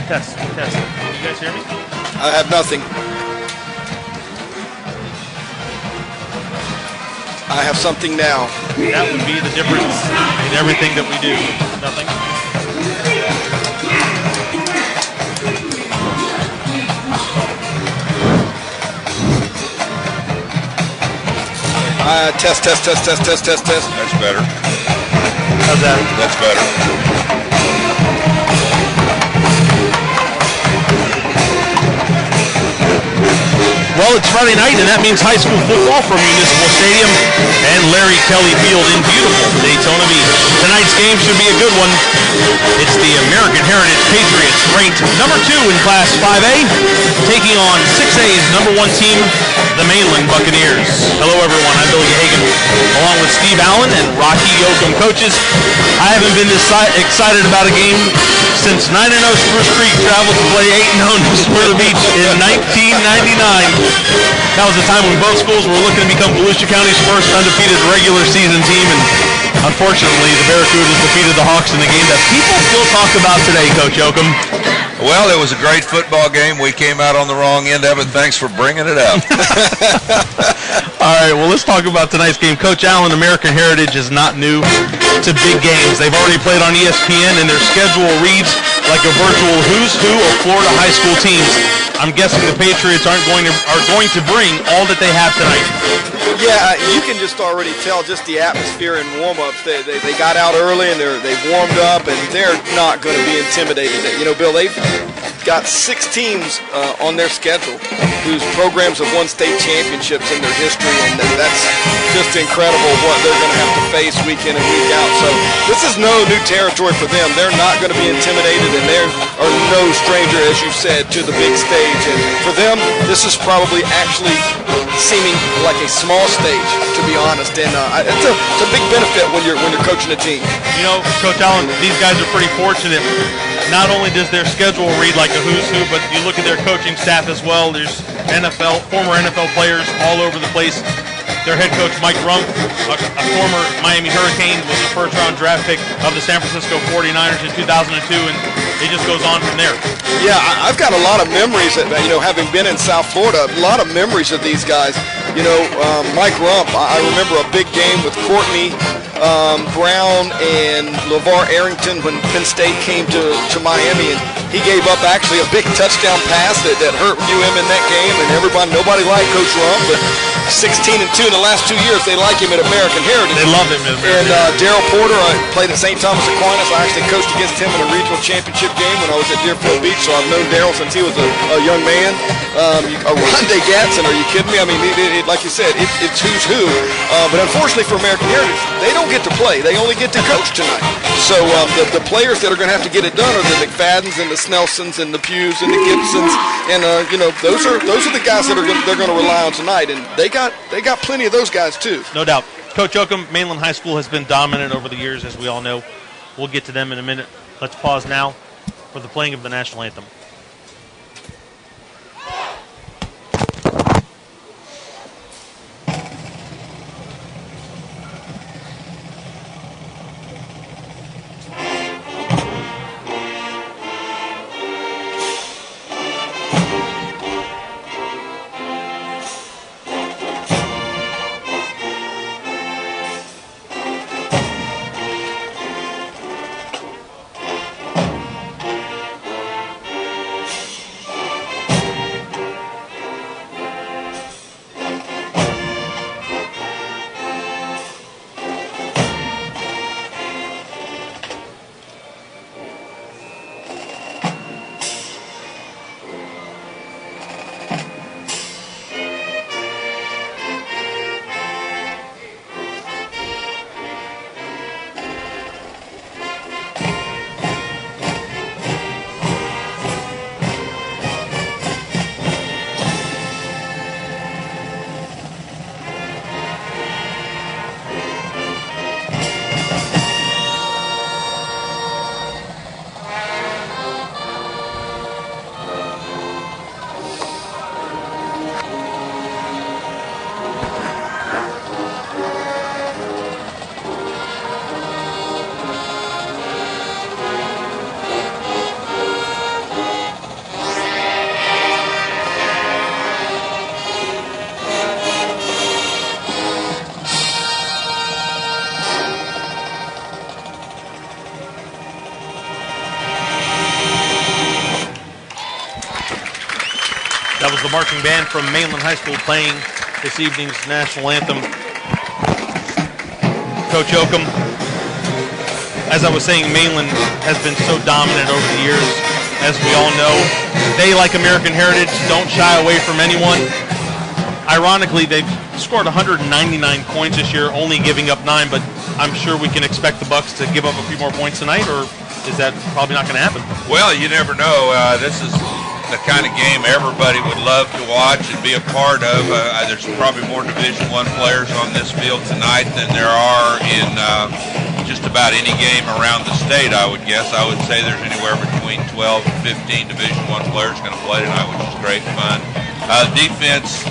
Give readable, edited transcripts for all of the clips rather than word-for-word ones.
Test. You guys hear me? I have nothing. I have something now. That would be the difference in everything that we do. Nothing. Test. That's better. How's that? That's better. Well, it's Friday night, and that means high school football from Municipal Stadium and Larry Kelly Field in beautiful Daytona Beach. Tonight's game should be a good one. It's the American Heritage Patriots, ranked number 2 in Class 5A, taking on 6A's number 1 team, the Mainland Buccaneers. Hello, everyone. I'm Billy Hagan, along with Steve Allen and Rocky Yoakum. Coaches, I haven't been this excited about a game since 9-0 Spruce Creek traveled to play 8-0 Smyrna Beach in 1999. That was the time when both schools were looking to become Volusia County's first undefeated regular season team, and unfortunately the Barracudas defeated the Hawks in the game that people still talk about today, Coach Yoakum. Well, it was a great football game. We came out on the wrong end of it. Thanks for bringing it up. All right, well, let's talk about tonight's game. Coach Allen, American Heritage is not new to big games. They've already played on ESPN, and their schedule reads like a virtual who's who of Florida high school teams. I'm guessing the Patriots are going to bring all that they have tonight. Yeah, you can just already tell just the atmosphere and warm-ups. They got out early and they've warmed up, and they're not going to be intimidated. You know, Bill, they've got 6 teams on their schedule whose programs have won state championships in their history, and that's just incredible what they're going to have to face week in and week out. So this is no new territory for them. They're not going to be intimidated, and they are no stranger, as you said, to the big stage. And for them, this is probably actually seeming like a small stage, to be honest. And it's a big benefit when you're coaching a team. You know, Coach Allen, these guys are pretty fortunate. Not only does their schedule read like a who's who, but you look at their coaching staff as well. There's former NFL players all over the place. Their head coach, Mike Rump, a former Miami Hurricane, was a first-round draft pick of the San Francisco 49ers in 2002, and it just goes on from there. Yeah, I've got a lot of memories, having been in South Florida, a lot of memories of these guys. You know, Mike Rump, I remember a big game with Courtney Brown and LeVar Arrington when Penn State came to Miami, and he gave up actually a big touchdown pass that hurt UM in that game, and nobody liked Coach Rump, but 16-2 in the last 2 years, they like him at American Heritage. They love him at American Heritage. And Darryl Porter, I played at St. Thomas Aquinas. I actually coached against him in a regional championship game when I was at Deerfield Beach, so I've known Darryl since he was a young man. Rondé Gatson, are you kidding me? I mean, like you said, it's who's who. But unfortunately for American Heritage, they don't get to play. They only get to coach tonight. So the players that are going to have to get it done are the McFaddens and the Snelsons and the Pughs and the Gibsons, and those are the guys that they're going to rely on tonight, and they got plenty of those guys too. No doubt. Coach Yoakum, Mainland High School has been dominant over the years, as we all know. We'll get to them in a minute. Let's pause now for the playing of the national anthem. was the marching band from Mainland High School playing this evening's national anthem. Coach Oakham, as I was saying, Mainland has been so dominant over the years. As we all know, they, like American Heritage, don't shy away from anyone. Ironically, they've scored 199 points this year, only giving up 9, but I'm sure we can expect the Bucks to give up a few more points tonight, or is that probably not going to happen? Well, you never know. This is the kind of game everybody would love to watch and be a part of. There's probably more Division I players on this field tonight than there are in just about any game around the state, I would guess. I would say there's anywhere between 12 and 15 Division I players going to play tonight, which is great fun. Defense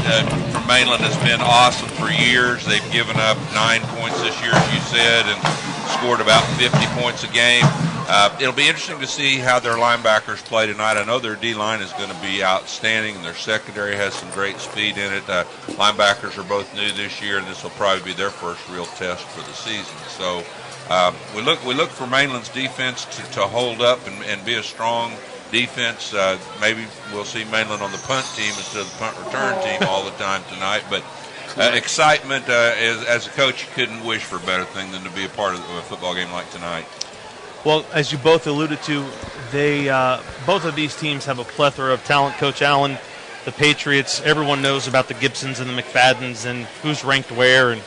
for Mainland has been awesome for years. They've given up 9 points this year, as you said, and scored about 50 points a game. It'll be interesting to see how their linebackers play tonight. I know their D-line is going to be outstanding, and their secondary has some great speed in it. Linebackers are both new this year, and this will probably be their first real test for the season. So we look for Mainland's defense to hold up and be a strong defense. Maybe we'll see Mainland on the punt team instead of the punt return team all the time tonight. But excitement, as a coach, you couldn't wish for a better thing than to be a part of a football game like tonight. Well, as you both alluded to, they both of these teams have a plethora of talent. Coach Allen, the Patriots, everyone knows about the Gibsons and the McFaddens and who's ranked where and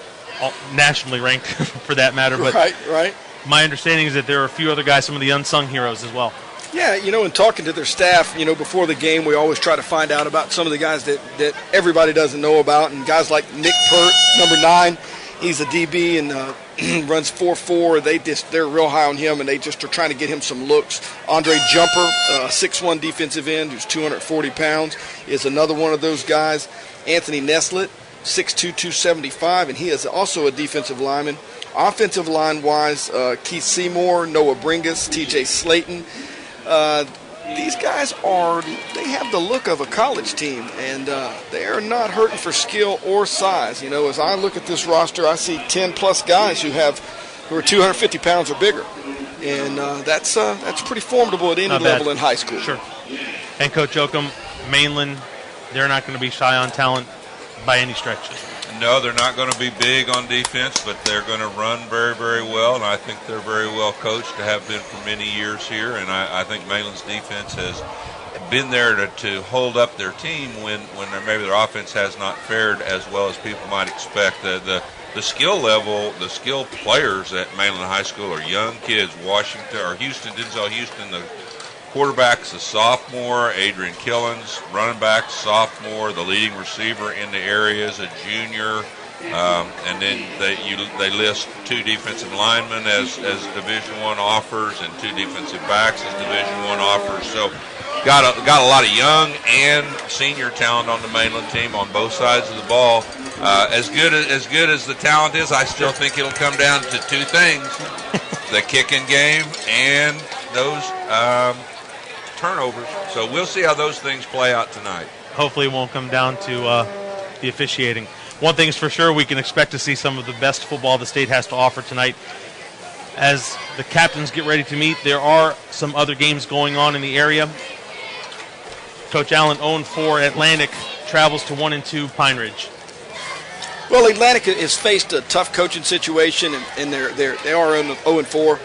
nationally ranked for that matter. But right. My understanding is that there are a few other guys, some of the unsung heroes as well. Yeah, in talking to their staff, before the game, we always try to find out about some of the guys that everybody doesn't know about, and guys like Nick Pert, number 9. He's a DB and runs 4.4. They're real high on him, and they just are trying to get him some looks. Andre Jumper, 6'1" defensive end who's 240 pounds, is another one of those guys. Anthony Neslett, 6'2", 275, and he is also a defensive lineman. Offensive line-wise, Keith Seymour, Noah Bringus, TJ Slayton. These guys they have the look of a college team, and they are not hurting for skill or size. As I look at this roster, I see 10-plus guys who are 250 pounds or bigger, and that's pretty formidable at any level in high school. Sure. And Coach Oakham, Mainland, they're not going to be shy on talent by any stretch. No, they're not going to be big on defense, but they're going to run very, very well, and I think they're very well coached to have been for many years here, and I think Mainland's defense has been there to hold up their team when maybe their offense has not fared as well as people might expect. The skill level, the skill players at Mainland High School are young kids. Denzel Houston, the quarterback's a sophomore. Adrian Killens, running back, sophomore. The leading receiver in the area is a junior. And then they list 2 defensive linemen as Division I offers and 2 defensive backs as Division I offers. So got a lot of young and senior talent on the Mainland team on both sides of the ball. As good as the talent is, I still think it'll come down to 2 things: the kicking game and those turnovers. So we'll see how those things play out tonight. Hopefully it won't come down to the officiating. One thing is for sure, we can expect to see some of the best football the state has to offer tonight. As the captains get ready to meet, there are some other games going on in the area. Coach Allen, 0-4. Atlantic travels to 1-2 Pine Ridge. Well, Atlantic has faced a tough coaching situation, and they are 0-4.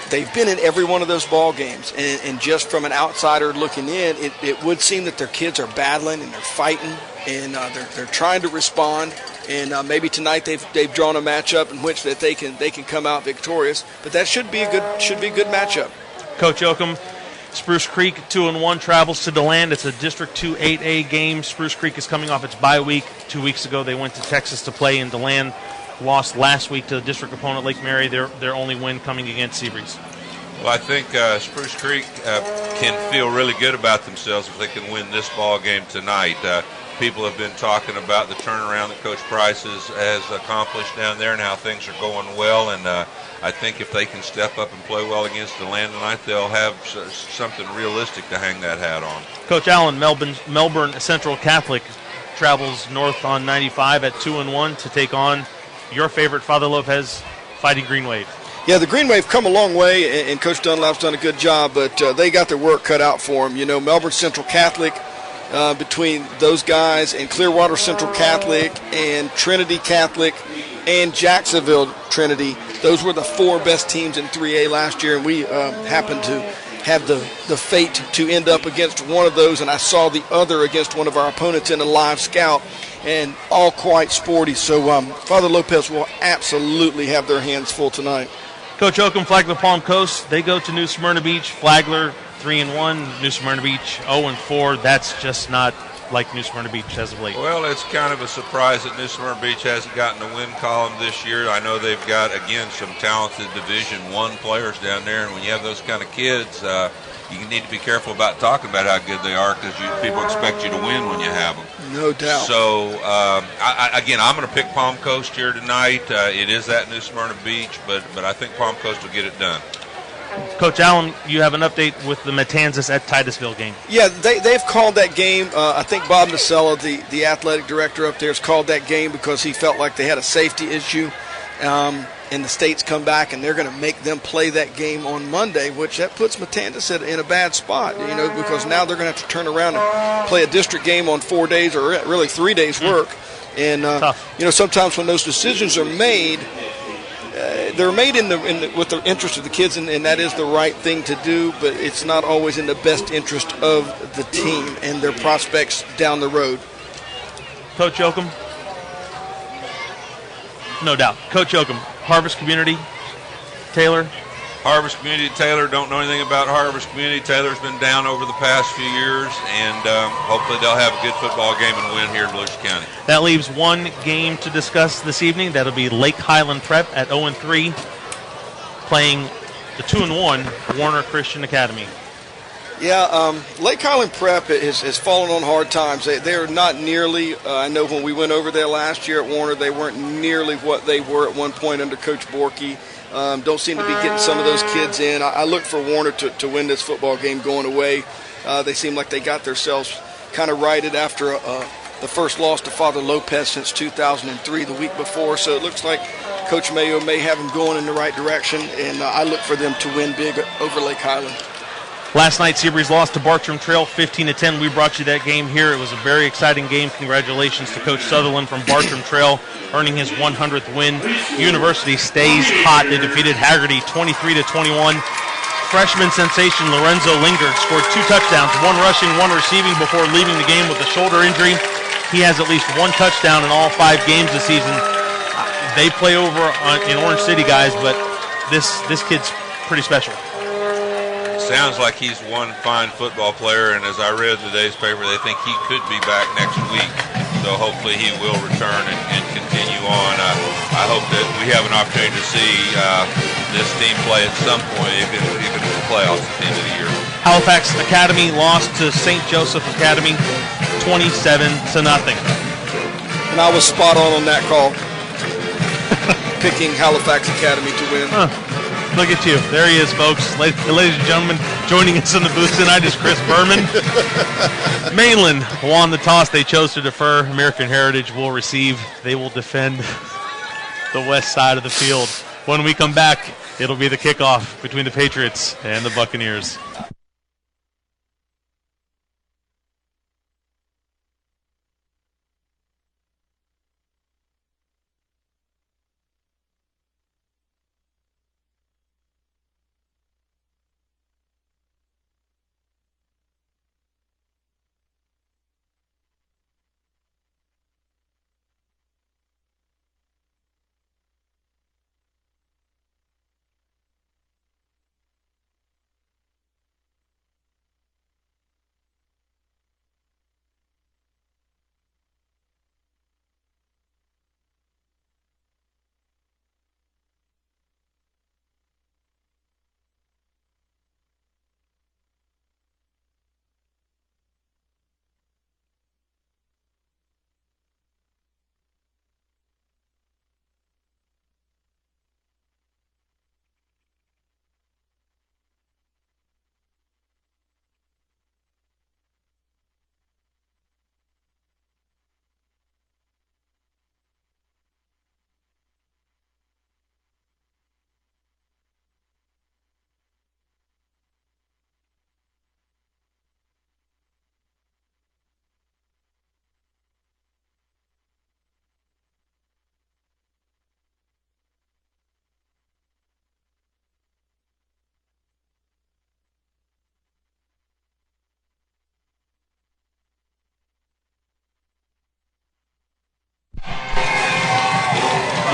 They've been in every one of those ball games, and just from an outsider looking in, it would seem that their kids are battling and they're fighting, and they're trying to respond. And maybe tonight they've drawn a matchup in which that they can come out victorious. But that should be a good matchup. Coach Oakham, Spruce Creek 2-1 travels to DeLand. It's a District 2 8A game. Spruce Creek is coming off its bye week. 2 weeks ago they went to Texas to play in DeLand. Lost last week to the district opponent Lake Mary. Their only win coming against SEABREEZE. Well, I think Spruce Creek can feel really good about themselves if they can win this ball game tonight. People have been talking about the turnaround that Coach Price has accomplished down there and how things are going well. And I think if they can step up and play well against DeLand tonight, they'll have something realistic to hang that hat on. Coach Allen, Melbourne Central Catholic travels north on 95 at 2-1 to take on your favorite Father Lopez Fighting Green Wave. Yeah, the Green Wave come a long way, and Coach Dunlap's done a good job, but they got their work cut out for them. Melbourne Central Catholic, between those guys and Clearwater Central Catholic and Trinity Catholic and Jacksonville Trinity. Those were the 4 best teams in 3A last year, and we happened to have the fate to end up against one of those, and I saw the other against one of our opponents in a live scout, and all quite sporty. So Father Lopez will absolutely have their hands full tonight. Coach Oakham, Flagler Palm Coast, they go to New Smyrna Beach. Flagler 3-1, New Smyrna Beach 0-4. That's just not like New Smyrna Beach as of late. Well, it's kind of a surprise that New Smyrna Beach hasn't gotten a win column this year. I know they've got, again, some talented Division I players down there, and when you have those kind of kids, you need to be careful about talking about how good they are, because people expect you to win when you have them. No doubt. So, again, I'm going to pick Palm Coast here tonight. It is at New Smyrna Beach, but I think Palm Coast will get it done. Coach Allen, you have an update with the Matanzas at Titusville game. Yeah, they've called that game. I think Bob Nacella, the athletic director up there, has called that game because he felt like they had a safety issue. And the states come back, and they're going to make them play that game on Monday, which that puts Matanzas in a bad spot, because now they're going to have to turn around and play a district game on 4 days or really 3 days work. And, sometimes when those decisions are made, they're made with the interest of the kids, and that is the right thing to do, but it's not always in the best interest of the team and their prospects down the road. Coach Oakham? No doubt. Coach Oakham, Harvest Community, Taylor? Harvest Community, Taylor, don't know anything about Harvest Community. Taylor's been down over the past few years, and hopefully they'll have a good football game and win here in Volusia County. That leaves one game to discuss this evening. That'll be Lake Highland Prep at 0-3, playing the 2-1 Warner Christian Academy. Yeah, Lake Highland Prep has fallen on hard times. They are not nearly, I know when we went over there last year at Warner, they weren't nearly what they were at one point under Coach Borky. Don't seem to be getting some of those kids in. I look for Warner to win this football game going away. They seem like they got themselves kind of righted after the first loss to Father Lopez since 2003, the week before. So it looks like Coach Mayo may have them going in the right direction, and I look for them to win big over Lake Highland. Last night, SEABREEZE lost to Bartram Trail 15-10. We brought you that game here. It was a very exciting game. Congratulations to Coach Sutherland from Bartram Trail, earning his 100th win. University stays hot. They defeated Haggerty 23-21. Freshman sensation Lorenzo Lingard scored 2 touchdowns, 1 rushing, 1 receiving before leaving the game with a shoulder injury. He has at least 1 touchdown in all 5 games this season. They play over in Orange City, guys, but this kid's pretty special. Sounds like he's one fine football player, and as I read today's paper, they think he could be back next week. So hopefully he will return and continue on. I hope that we have an opportunity to see this team play at some point, even in the playoffs at the end of the year. Halifax Academy lost to St. Joseph Academy 27-0. And I was spot on that call, picking Halifax Academy to win. Look at you. There he is, folks. Ladies and gentlemen, joining us in the booth tonight is Chris Berman. Mainland won the toss. They chose to defer. American Heritage will receive. They will defend the west side of the field. When we come back, it'll be the kickoff between the Patriots and the Buccaneers.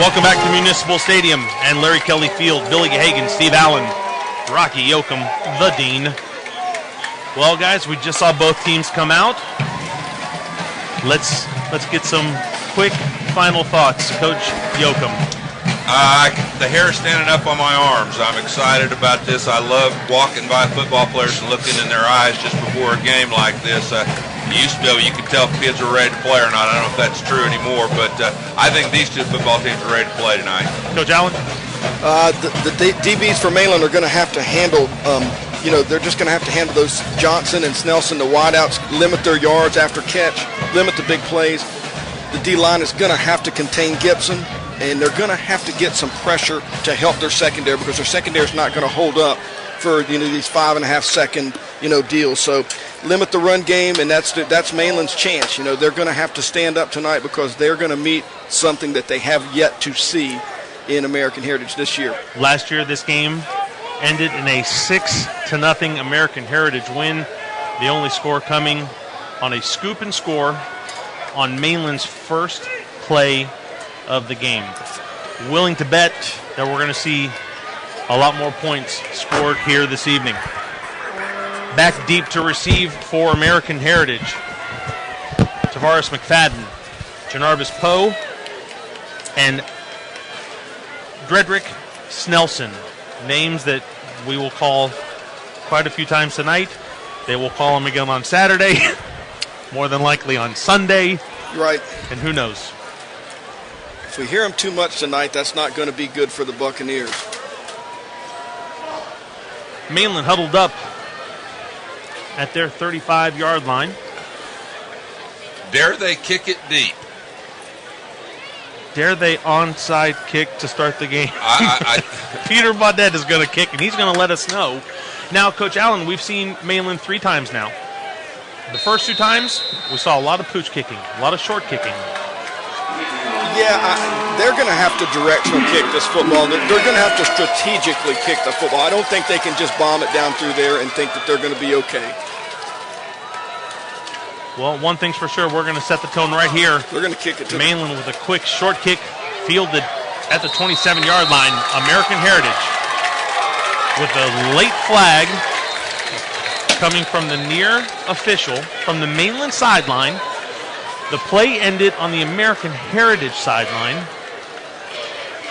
Welcome back to Municipal Stadium and Larry Kelly Field. Billy Hagan, Steve Allen, Rocky Yoakum, the Dean. Well, guys, we just saw both teams come out. Let's get some quick final thoughts. Coach Yoakum. The hair is standing up on my arms. I'm excited about this. I love walking by football players and looking in their eyes just before a game like this. Used to be able, you could tell if kids are ready to play or not. I don't know if that's true anymore, but I think these two football teams are ready to play tonight. Coach Allen? The DBs for Mainland are going to have to handle, they're just going to have to handle those Johnson and Snelson, the wideouts, limit their yards after catch, limit the big plays. The D-line is going to have to contain Gibson, and they're going to have to get some pressure to help their secondary because their secondary is not going to hold up for these 5.5 second deals. So limit the run game, and that's Mainland's chance. They're going to have to stand up tonight because they're going to meet something that they have yet to see in American Heritage this year. Last year, this game ended in a 6-0 American Heritage win. The only score coming on a scoop and score on Mainland's first play of the game. Willing to bet that we're going to see a lot more points scored here this evening. Back deep to receive for American Heritage. Tavares McFadden, Janarvis Poe, and Dredrick Snelson. Names that we will call quite a few times tonight. They will call them again on Saturday, more than likely on Sunday. Right. And who knows? If we hear them too much tonight, that's not going to be good for the Buccaneers. Mainland huddled up at their 35-yard line. Dare they kick it deep? Dare they onside kick to start the game? Peter Baudette is going to kick, and he's going to let us know. Now, Coach Allen, we've seen Mainland 3 times now. The first 2 times, we saw a lot of pooch kicking, a lot of short kicking. Yeah, they're going to have to directional kick this football. They're going to have to strategically kick the football. I don't think they can just bomb it down through there and think that they're going to be okay. Well, one thing's for sure, we're going to set the tone right here. They're going to kick it to Mainland with a quick short kick fielded at the 27-yard line. American Heritage with a late flag coming from the near official from the Mainland sideline. The play ended on the American Heritage sideline.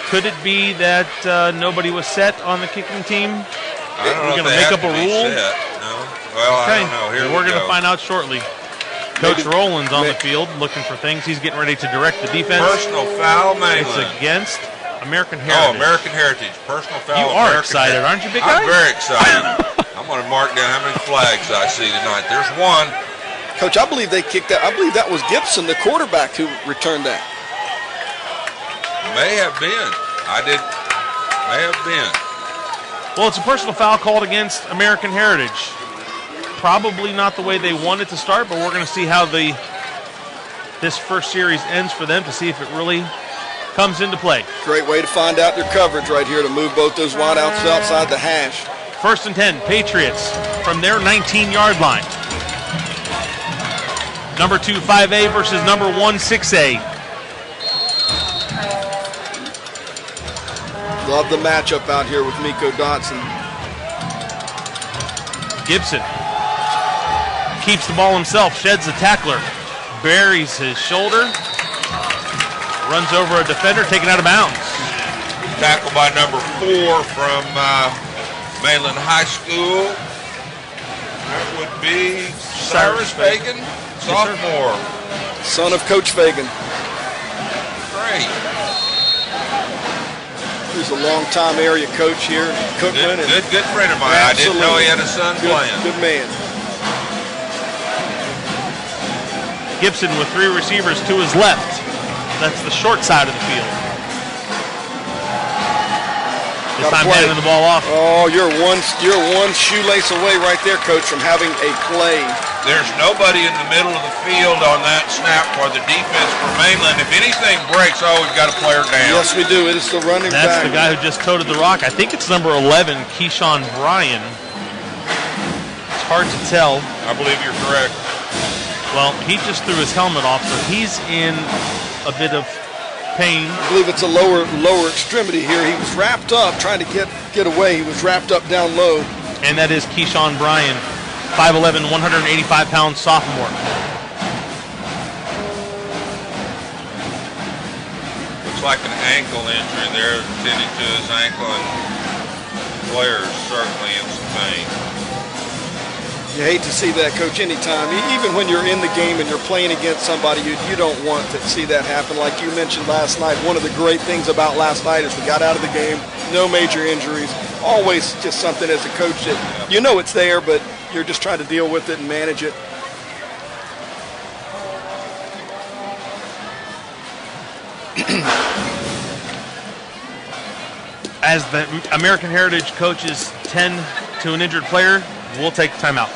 Could it be that nobody was set on the kicking team? We're going to make up a rule? No. Well, okay. I don't know. Here we're going go. to find out shortly. Coach Rowland's on the field looking for things. He's getting ready to direct the defense. Personal foul, Mainland. It's against American Heritage. Oh, American Heritage. Personal foul. You are American excited, aren't you, big guy? I'm very excited. I'm going to mark down how many flags I see tonight. There's one. Coach, I believe they kicked that. I believe that was Gibson, the quarterback, who returned that. May have been. May have been. Well, it's a personal foul called against American Heritage. Probably not the way they wanted to start, but we're going to see how this first series ends for them to see if it really comes into play. Great way to find out their coverage right here to move both those wideouts outside the hash. 1st and 10, Patriots from their 19-yard line. Number 2, 5A versus number 1, 6A. Love the matchup out here with Miko Dotson. Gibson keeps the ball himself, sheds the tackler, buries his shoulder, runs over a defender, taken out of bounds. Tackle by number 4 from Mainland High School. That would be Cyrus Fagan. Sophomore. Son of Coach Fagan. Great. He's a long-time area coach here in Cookman. Good friend of mine. Absolutely. I didn't know he had a son playing. Good man. Gibson with 3 receivers to his left. That's the short side of the field. This time handing the ball off. Oh, you're one shoelace away right there, Coach, from having a play. There's nobody in the middle of the field on that snap for the defense for Mainland. If anything breaks, we've got a player down. Yes, we do. It is the running back. That's the guy who just toted the rock. I think it's number 11, Keyshawn Bryan. It's hard to tell. I believe you're correct. Well, he just threw his helmet off, so he's in a bit of pain. I believe it's a lower extremity here. He was wrapped up, trying to get away. He was wrapped up down low. And that is Keyshawn Bryan, 5'11", 185-pound sophomore. Looks like an ankle injury there, tending to his ankle, and the player is certainly in some pain. You hate to see that, Coach, anytime. Even when you're in the game and you're playing against somebody, you don't want to see that happen. Like you mentioned last night, one of the great things about last night is we got out of the game, no major injuries. Always just something as a coach that you know it's there, but you're just trying to deal with it and manage it. As the American Heritage coaches tend to an injured player, we'll take timeout.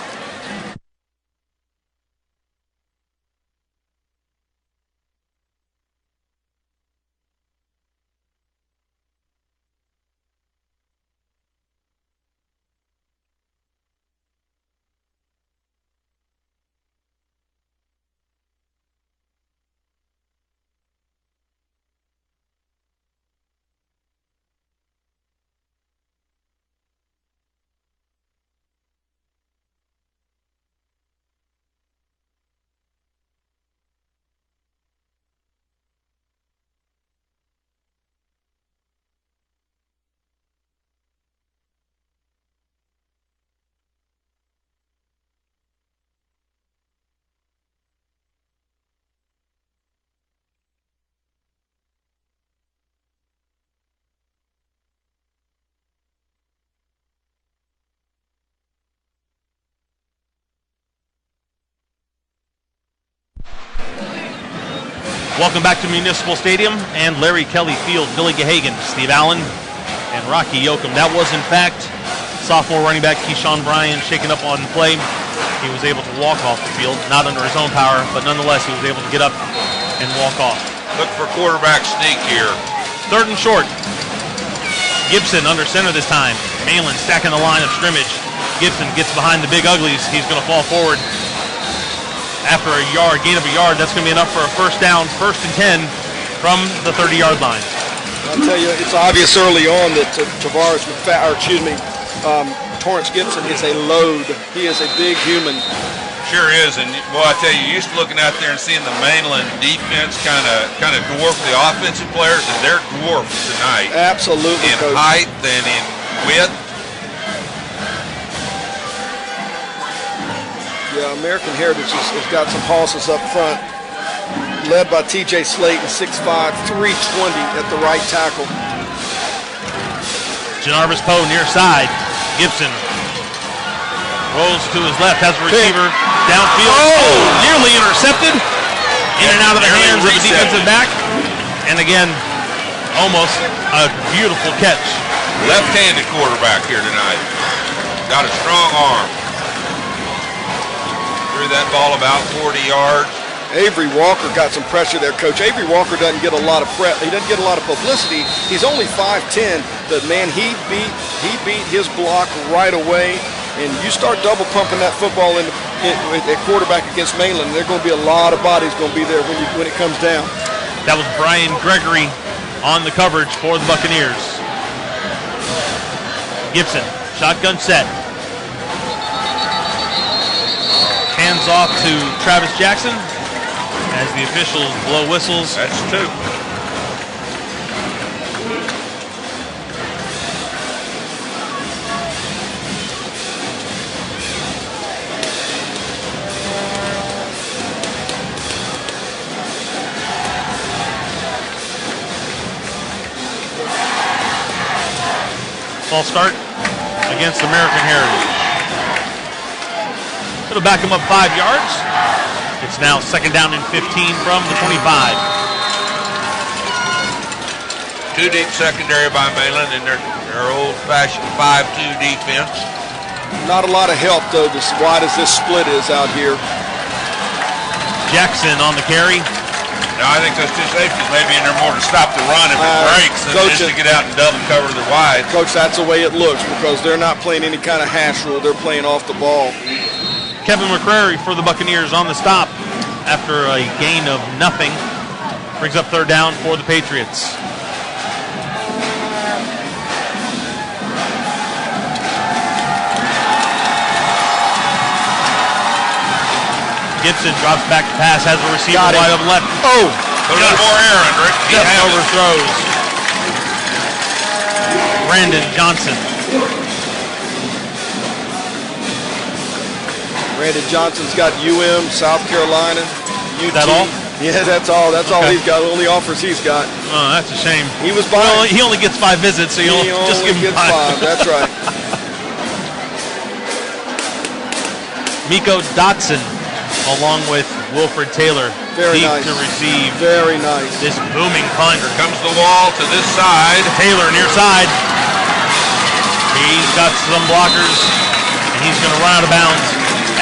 Welcome back to Municipal Stadium and Larry Kelly Field. Billy Gahagan, Steve Allen, and Rocky Yoakum. That was, in fact, sophomore running back Keyshawn Bryan shaken up on play. He was able to walk off the field, not under his own power, but nonetheless he was able to get up and walk off. Look for quarterback sneak here. 3rd and short. Gibson under center this time. Mainland stacking the line of scrimmage. Gibson gets behind the big uglies. He's going to fall forward. After a gain of a yard, that's going to be enough for a first down, 1st and 10 from the 30-yard line. I'll tell you, it's obvious early on that Torrance Gibson is a load. He is a big human. Sure is, and well, I tell you, used to looking out there and seeing the Mainland defense kind of dwarf the offensive players, and they're dwarfed tonight. Absolutely, in Coach. height and in width. Yeah, American Heritage has got some hosses up front, led by T.J. Slayton, 6'5", 320 at the right tackle. Jarvis Poe near side. Gibson rolls to his left, has a receiver downfield. Oh, nearly intercepted. In and out of the hands of the defensive back. And again, almost a beautiful catch. Left-handed quarterback here tonight. Got a strong arm. Threw that ball about 40 yards. Avery Walker got some pressure there, Coach. Avery Walker doesn't get a lot of he doesn't get a lot of publicity. He's only 5'10", but man, he beat his block right away. And you start double pumping that football at quarterback against Mainland, there are going to be a lot of bodies going to be there when it comes down. That was Brian Gregory on the coverage for the Buccaneers. Gibson, shotgun set. Hands off to Travis Jackson as the officials blow whistles. That's 2. False start against American Heritage. It'll back him up 5 yards. It's now 2nd down and 15 from the 25. 2 deep secondary by Mainland in their old-fashioned 5-2 defense. Not a lot of help, though, as wide as this split is out here. Jackson on the carry. Now, I think those 2 safeties may be in there more to stop the run if it breaks than just to get out and double cover the wide. Coach, that's the way it looks because they're not playing any kind of hash rule. They're playing off the ball. Kevin McCrary for the Buccaneers on the stop after a gain of nothing. Brings up third down for the Patriots. Gibson drops back to pass, has a receiver wide open left. Oh! A little more air under it. Just overthrows. Brandon Johnson. Brandon Johnson's got UM, South Carolina, UT. Is that all? Yeah, that's all. That's all he's got. Only offers he's got. Oh, that's a shame. He was buying. He only gets 5 visits, so you'll just give him 5. That's right. Miko Dotson, along with Wilfred Taylor, Very deep nice. to receive. Very nice. This booming punt. Here comes the wall to this side. Taylor near side. He's got some blockers, and he's going to run out of bounds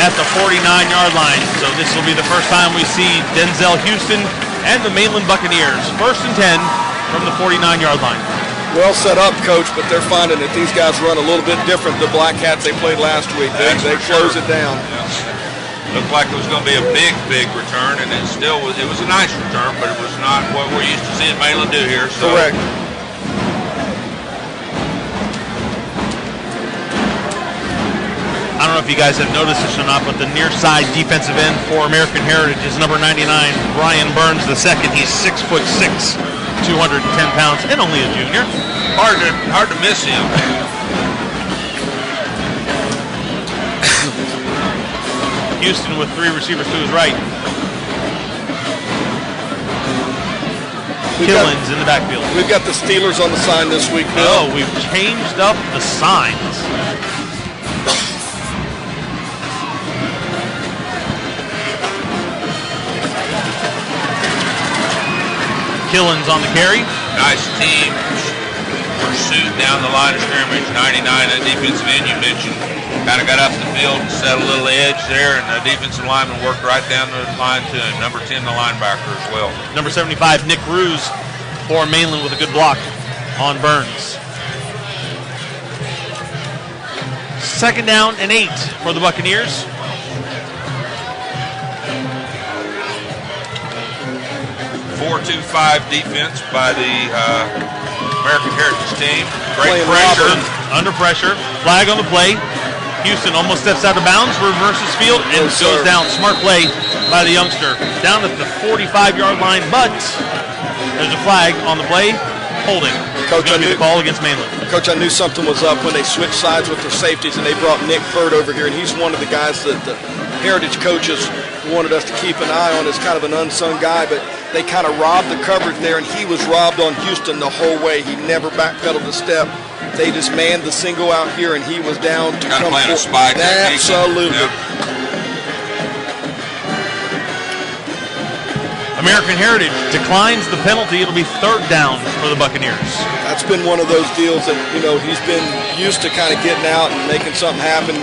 at the 49-yard line. So this will be the first time we see Denzel Houston and the Mainland Buccaneers. 1st and 10 from the 49-yard line. Well set up, Coach, but they're finding that these guys run a little bit different than the Black Hats they played last week. They close it down. Looked like it was going to be a big, big return, and it still was. It was a nice return, but it was not what we're used to seeing Mainland do here. So. Correct. I don't know if you guys have noticed this or not, but the near side defensive end for American Heritage is number 99, Brian Burns II. He's 6'6", 210 pounds, and only a junior. Hard to miss him. Houston with 3 receivers to his right. Killins in the backfield. We've got the Steelers on the sign this week, Bill. Oh, we've changed up the signs. Killins on the carry. Nice team pursuit down the line of scrimmage. 99, that defensive end you mentioned, kind of got up the field and set a little edge there, and the defensive lineman worked right down the line to him. Number 10, the linebacker as well. Number 75, Nick Ruse for Mainland with a good block on Burns. 2nd down and 8 for the Buccaneers. .425 defense by the American Heritage team. Great Playing pressure. Under pressure. Flag on the play. Houston almost steps out of bounds, reverses field, and goes down. Smart play by the youngster. Down at the 45-yard line, but there's a flag on the play. Holding. Coach, I knew the call against Mainland. Coach, I knew something was up when they switched sides with their safeties, and they brought Nick Bird over here, and he's one of the guys that the Heritage coaches wanted us to keep an eye on as kind of an unsung guy, but they kind of robbed the coverage there, and he was robbed on Houston the whole way. He never backpedaled a step. They just manned the single out here, and he was down to kind come of playing a spy technique. Absolutely. Yep. American Heritage declines the penalty. It'll be 3rd down for the Buccaneers. That's been one of those deals that, you know, he's been used to kind of getting out and making something happen.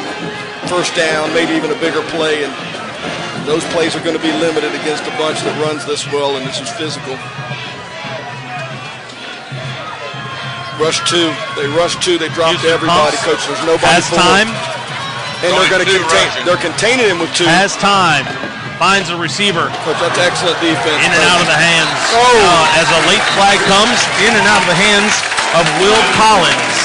1st down, maybe even a bigger play, and those plays are going to be limited against a bunch that runs this well, and this is physical. Rush 2. They rush 2. They drop to everybody, Coach. There's nobody. Has time. And they're going to contain. They're containing him with 2. Has time. Finds a receiver. Coach, that's excellent defense. In and out of the hands. Oh. As a late flag comes, in and out of the hands of Will Collins.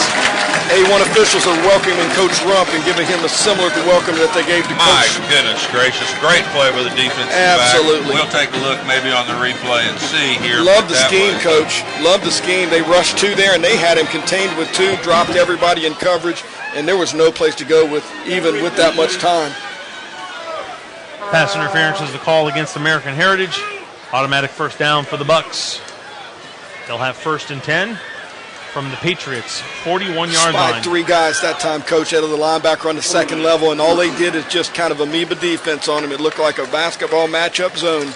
A1 officials are welcoming Coach Rump and giving him a similar welcome that they gave to My Coach. goodness gracious. Great play with the defensive Absolutely. back. We'll take a look maybe on the replay and see here. Love the scheme, Coach. Love the scheme. They rushed 2 there, and they had him contained with 2, dropped everybody in coverage, and there was no place to go with even with that much time. Pass interference is the call against American Heritage. Automatic 1st down for the Bucks. They'll have 1st and 10 from the Patriots, 41-yard line. Spied 3 guys that time, Coach, out of the linebacker on the 2nd level, and all they did is just kind of amoeba defense on him. It looked like a basketball matchup zone.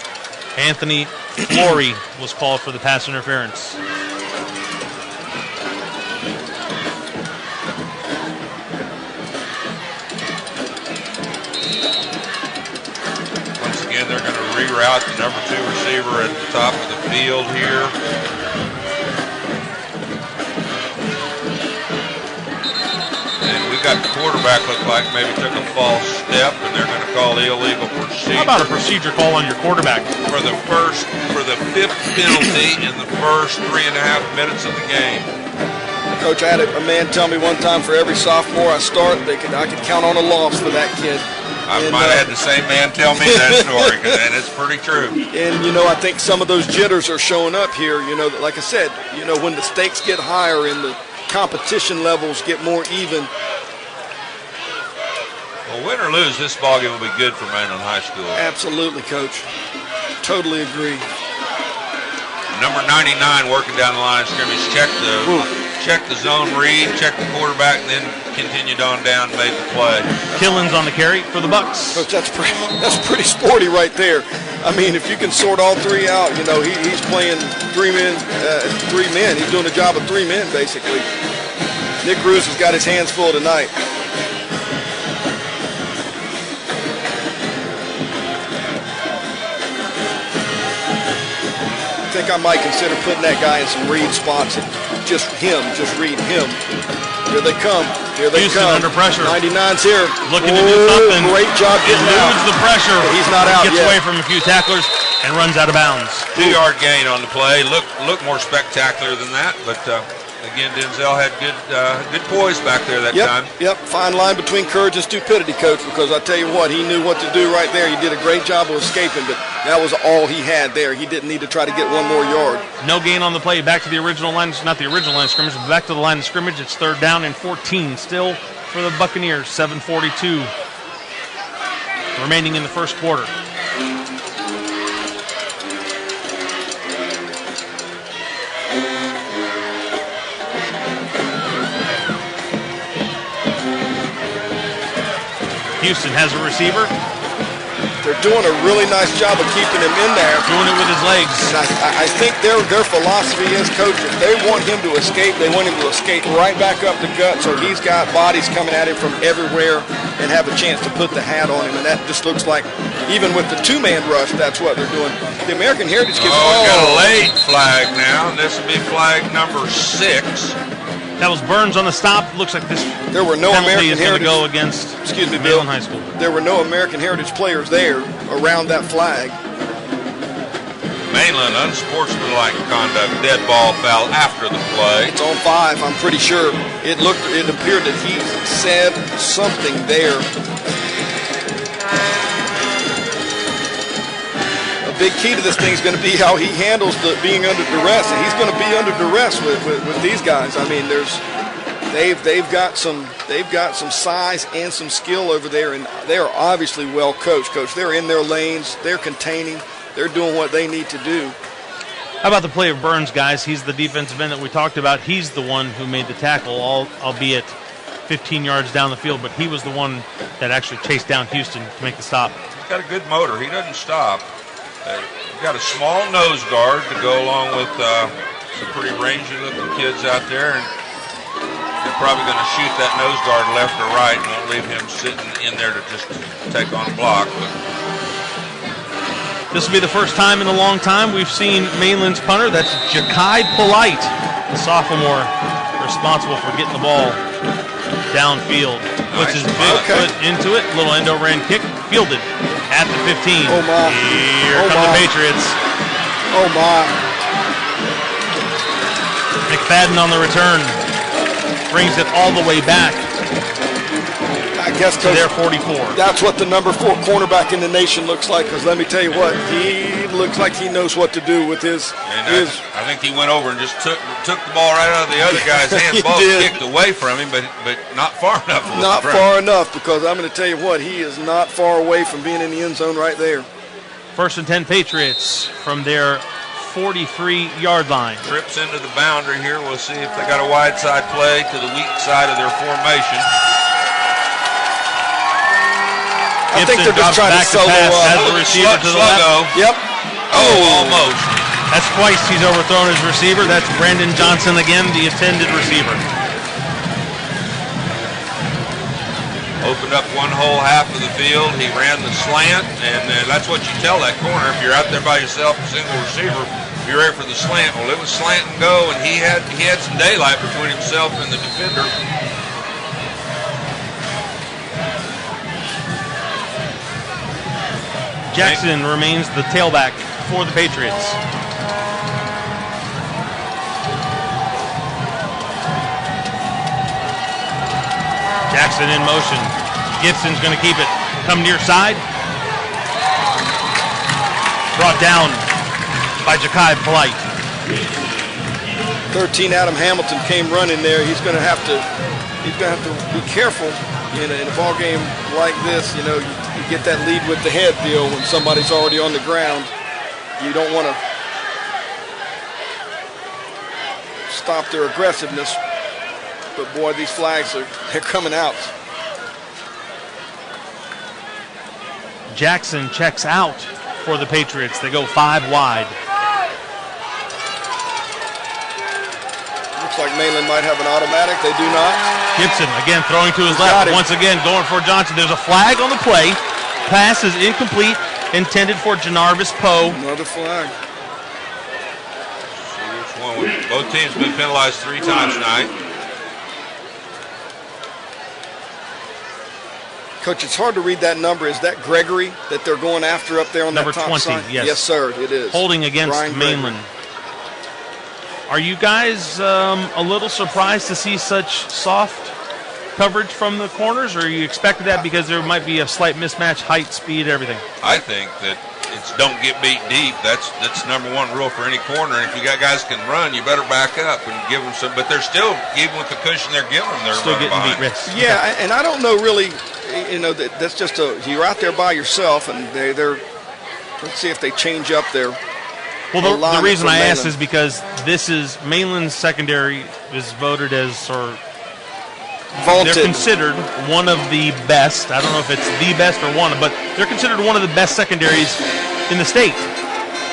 Anthony Flory was called for the pass interference. Once again, they're going to reroute the number 2 receiver at the top of the field here. And we've got the quarterback looked like maybe took a false step, and they're going to call illegal procedure. How about a procedure call on your quarterback? For the 5th penalty in the first 3.5 minutes of the game. Coach, I had a man tell me one time, for every sophomore I start, I could count on a loss for that kid. I might have had the same man tell me that story, and it's pretty true. And, you know, I think some of those jitters are showing up here. You know, like I said, you know, when the stakes get higher and the competition levels get more even. Well, win or lose, this ballgame will be good for Mainland High School. Absolutely, Coach. Totally agree. Number 99 working down the line of scrimmage. Check the zone read, check the quarterback, and then continued on down, made the play. Killins on the carry for the Bucks. Coach, that's pretty sporty right there. I mean, if you can sort all three out, you know, he's playing three men. He's doing the job of 3 men, basically. Nick Cruz has got his hands full tonight. I think I might consider putting that guy in some read spots and just reading him. Here they come. Here they Houston come. Under pressure. 99's here. Looking to do something. Great job getting out. Eludes the pressure. He's not out Gets yet. away from a few tacklers and runs out of bounds. 2-yard gain on the play. Look more spectacular than that, but again, Denzel had good poise back there that time. Yep, fine line between courage and stupidity, Coach, because I tell you what, he knew what to do right there. He did a great job of escaping, but that was all he had there. He didn't need to try to get one more yard. No gain on the play. Back to the original line, not the original line of scrimmage, but back to the line of scrimmage. It's 3rd down and 14 still for the Buccaneers. 7:42 remaining in the first quarter. Houston has a receiver. They're doing a really nice job of keeping him in there. Doing it with his legs. And I think their philosophy is, Coach, if they want him to escape, they want him to escape right back up the gut, so he's got bodies coming at him from everywhere and have a chance to put the hat on him. And that just looks like, even with the 2-man rush, that's what they're doing. The American Heritage gets got a late flag now. This will be flag number 6. That was Burns on the stop. Looks like this there were no penalty American is going to Heritage. go against Bill. Mainland High School. There were no American Heritage players there around that flag. Mainland unsportsmanlike conduct, dead ball foul after the play. It's on 5, I'm pretty sure. It appeared that he said something there. A big key to this thing is going to be how he handles being under duress, and he's going to be under duress with these guys. I mean, they've got some size and some skill over there, and they are obviously well coached. Coach, they're in their lanes, they're containing, they're doing what they need to do. How about the play of Burns, guys? He's the defensive end that we talked about. He's the one who made the tackle, albeit 15 yards down the field, but he was the one that actually chased down Houston to make the stop. He's got a good motor. He doesn't stop. He's got a small nose guard to go along with some pretty rangy-looking kids out there, and they're probably going to shoot that nose guard left or right and won't leave him sitting in there to just take on a block. But this will be the first time in a long time we've seen Mainland's punter. That's Ja'Kai Polite, the sophomore responsible for getting the ball downfield. Puts his big foot into it. Little end over end kick, fielded at the 15. Oh my! Here come the Patriots. Oh my! McFadden on the return brings it all the way back. I guess, Coach, to their 44. That's what the number 4 cornerback in the nation looks like. Because let me tell you what, he looks like he knows what to do with his. I think he went over and just took the ball right out of the other guy's hands. Ball kicked away from him, but not far enough. Not far enough, because I'm going to tell you what, he is not far away from being in the end zone right there. 1st and 10 Patriots from their 43-yard line. Trips into the boundary here. We'll see if they got a wide side play to the weak side of their formation. I think they're just trying to solo as the receiver to the left. Yep. Oh, almost. That's twice he's overthrown his receiver. That's Brandon Johnson again, the intended receiver. Opened up one whole half of the field. He ran the slant, and that's what you tell that corner. If you're out there by yourself, a single receiver, you're ready for the slant. Well, it was slant and go, and he had some daylight between himself and the defender. Jackson remains the tailback for the Patriots. Jackson in motion. Gibson's going to keep it. Come near side. Brought down by Ja'Kai Polite. 13 Adam Hamilton came running there. He's going to have to be careful in a ball game like this. You know, you get that lead with the head, Bill, when somebody's already on the ground. You don't want to stop their aggressiveness. But boy, these flags they're coming out. Jackson checks out for the Patriots. They go 5 wide. Looks like Mainland might have an automatic. They do not. Gibson again throwing to his left. Once again going for Johnson. There's a flag on the play. Pass is incomplete. Intended for Janarvis Poe. Another flag. Both teams have been penalized 3 times tonight. Coach, it's hard to read that number. Is that Gregory that they're going after up there on number that top 20, side? yes. Yes, sir, it is. Holding against Brian Mainland. Gregory. Are you guys a little surprised to see such soft coverage from the corners, or you expected that because there might be a slight mismatch, height, speed, everything? I think that it's don't get beat deep. That's number 1 rule for any corner. And if you got guys can run, you better back up and give them some. But they're still, even with the cushion they're giving them, they're still getting behind. beat wrists. Yeah, and I don't know really. You know, that's just you're out there by yourself, and they're. Let's see if they change up their. Well, the reason I asked is because this is Mainland's secondary is voted as, or vaunted. They're considered one of the best. I don't know if it's the best or one, but they're considered one of the best secondaries in the state.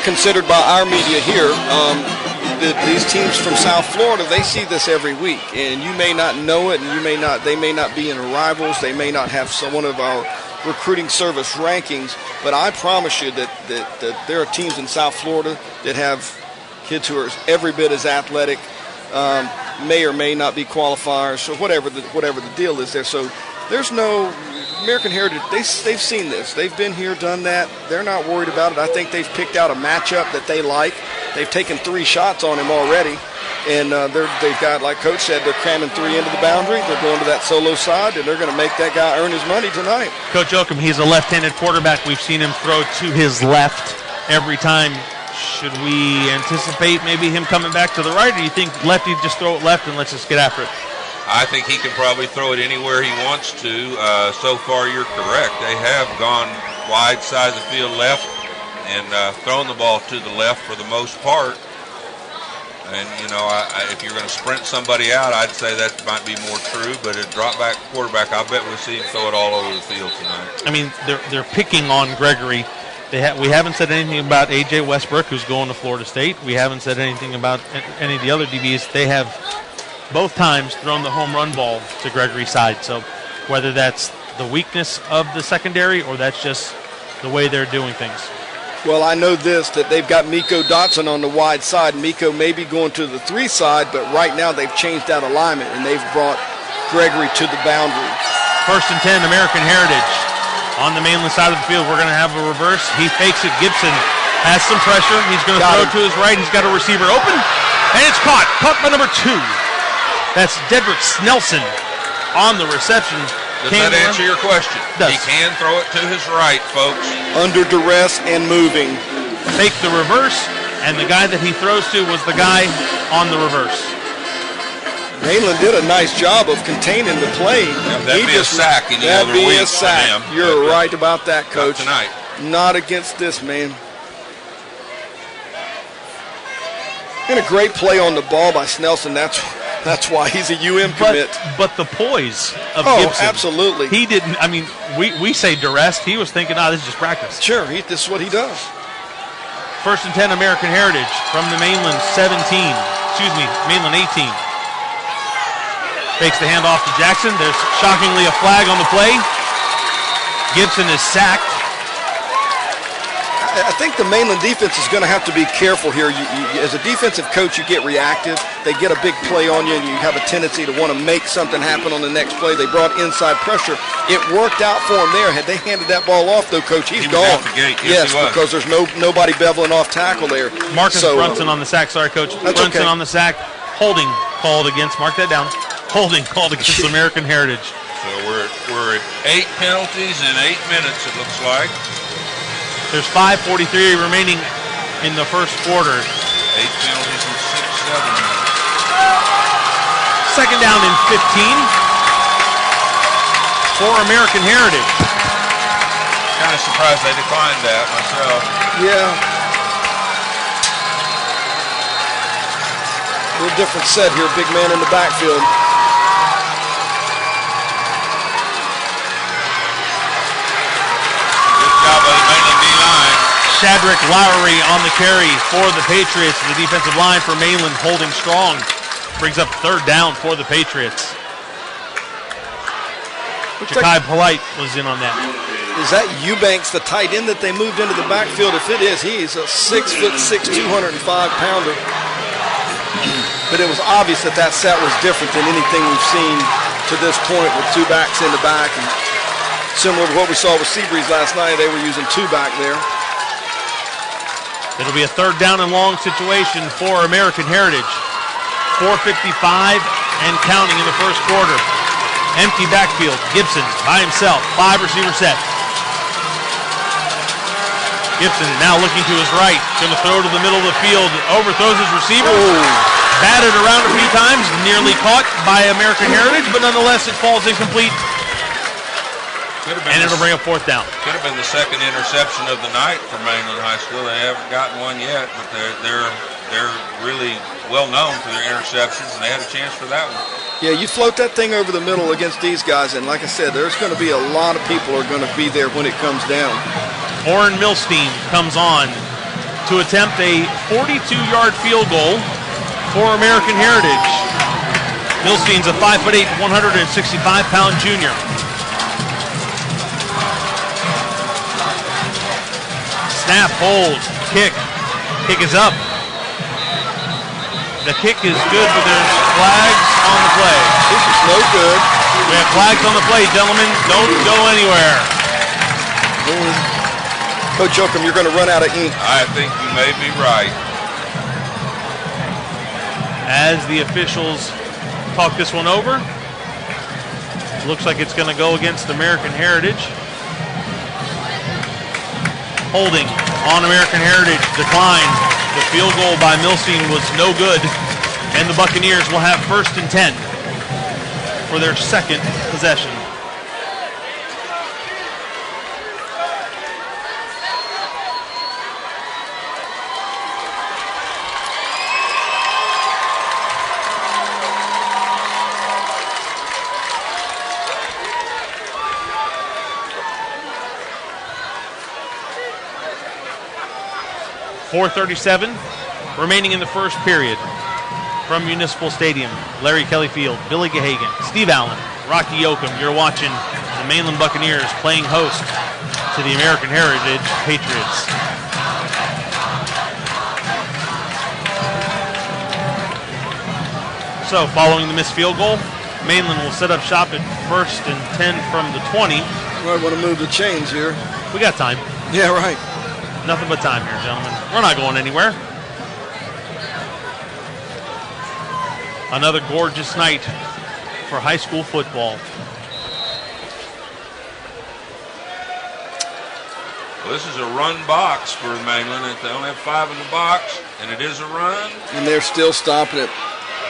Considered by our media here. These teams from South Florida, they see this every week, and you may not know it, and they may not be in rivals, they may not have one of our recruiting service rankings, but I promise you that there are teams in South Florida that have kids who are every bit as athletic, may or may not be qualifiers, so whatever the deal is there. So there's no American Heritage. They've seen this. They've been here, done that. They're not worried about it. I think they've picked out a matchup that they like. They've taken 3 shots on him already, and they've got, like Coach said, they're cramming 3 into the boundary. They're going to that solo side, and they're going to make that guy earn his money tonight. Coach Oakham, he's a left-handed quarterback. We've seen him throw to his left every time. Should we anticipate maybe him coming back to the right, or do you think lefty just throw it left and let's just get after it? I think he can probably throw it anywhere he wants to. So far, you're correct. They have gone wide side of the field left and thrown the ball to the left for the most part. And, you know, if you're going to sprint somebody out, I'd say that might be more true. But a drop-back quarterback, I bet we'll see him throw it all over the field tonight. I mean, they're picking on Gregory. We haven't said anything about A.J. Westbrook, who's going to Florida State. We haven't said anything about any of the other DBs. They have both times thrown the home run ball to Gregory's side. So whether that's the weakness of the secondary or that's just the way they're doing things. Well, I know this, that they've got Miko Dotson on the wide side. Miko may be going to the 3 side, but right now they've changed that alignment, and they've brought Gregory to the boundary. 1st and 10, American Heritage. On the Mainland side of the field, we're going to have a reverse. He fakes it. Gibson has some pressure. He's going to throw to his right. He's got a receiver open, and it's caught. Caught by number 2. That's Dedrick Snelson on the reception. Does that answer your question? Does. He can throw it to his right, folks. Under duress and moving. Fake the reverse, and the guy that he throws to was the guy on the reverse. Mainland did a nice job of containing the play. Yeah, that'd be a sack any other week. That'd be a sack. You're right about that, Coach. Not tonight. Not against this man. And a great play on the ball by Snelson. That's why he's a UM commit. But the poise of Gibson. Absolutely. He didn't, I mean, we say duress. He was thinking, this is just practice. Sure, this is what he does. 1st and 10, American Heritage from the Mainland 18. Fakes the handoff to Jackson. There's shockingly a flag on the play. Gibson is sacked. I think the Mainland defense is going to have to be careful here. As a defensive coach, you get reactive. They get a big play on you, and you have a tendency to want to make something happen on the next play. They brought inside pressure. It worked out for them there. Had they handed that ball off, though, Coach, he's gone. Out the gate. Yes, because there's nobody beveling off tackle there. Marcus Brunson on the sack. Sorry, Coach. Brunson on the sack. Holding called against. Mark that down. Holding called against American Heritage. So we're at 8 penalties in 8 minutes, it looks like. There's 5:43 remaining in the first quarter. 8 penalties in 6-7 minutes. Second down and 15 for American Heritage. Kind of surprised they declined that myself. Yeah. A little different set here, big man in the backfield. Good job by the Mainland D-line. Shadrick Lowry on the carry for the Patriots. The defensive line for Mainland holding strong. Brings up third down for the Patriots. Ja'Kai Polite was in on that. Is that Eubanks, the tight end that they moved into the backfield? If it is, he's a 6'6", 205-pounder. But it was obvious that set was different than anything we've seen to this point with two backs in the back. And similar to what we saw with SEABREEZE last night, they were using two back there. It'll be a third down and long situation for American Heritage. 4:55 and counting in the first quarter. Empty backfield. Gibson by himself. 5-receiver set. Gibson now looking to his right. Going to throw to the middle of the field. Overthrows his receiver. Batted around a few times. Nearly caught by American Heritage, but nonetheless it falls incomplete. And it'll bring up fourth down. Could have been the second interception of the night for Mainland High School. They haven't gotten one yet, but they're really well known for their interceptions, and they had a chance for that one. Yeah, you float that thing over the middle against these guys, and like I said, there's going to be a lot of people who are going to be there when it comes down. Oren Milstein comes on to attempt a 42-yard field goal for American Heritage. Milstein's a 5'8", 165-pound junior. Snap, hold, kick. Kick is up. The kick is good, but there's flags on the play. This is no good. We have flags on the play, gentlemen. Don't go anywhere. Coach Yoakum, you're going to run out of ink. I think you may be right. As the officials talk this one over, looks like it's going to go against American Heritage. Holding on American Heritage, declined. The field goal by Milstein was no good, and the Buccaneers will have 1st and 10 for their second possession. .437 remaining in the first period from Municipal Stadium. Larry Kelly Field, Billy Gahagan, Steve Allen, Rocky Yoakum. You're watching the Mainland Buccaneers playing host to the American Heritage Patriots. So following the missed field goal, Mainland will set up shop at 1st and 10 from the 20. Might want to move the chains here. We got time. Yeah, right. Nothing but time here, gentlemen. We're not going anywhere. Another gorgeous night for high school football. Well, this is a run box for Mainland. They only have 5 in the box, and it is a run. And they're still stopping it.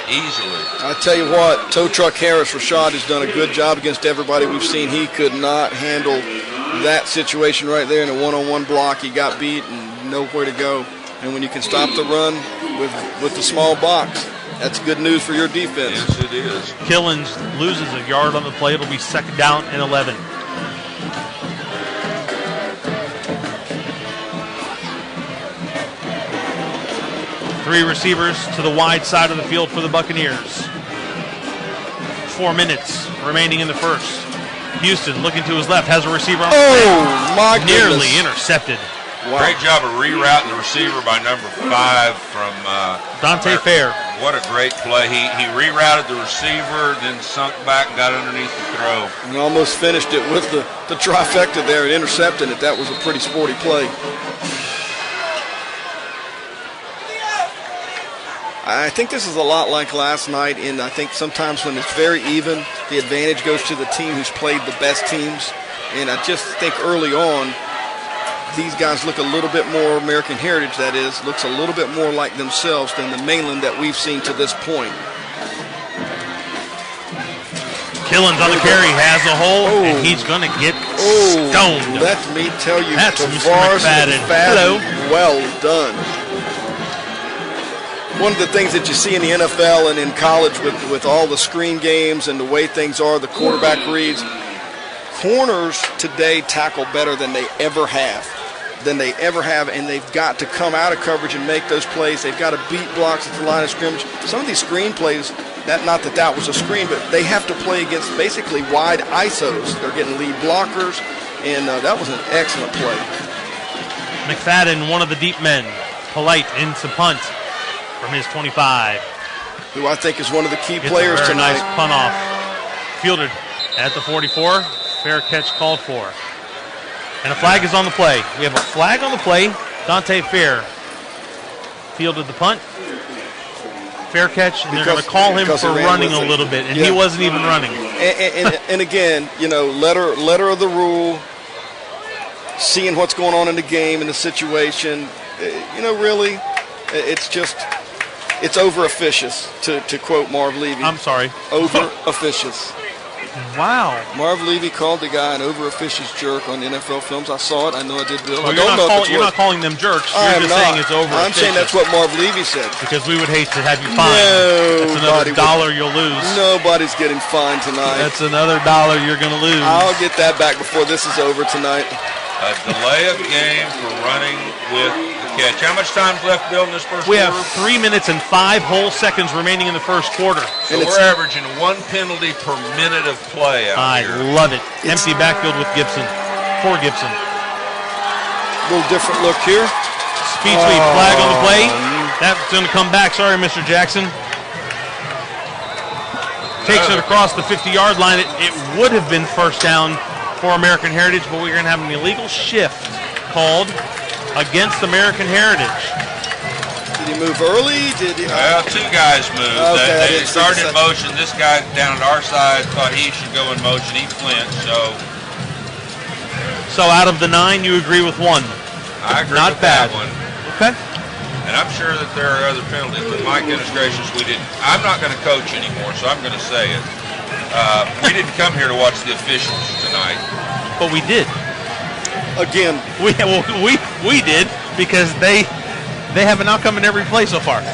Easily. I tell you what, Tow Truck Harris Rashad has done a good job against everybody we've seen. He could not handle that situation right there in a one-on-one block. He got beat and nowhere to go. And when you can stop the run with the small box, that's good news for your defense. Yes, it is. Killens loses a yard on the play. It'll be 2nd down and 11. Three receivers to the wide side of the field for the Buccaneers. 4 minutes remaining in the first. Houston looking to his left, has a receiver on the my nearly goodness. intercepted. Wow. Great job of rerouting the receiver by number 5 from Dante Fair. What a great play. He rerouted the receiver, then sunk back and got underneath the throw. And almost finished it with the trifecta there and intercepting it. That was a pretty sporty play. I think this is a lot like last night, and I think sometimes when it's very even, the advantage goes to the team who's played the best teams. And I just think early on, these guys look a little bit more American Heritage, that is, looks a little bit more like themselves than the Mainland that we've seen to this point. Killens on the carry, has a hole, and he's going to get stoned. Let me tell you, that's Mr. McFadden. Hello. Well done. One of the things that you see in the NFL and in college with all the screen games and the way things are, the quarterback reads, corners today tackle better than they ever have. And they've got to come out of coverage and make those plays. They've got to beat blocks at the line of scrimmage. Some of these screen plays, not that was a screen, but they have to play against basically wide ISOs. They're getting lead blockers, and that was an excellent play. McFadden, one of the deep men. Polite into punt from his 25. Who I think is one of the key players tonight. Nice punt off. Fielded at the 44. Fair catch called for. And a flag is on the play. We have a flag on the play. Dante Fair fielded the punt. Fair catch, and they're going to call him for running a little bit, and he wasn't even running. And again, you know, letter of the rule, seeing what's going on in the game and the situation, you know, really, it's over-officious, to quote Marv Levy. I'm sorry. Over-officious. Wow. Marv Levy called the guy an over-officious jerk on the NFL films. I saw it. I know I did, Bill. Well, you're not calling them jerks. You're just saying it's over-officious. I'm saying that's what Marv Levy said. Because we would hate to have you fined. That's another dollar you'll lose. Nobody's getting fined tonight. That's another dollar you're going to lose. I'll get that back before this is over tonight. A delay of game for running with the catch. How much time's left, Bill, in this first quarter? We have 3 minutes and 5 whole seconds remaining in the first quarter. So we're averaging 1 penalty per minute of play out here. I love it. Empty backfield with Gibson. For Gibson. A little different look here. Speed sweep, flag on the play. That's going to come back. Sorry, Mr. Jackson. Takes it across the 50-yard line. It would have been first down for American Heritage, but we're going to have an illegal shift called against American Heritage. Did he move early? Well, 2 guys moved. Okay, they started in motion. This guy down at our side thought he should go in motion. He flinched, So out of the 9, you agree with 1? I agree with that one. Okay. And I'm sure that there are other penalties, but my goodness gracious, I'm not going to coach anymore, so I'm going to say it. We didn't come here to watch the officials tonight. But we did. Again. We did, because they have an outcome in every play so far.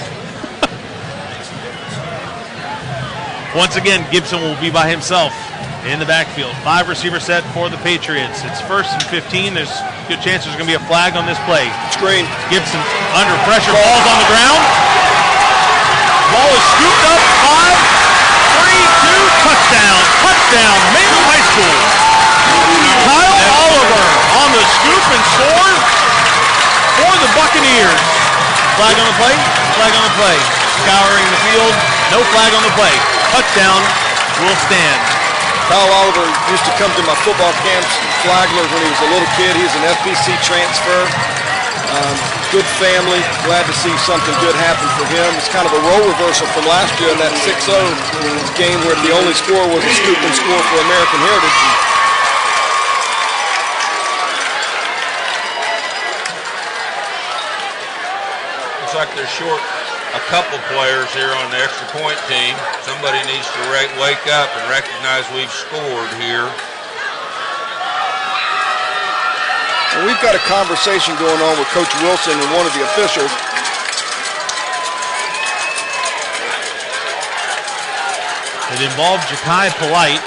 Once again, Gibson will be by himself in the backfield. 5 receiver set for the Patriots. It's 1st and 15. There's a good chance there's going to be a flag on this play. Screen. Gibson under pressure, falls on the ground. Ball is scooped up. 5, 3, 2, touchdown, Mainland High School. Kyle Oliver on the scoop and score for the Buccaneers. Flag on the play, Scouring the field, no flag on the play. Touchdown will stand. Kyle Oliver used to come to my football camps, Flagler, when he was a little kid. He's an FBC transfer. Good family. Glad to see something good happen for him. It's kind of a role reversal from last year in that 6-0 game where the only score was a scoop and score for American Heritage. Looks like they're short a couple players here on the extra point team. Somebody needs to wake up and recognize we've scored here. And we've got a conversation going on with Coach Wilson and one of the officials. It involved Ja'Kai Polite.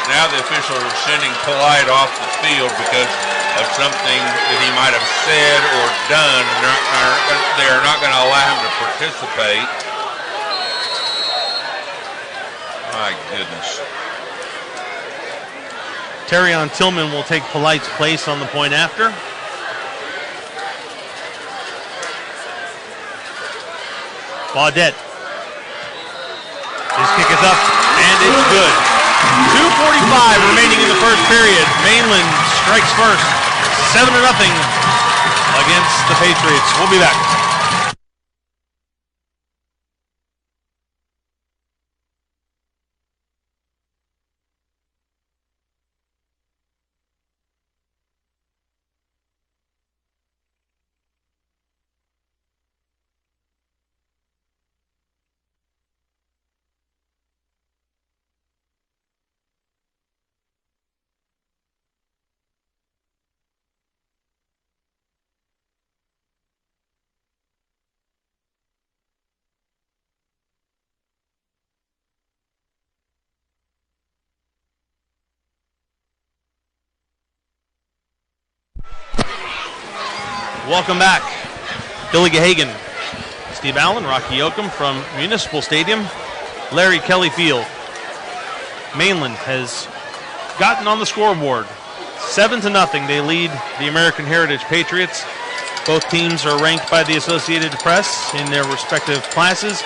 Now the officials are sending Polite off the field because of something that he might have said or done. They are not going to allow him to participate. My goodness. Terrion Tillman will take Polite's place on the point after. Baudette. His kick is up, and it's good. 2:45 remaining in the first period. Mainland strikes first, 7-0 against the Patriots. We'll be back. Welcome back. Billy Gahagan, Steve Allen, Rocky Yoakum from Municipal Stadium, Larry Kelly Field. Mainland has gotten on the scoreboard. 7-0, they lead the American Heritage Patriots. Both teams are ranked by the Associated Press in their respective classes.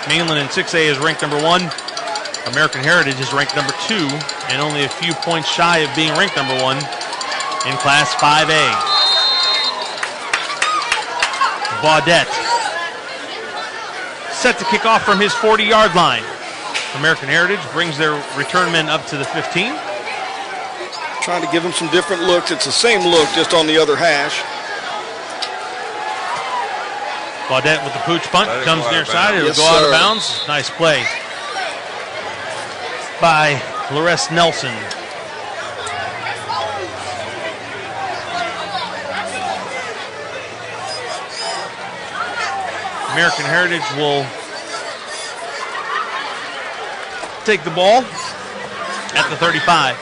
Mainland in 6A is ranked number 1. American Heritage is ranked number 2 and only a few points shy of being ranked number 1 in Class 5A. Baudette set to kick off from his 40-yard line. American Heritage brings their return men up to the 15. Trying to give him some different looks. It's the same look, just on the other hash. Baudette with the pooch punt comes near side. It'll go out of bounds. Nice play by Lorest Nelson. American Heritage will take the ball at the 35.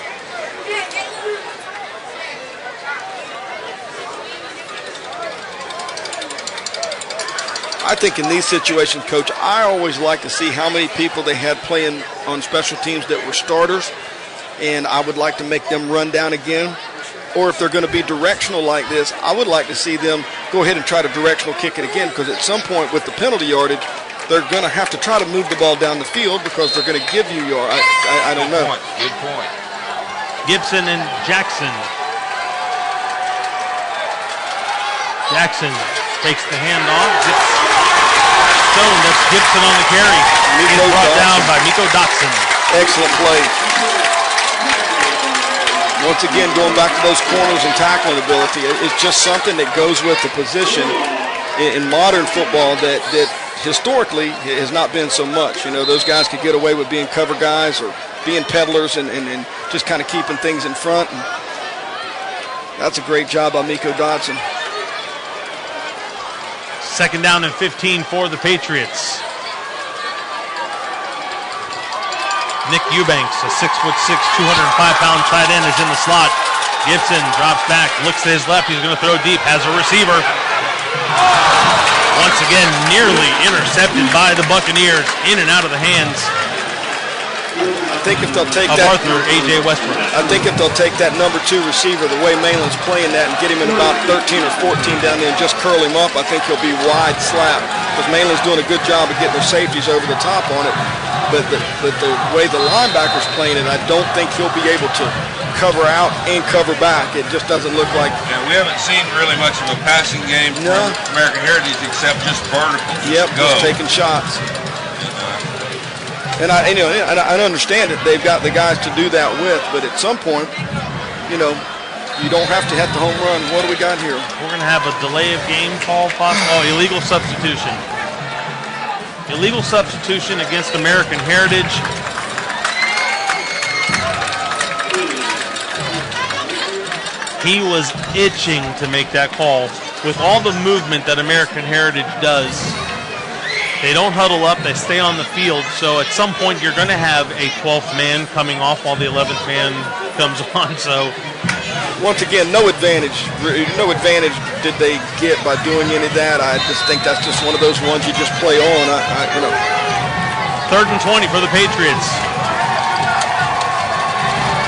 I think in these situations, Coach, I always like to see how many people they had playing on special teams that were starters, and I would like to make them run down again. Or if they're going to be directional like this, I would like to see them go ahead and try to directional kick it again, because at some point with the penalty yardage, they're going to have to try to move the ball down the field because they're going to give you your, I don't know. Good point. Gibson and Jackson. Jackson takes the handoff. Stone, that's Gibson on the carry. He's brought down by Miko Dotson. Excellent play. Once again, going back to those corners and tackling ability, it's just something that goes with the position in modern football that historically has not been so much. You know, those guys could get away with being cover guys or being peddlers and just kind of keeping things in front. And that's a great job by Miko Dotson. Second down and 15 for the Patriots. Nick Eubanks, a 6'6", 205-pound tight end, is in the slot. Gibson drops back, looks to his left. He's going to throw deep, has a receiver. Once again, nearly intercepted by the Buccaneers, in and out of the hands I think if they'll take of that, Arthur A.J. Westbrook. I think if they'll take that number 2 receiver, the way Mainland's playing that, and get him in about 13 or 14 down there and just curl him up, I think he'll be wide slap. Because Mainland's doing a good job of getting their safeties over the top on it. But the way the linebacker's playing it, I don't think he'll be able to cover out and cover back. It just doesn't look like. Yeah, we haven't seen really much of a passing game from American Heritage except just vertical. Just taking shots. And I understand that they've got the guys to do that with, but at some point, you don't have to hit the home run. What do we got here? We're going to have a delay of game call possible. Oh, illegal substitution. Illegal substitution against American Heritage. He was itching to make that call. With all the movement that American Heritage does, they don't huddle up, they stay on the field, so at some point you're going to have a 12th man coming off while the 11th man comes on. So once again, no advantage did they get by doing any of that. I just think that's just one of those ones you just play on. 3rd and 20 for the Patriots.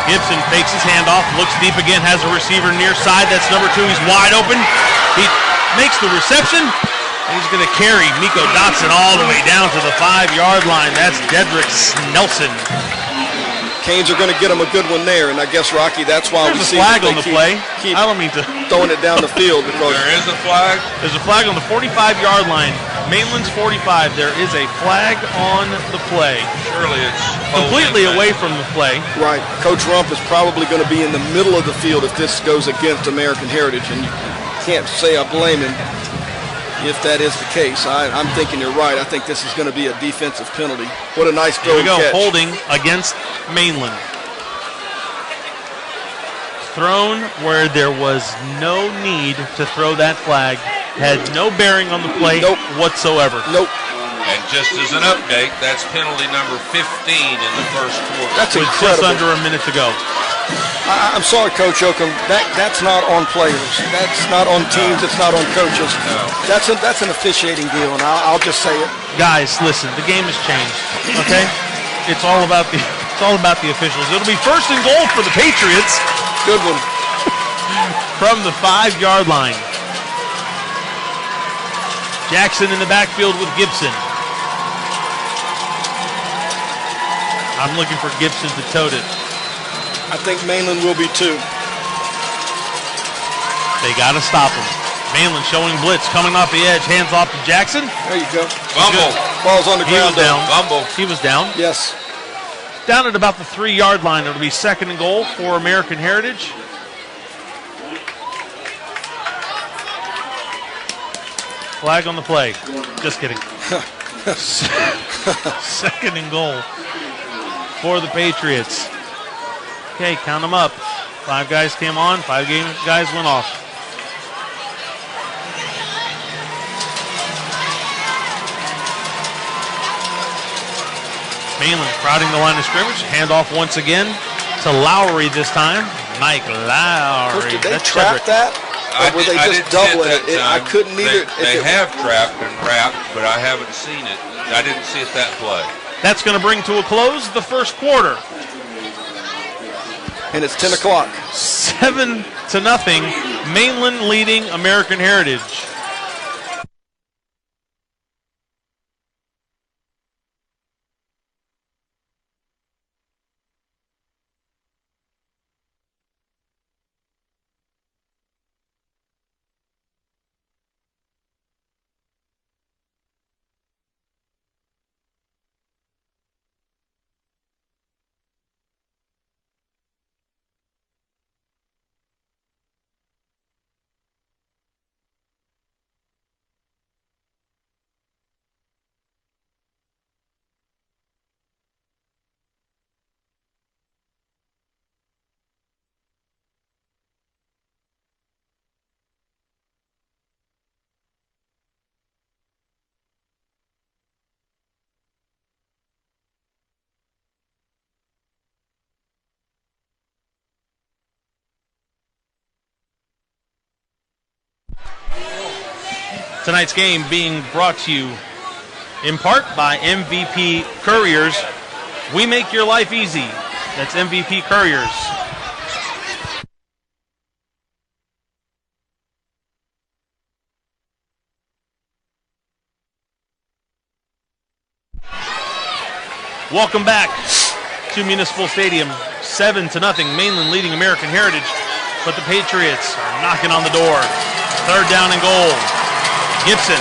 Gibson fakes his handoff, looks deep again, has a receiver near side. That's number 2. He's wide open. He makes the reception, and he's going to carry Miko Dotson all the way down to the 5-yard line. That's Dedrick Nelson. Canes are going to get him a good one there, and I guess, Rocky, that's why There's we see a flag on the play. Keep I don't mean to. throwing it down the field because There is a flag. There's a flag on the 45-yard line. Mainland's 45. There is a flag on the play. Surely it's Completely holding, away from the play. right, Coach Rump is probably going to be in the middle of the field if this goes against American Heritage, and you can't say I blame him if that is the case. I'm thinking you're right. I think this is going to be a defensive penalty. What a nice throw Here we go, catch. holding against Mainland. Thrown where there was no need to throw that flag. Had no bearing on the play whatsoever. Nope. And just as an update, that's penalty number 15 in the first quarter. That's With incredible. just under a minute to go. I'm sorry, Coach Oakham. That's not on players. That's not on teams. It's not on coaches. No. That's an officiating deal, and I'll just say it. Guys, listen, the game has changed. Okay? It's all about the officials. It'll be 1st and goal for the Patriots. Good one. From the 5-yard line. Jackson in the backfield with Gibson. I'm looking for Gibson to tote it. I think Mainland will be too. They got to stop him. Mainland showing blitz, coming off the edge, hands off to Jackson. There you go. Fumble. Ball's on the He was ground. down. Fumble. He was down. Yes. Down at about the 3-yard line. It'll be 2nd and goal for American Heritage. Flag on the play. Just kidding. 2nd and goal for the Patriots. Okay, count them up. 5 guys came on, 5 guys went off. Mainland crowding the line of scrimmage. Handoff once again to Lowry this time. Mike Lowry. Coach, did they That's trap Cedric. that? Or were they just doubling it? I couldn't either. They have trapped and wrapped, but I haven't seen it. I didn't see it that play. That's going to bring to a close the first quarter. And it's 10 o'clock. 7-0. Mainland leading American Heritage. Tonight's game being brought to you in part by MVP Couriers. We make your life easy. That's MVP Couriers. Welcome back to Municipal Stadium. 7-0. Mainland leading American Heritage, but the Patriots are knocking on the door. 3rd down and goal. Gibson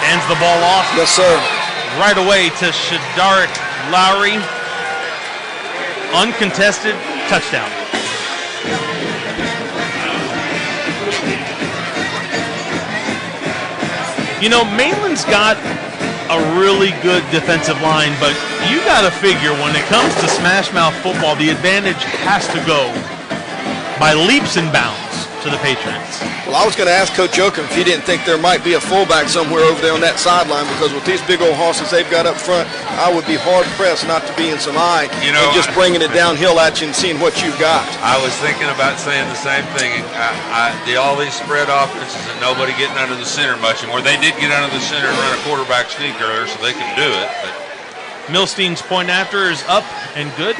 hands the ball off. Yes, sir. Right away to Shadaric Lowry. Uncontested touchdown. You know, Mainland's got a really good defensive line, but you got to figure when it comes to smash mouth football, the advantage has to go by leaps and bounds to the Patriots. Well, I was going to ask Coach Oakham if he didn't think there might be a fullback somewhere over there on that sideline, because with these big old horses they've got up front, I would be hard-pressed not to be in some eye and just bringing it downhill at you and seeing what you've got. I was thinking about saying the same thing. All these spread offenses and nobody getting under the center much anymore. They did get under the center and run a quarterback sneak earlier, so they can do it. But Milstein's point after is up and good.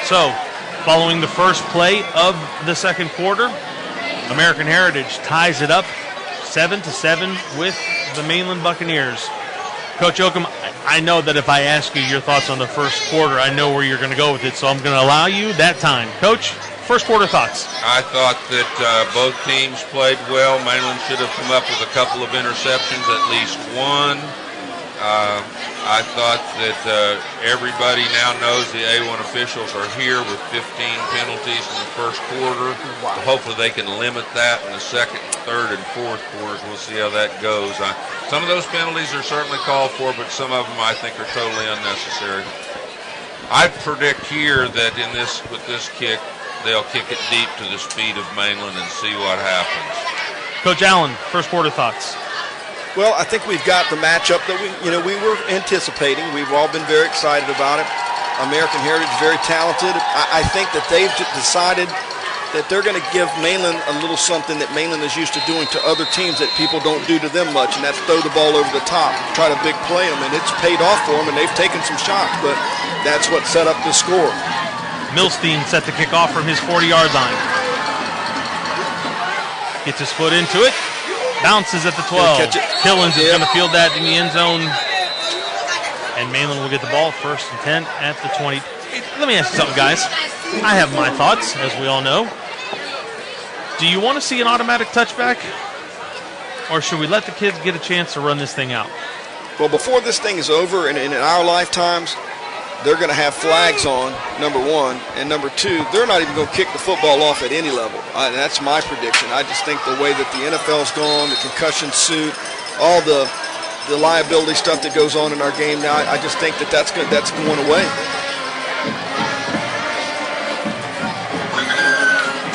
So Following the first play of the second quarter, American Heritage ties it up 7-7 with the Mainland Buccaneers. Coach Oakham, I know that if I ask you your thoughts on the first quarter, I know where you're going to go with it, so I'm going to allow you that time. Coach, first quarter thoughts. I thought that both teams played well. Mainland should have come up with a couple of interceptions, at least one. I thought that everybody now knows the A1 officials are here with 15 penalties in the first quarter. Wow. Hopefully they can limit that in the second, third, and fourth quarters. We'll see how that goes. Some of those penalties are certainly called for, but some of them I think are totally unnecessary. I predict here that with this kick, they'll kick it deep to the speed of Mainland and see what happens. Coach Allen, first quarter thoughts. Well, I think we've got the matchup that we were anticipating. We've all been very excited about it. American Heritage, very talented. I think that they've decided that they're going to give Mainland a little something that Mainland is used to doing to other teams that people don't do to them much, and that's throw the ball over the top, try to big play them, and it's paid off for them, and they've taken some shots, but that's what set up the score. Milstein set to kick off from his 40-yard line. Gets his foot into it. Bounces at the 12. Killens is going to field that in the end zone. And Mainland will get the ball first and 10 at the 20. Let me ask you something, guys. I have my thoughts, as we all know. Do you want to see an automatic touchback? Or should we let the kids get a chance to run this thing out? Well, before this thing is over, and in our lifetimes, they're going to have flags on, number one. And number two, they're not even going to kick the football off at any level. That's my prediction. I just think the way that the NFL's gone, the concussion suit, all the liability stuff that goes on in our game now, I just think that's going away.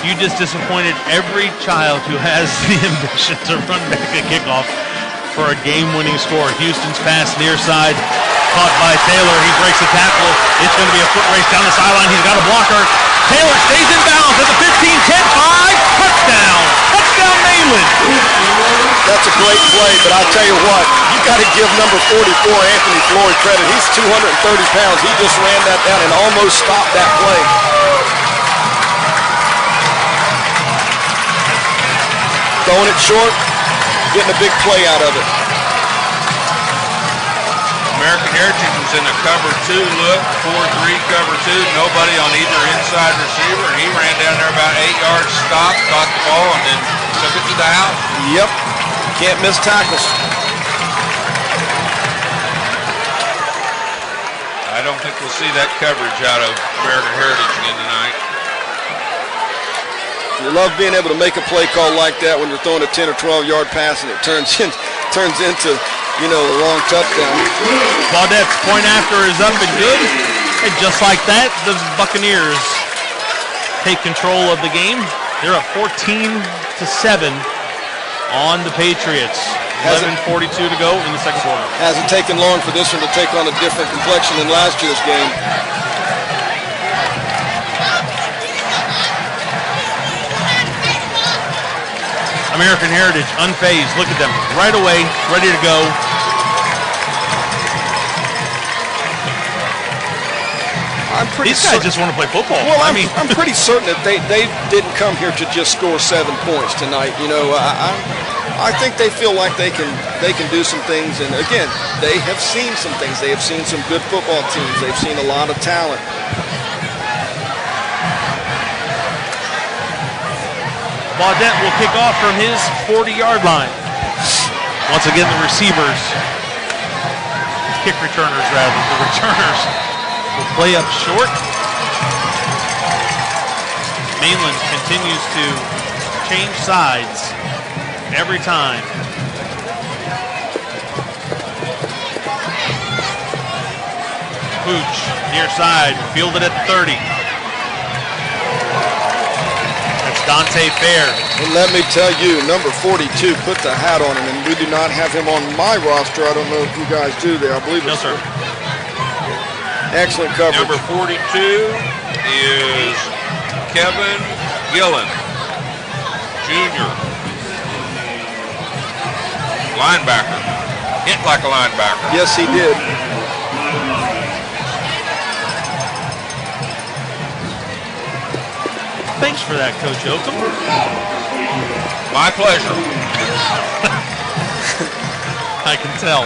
You just disappointed every child who has the ambition to run back a kickoff for a game-winning score. Houston's pass near side. Caught by Taylor. He breaks the tackle. It's going to be a foot race down the sideline. He's got a blocker. Taylor stays in bounds at the 15, 10, 5. Touchdown. Touchdown, Mainland. That's a great play, but I'll tell you what, you got to give number 44, Anthony Floyd, credit. He's 230 pounds. He just ran that down and almost stopped that play. Throwing it short, getting a big play out of it. American Heritage was in a cover 2 look, 4-3 cover 2, nobody on either inside receiver, and he ran down there about 8 yards, stopped, caught the ball, and then took it to the house. Yep, can't miss tackles. I don't think we'll see that coverage out of American Heritage again tonight. You love being able to make a play call like that when you're throwing a 10 or 12-yard pass and it turns into a long touchdown. Baudette's point after is up and good. And just like that, the Buccaneers take control of the game. They're up 14-7 on the Patriots. 11:42 to go in the second quarter. Hasn't taken long for this one to take on a different complexion than last year's game. American Heritage unfazed. Look at them right away, ready to go. These guys just want to play football. Well, I'm pretty certain that they didn't come here to just score 7 points tonight. I think they feel like they can do some things. And again, they have seen some things. They have seen some good football teams. They've seen a lot of talent. Baudette will kick off from his 40-yard line. Once again, the receivers, kick returners rather, the returners will play up short. Mainland continues to change sides every time. Pooch, near side, fielded at 30. Dante Fair. And let me tell you, number 42 put the hat on him, and we do not have him on my roster. I don't know if you guys do there. I believe no, sir. Excellent coverage. Number 42 is Kevin Gillen, Jr. Linebacker. Hit like a linebacker. Yes, he did. Thanks for that, Coach Oakham. My pleasure. I can tell.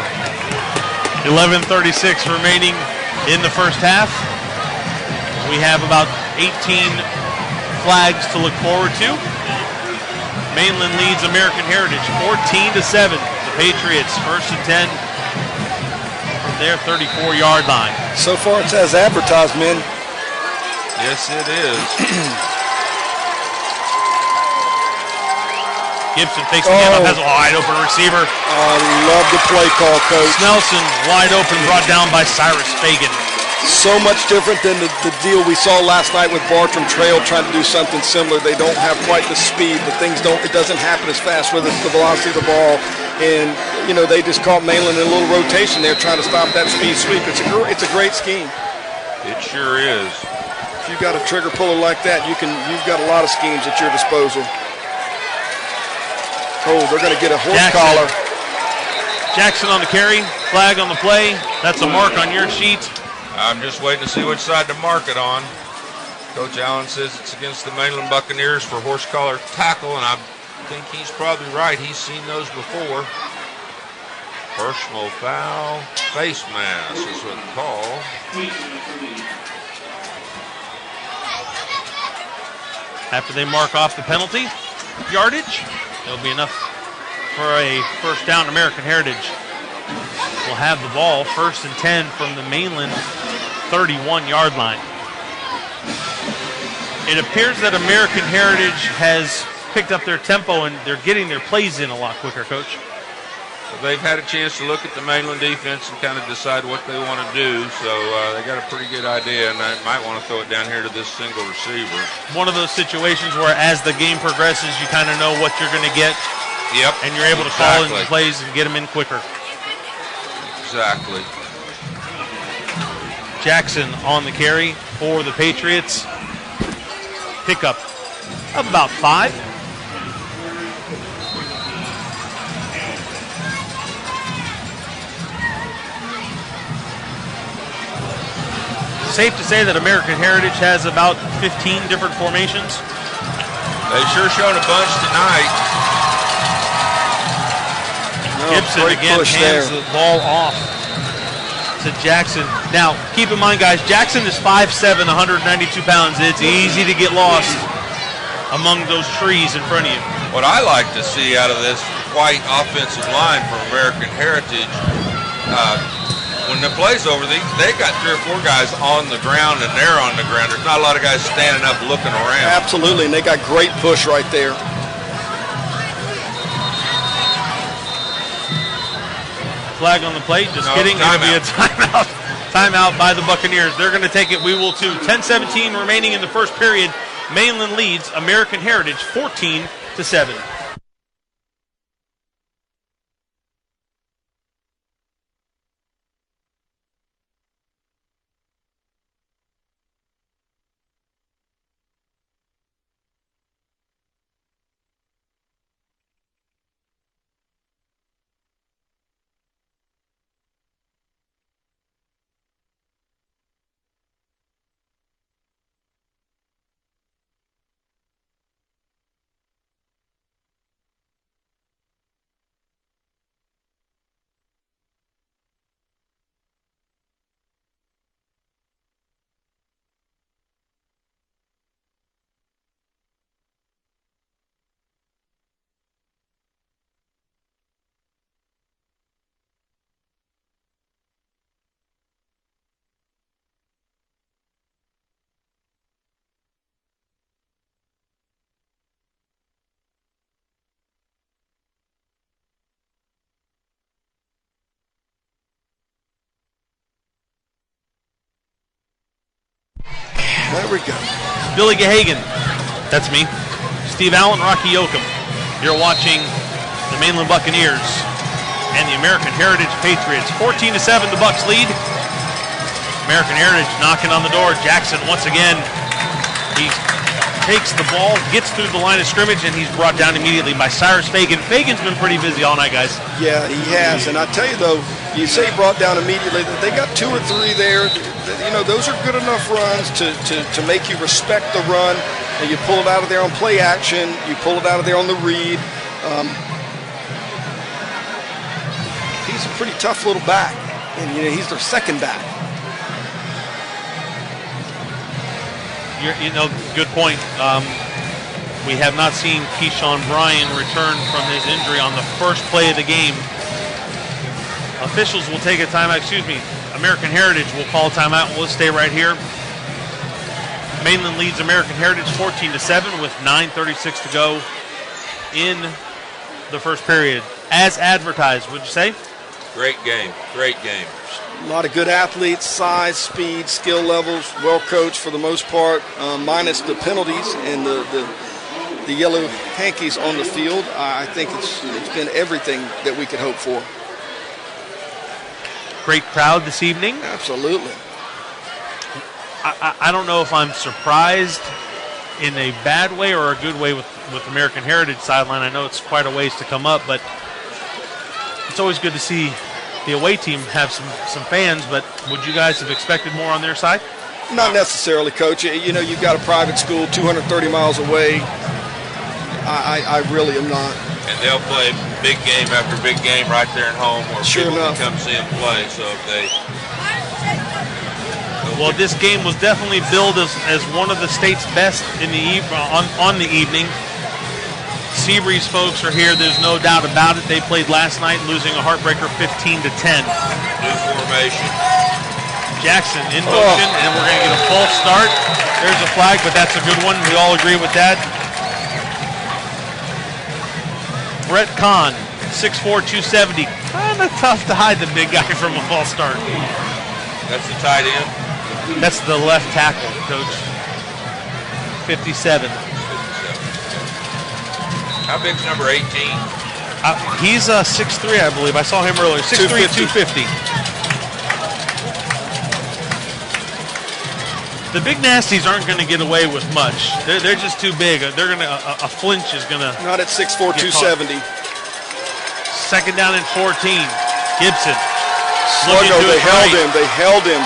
11:36 remaining in the first half. We have about 18 flags to look forward to. Mainland leads American Heritage 14-7. The Patriots first and 10 from their 34-yard line. So far it's as advertised, men. Yes, it is. Gibson fakes the handoff, has a wide open receiver. I love the play call, Coach. Snelson wide open, brought down by Cyrus Fagan. So much different than the deal we saw last night with Bartram Trail trying to do something similar. They don't have quite the speed. It doesn't happen as fast with the velocity of the ball. And, you know, they just caught Mainland in a little rotation there trying to stop that speed sweep. It's a great scheme. It sure is. If you've got a trigger puller like that, you've got a lot of schemes at your disposal. Oh, they're going to get a horse collar. Jackson on the carry, flag on the play. That's a mark on your sheet. I'm just waiting to see which side to mark it on. Coach Allen says it's against the Mainland Buccaneers for horse collar tackle, and I think he's probably right. He's seen those before. Personal foul, face mask is what the call. After they mark off the penalty yardage, it'll be enough for a first down. American Heritage will have the ball, first and 10 from the Mainland 31-yard line. It appears that American Heritage has picked up their tempo and they're getting their plays in a lot quicker, Coach. Well, they've had a chance to look at the Mainland defense and kind of decide what they want to do, so they got a pretty good idea, and I might want to throw it down here to this single receiver. One of those situations where as the game progresses, you kind of know what you're going to get. Yep. And you're able to call in the plays and get them in quicker. Exactly. Jackson on the carry for the Patriots. Pickup of about 5. Safe to say that American Heritage has about 15 different formations. They sure showed a bunch tonight. Gibson again hands the ball off to Jackson. Now, keep in mind, guys, Jackson is 5'7", 192 pounds. It's easy to get lost among those trees in front of you. What I like to see out of this white offensive line for American Heritage, when the play's over, they got 3 or 4 guys on the ground, and they're on the ground. There's not a lot of guys standing up looking around. Absolutely, and they got great push right there. Flag on the plate, just kidding. It'll be a timeout. Timeout by the Buccaneers. They're going to take it. We will too. 10-17 remaining in the first period. Mainland leads American Heritage 14-7. There we go. Billy Gahagan, that's me. Steve Allen, Rocky Yoakum. You're watching the Mainland Buccaneers and the American Heritage Patriots. 14-7, the Bucs lead. American Heritage knocking on the door. Jackson once again. He takes the ball, gets through the line of scrimmage, and he's brought down immediately by Cyrus Fagan. Fagan's been pretty busy all night, guys. Yeah, he has. And I tell you, though, you say brought down immediately. They got 2 or 3 there. You know, those are good enough runs to make you respect the run. And you pull it out of there on play action. You pull it out of there on the read. He's a pretty tough little back, and you know he's their second back. You know, good point. We have not seen Keyshawn Bryan return from his injury on the first play of the game. Officials will take a timeout. Excuse me. American Heritage will call a timeout. We'll stay right here. Mainland leads American Heritage 14-7 with 9:36 to go in the first period. As advertised, would you say? Great game. Great game. A lot of good athletes, size, speed, skill levels, well coached for the most part, minus the penalties and the yellow hankies on the field. I think it's been everything that we could hope for. Great crowd this evening. Absolutely. I don't know if I'm surprised in a bad way or a good way with American Heritage sideline. I know it's quite a ways to come up, but it's always good to see the away team have some fans, but would you guys have expected more on their side? Not necessarily, Coach. You know, you've got a private school 230 miles away. I really am not. And they'll play big game after big game right there at home where people can come see them play. So if they... Well, this game was definitely billed as one of the state's best in the on the evening. SEABREEZE folks are here. There's no doubt about it. They played last night, losing a heartbreaker 15-10. New formation. Jackson in motion, and we're going to get a false start. There's a flag, but that's a good one. We all agree with that. Brett Kahn, 6'4", 270. Kind of tough to hide the big guy from a false start. That's the tight end? That's the left tackle, Coach. 57. How big's number 18? He's 6'3", I believe. I saw him earlier. 6'3", 250. The big nasties aren't going to get away with much. They're just too big. They're going to a flinch is going to. Not at 6'4", 270. Second down and 14. Gibson. Sluggo, they held him,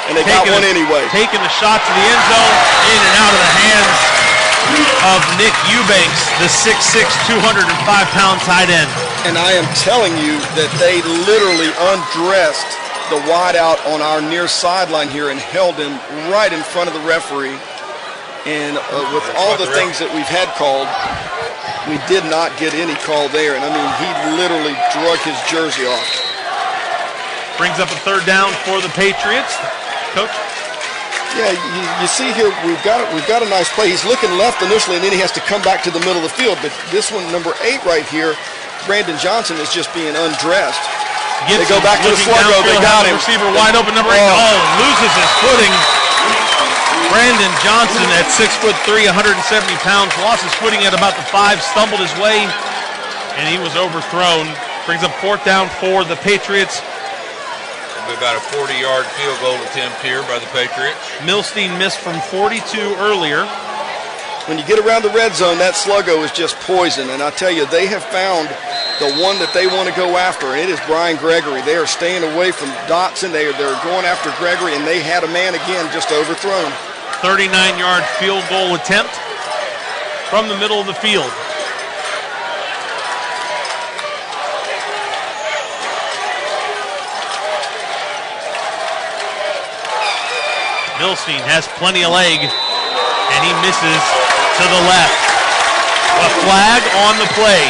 and they got one anyway. Taking a shot to the end zone, in and out of the hands of Nick Eubanks, the 6'6", 205-pound tight end. And I am telling you that they literally undressed the wideout on our near sideline here and held him right in front of the referee. And with all the things that we've had called, we did not get any call there. And I mean, he literally drug his jersey off. Brings up a third down for the Patriots. Coach? Yeah, you see here, we've got a nice play. He's looking left initially, and then he has to come back to the middle of the field. But this one, number 8 right here, Brandon Johnson is just being undressed. Gibson, they go back to the Sluggo. They got him. Receiver wide open, number 8. Loses his footing. Brandon Johnson at 6'3", 170 pounds, lost his footing at about the 5, stumbled his way, and he was overthrown. Brings up fourth down for the Patriots. About a 40-yard field goal attempt here by the Patriots. Milstein missed from 42 earlier. When you get around the red zone, that Sluggo is just poison. And I tell you, they have found the one that they want to go after, and it is Brian Gregory. They are staying away from Dotson. They're going after Gregory, and they had a man again just overthrown. 39-yard field goal attempt from the middle of the field. Milstein has plenty of leg, and he misses to the left. A flag on the play.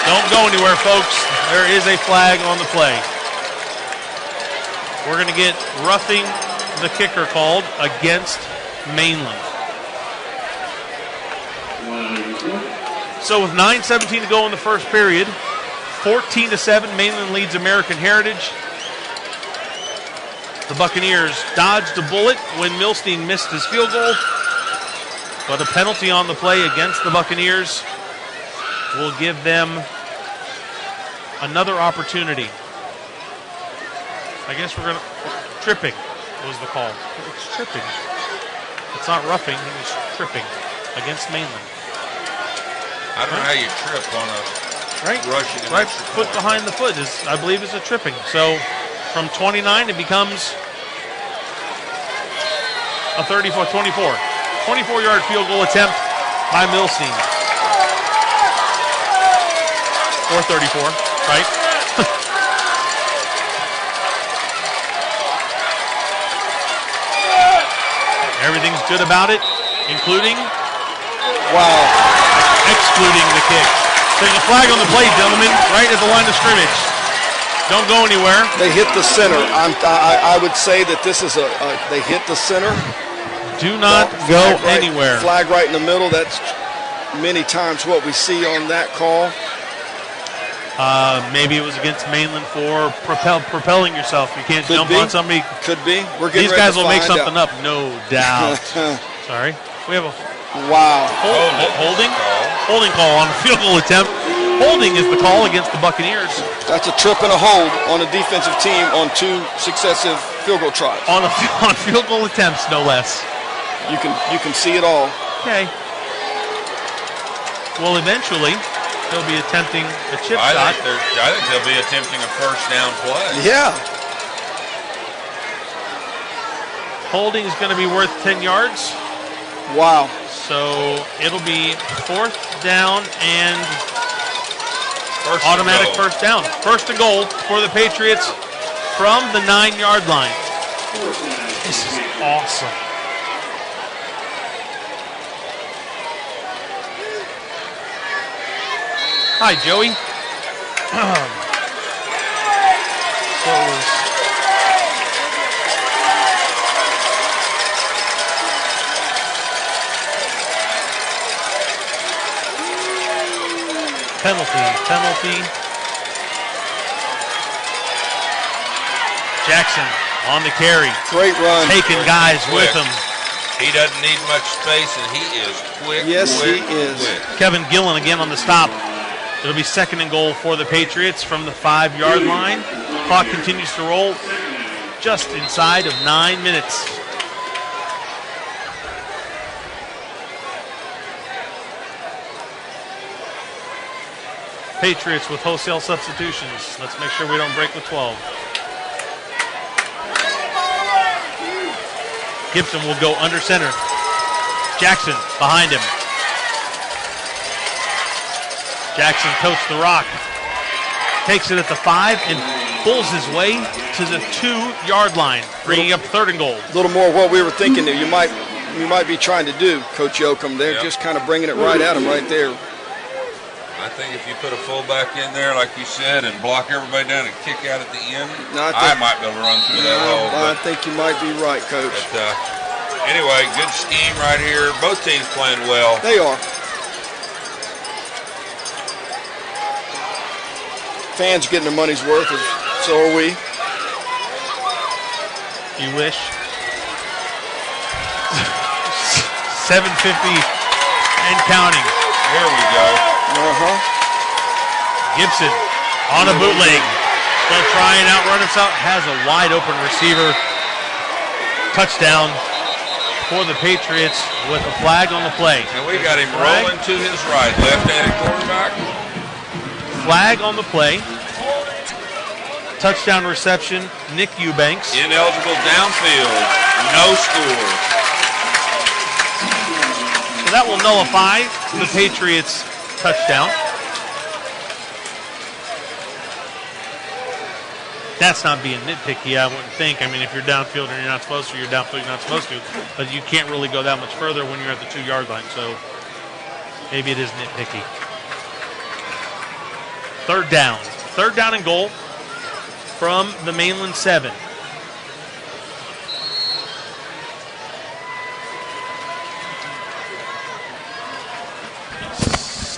Don't go anywhere, folks. There is a flag on the play. We're going to get roughing the kicker called against Mainland. So with 9:17 to go in the first period, 14-7, Mainland leads American Heritage. The Buccaneers dodged a bullet when Milstein missed his field goal, but a penalty on the play against the Buccaneers will give them another opportunity. I guess we're going to... Tripping was the call. It's tripping. It's not roughing, it's tripping against Mainland. I don't know how you trip on a rushing. Right foot behind the foot is, I believe, is a tripping. So from 29, it becomes a 24. 24-yard field goal attempt by Milstein. Or 34, right? Everything's good about it, including, excluding the kick. There's a flag on the play, gentlemen, right at the line of scrimmage. Don't go anywhere. They hit the center. I would say that this is they hit the center. Do not go anywhere. Flag right in the middle. That's many times what we see on that call. Maybe it was against Mainland for propelling yourself. You can't jump on somebody. Could be. We're getting These guys will make something up, no doubt. Sorry. We have a holding call on a field goal attempt. Holding is the call against the Buccaneers. That's a trip and a hold on a defensive team on 2 successive field goal tries. On field goal attempts, no less. You can see it all. Okay. Well, eventually they'll be attempting a chip shot. I think they'll be attempting a first down play. Yeah. Holding is going to be worth 10 yards. Wow. So it'll be 4th down and automatic first down. First and goal for the Patriots from the 9-yard line. This is awesome. Hi, Joey. Penalty. Jackson on the carry. Great run. Taking guys with him. He doesn't need much space, and he is quick. Yes, he is. Quick. Kevin Gillen again on the stop. It'll be 2nd and goal for the Patriots from the 5-yard line. Clock continues to roll just inside of 9 minutes. Patriots with wholesale substitutions. Let's make sure we don't break with 12. Gibson will go under center. Jackson behind him. Jackson totes the rock. Takes it at the 5 and pulls his way to the 2-yard line, bringing up 3rd and goal. A little more of what we were thinking there. You might be trying to do, Coach Yoakum. They're just kind of bringing it right at him right there. I think if you put a fullback in there, like you said, and block everybody down and kick out at the end, I might be able to run through that hole. I think you might be right, Coach. But, anyway, good scheme right here. Both teams playing well. They are. Fans are getting their money's worth, so are we. You wish. 7:50 and counting. Here we go. Gibson on a bootleg. They'll try and outrun himself. Has a wide open receiver. Touchdown for the Patriots with a flag on the play. And we got him rolling to his right. Left-handed quarterback. Flag on the play. Touchdown reception, Nick Eubanks. Ineligible downfield. No score. So that will nullify the Patriots' touchdown. That's not being nitpicky, I wouldn't think. I mean, if you're downfield and you're not supposed to, you're downfield, you're not supposed to. But you can't really go that much further when you're at the 2-yard line. So maybe it is nitpicky. 3rd down. 3rd down and goal from the Mainland 7.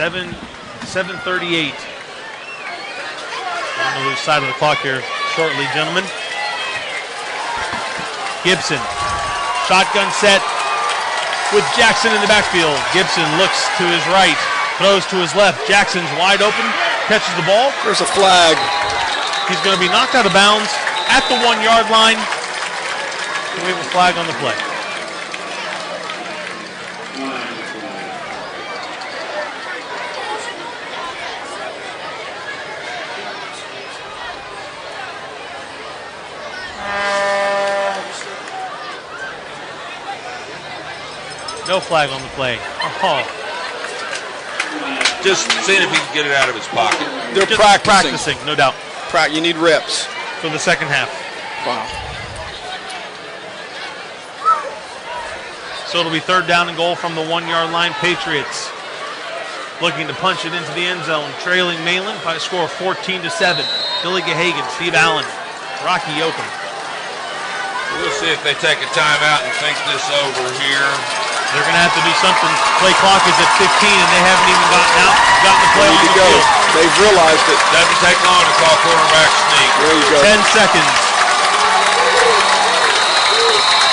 $7:38. I'm going to lose sight of the clock here shortly, gentlemen. Gibson, shotgun set with Jackson in the backfield. Gibson looks to his right, throws to his left. Jackson's wide open, catches the ball. There's a flag. He's going to be knocked out of bounds at the 1-yard line. We have a flag on the play. No flag on the play. Oh. Just seeing if he can get it out of his pocket. They're Just practicing. no doubt. You need reps. For the second half. Wow. So it'll be 3rd down and goal from the 1-yard line. Patriots looking to punch it into the end zone, trailing Mainland by a score of 14-7. Billy Gahagan, Steve Allen, Rocky Yoakum. We'll see if they take a timeout and think this over here. They're going to have to do something. Play clock is at 15, and they haven't even gotten the play on the field. They've realized it. Doesn't take long to call quarterback sneak. There you go. 10 seconds.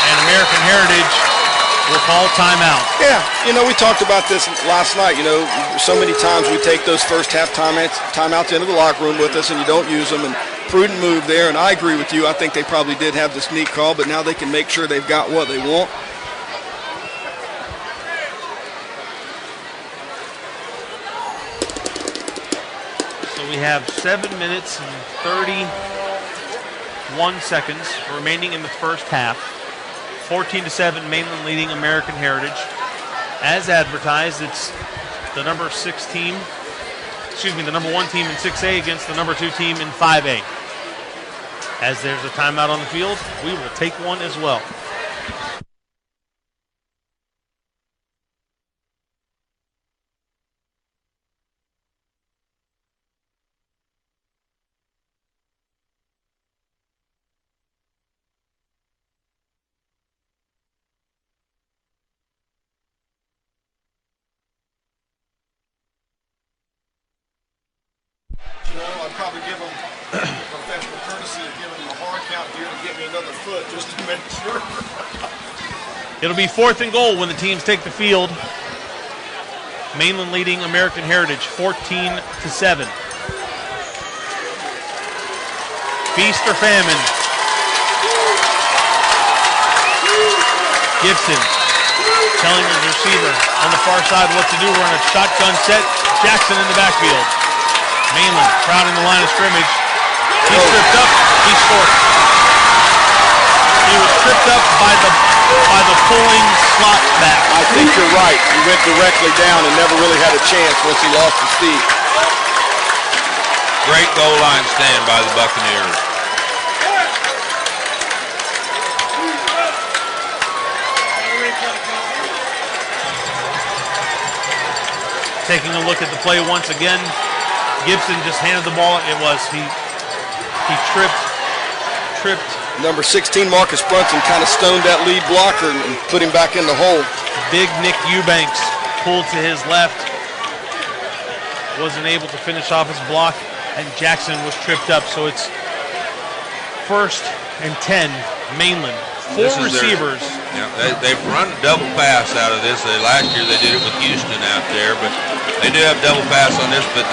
And American Heritage will call timeout. Yeah, we talked about this last night. So many times we take those first half timeouts into the locker room with us and you don't use them. And prudent move there, and I agree with you. I think they probably did have the sneak call, but now they can make sure they've got what they want. So we have 7 minutes and 31 seconds remaining in the first half. 14-7, Mainland leading American Heritage. As advertised, it's the number 6 team, the number 1 team in 6A against the number 2 team in 5A. As there's a timeout on the field, we will take one as well. I'd probably give them professional courtesy of giving them a hard count here to get me another foot just to make sure. It'll be 4th and goal when the teams take the field. Mainland leading American Heritage 14-7. Feast or famine. Gibson telling his receiver on the far side what to do. We're in a shotgun set. Jackson in the backfield. Mainland crowding the line of scrimmage. He's tripped up. He scored. He was tripped up by the pulling slot back. I think you're right. He went directly down and never really had a chance once he lost his feet. Great goal line stand by the Buccaneers. Taking a look at the play once again. Gibson just handed the ball. It was he tripped. Number 16, Marcus Brunson, kind of stoned that lead blocker and put him back in the hole. Big Nick Eubanks pulled to his left. Wasn't able to finish off his block, and Jackson was tripped up. So it's 1st and 10, Mainland. 4 receivers. They've run a double pass out of this. Last year they did it with Houston out there, but they do have double pass on this, but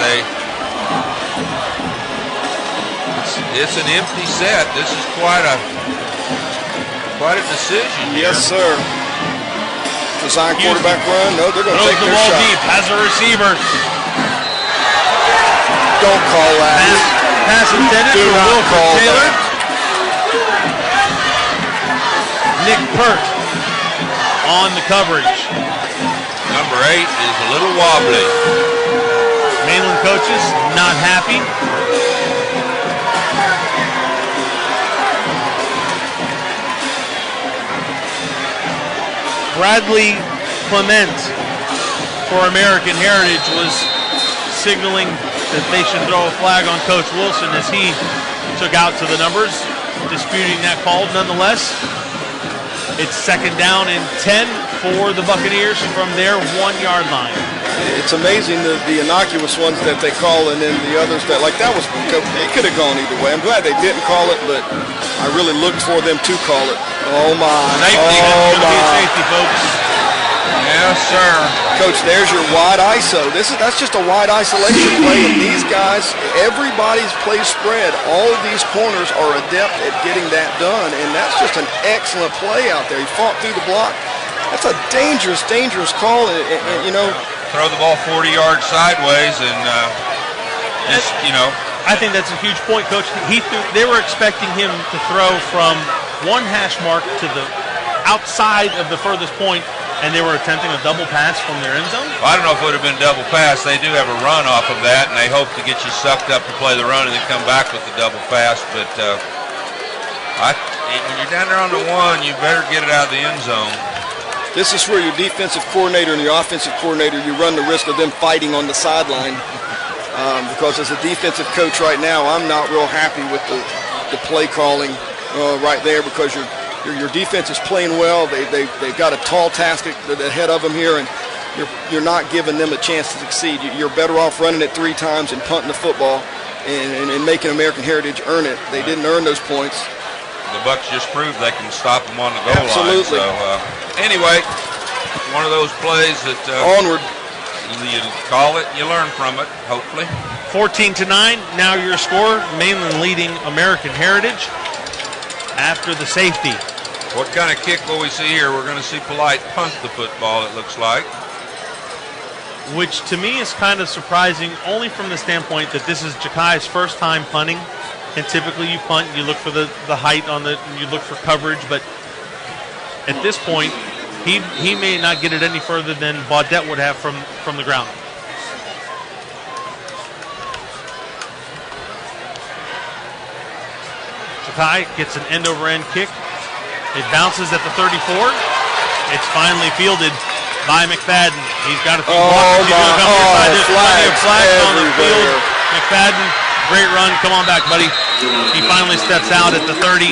it's an empty set. This is quite a decision here. Yes, sir. Design quarterback run. No, they're going to take the their ball shot. deep. Has a receiver. Don't call that. Pass intended Do for not Wilford call Taylor. that. Nick Pert on the coverage. Number 8 is a little wobbly. Mainland coaches not happy. Bradley Clement for American Heritage was signaling that they should throw a flag on Coach Wilson as he took out to the numbers, disputing that call. Nonetheless, it's 2nd down and 10 for the Buccaneers from their 1-yard line. It's amazing the innocuous ones that they call, and then the others that, like that was, it could have gone either way. I'm glad they didn't call it, but I really looked for them to call it. Oh my. Safety. Oh That's going to be a my. safety, folks. Yes, sir. Coach, there's your wide ISO. That's just a wide isolation play, and these guys, everybody's play spread. All of these corners are adept at getting that done, and that's just an excellent play out there. He fought through the block. That's a dangerous, dangerous call, and you know. Throw the ball 40 yards sideways, and just, I think that's a huge point, Coach. They were expecting him to throw from one hash mark to the outside of the furthest point, And they were attempting a double pass from their end zone? Well, I don't know if it would have been double pass. They do have a run off of that, and they hope to get you sucked up to play the run and then come back with the double pass. But when you're down there on the one, you better get it out of the end zone. This is where your defensive coordinator and your offensive coordinator, you run the risk of them fighting on the sideline. Because as a defensive coach right now, I'm not real happy with the play calling right there, because your defense is playing well. They've got a tall task ahead of them here, and you're not giving them a chance to succeed. You're better off running it 3 times and punting the football and making American Heritage earn it. They didn't earn those points. The Bucks just proved they can stop them on the goal Absolutely. line. So anyway, one of those plays that onward. You call it, you learn from it, hopefully. 14-9, now your score. Mainland leading American Heritage after the safety. What kind of kick will we see here? We're going to see Polite punt the football, it looks like. Which to me is kind of surprising, only from the standpoint that this is Jakai's first time punting. And typically you punt, you look for the height you look for coverage, but at this point, he may not get it any further than Baudette would have from the ground. Jakai gets an end-over-end kick. It bounces at the 34. It's finally fielded by McFadden. He's got a few blockers. He's going to come inside. There's plenty of flags on the field. McFadden, great run. Come on back, buddy. He finally steps out at the 30.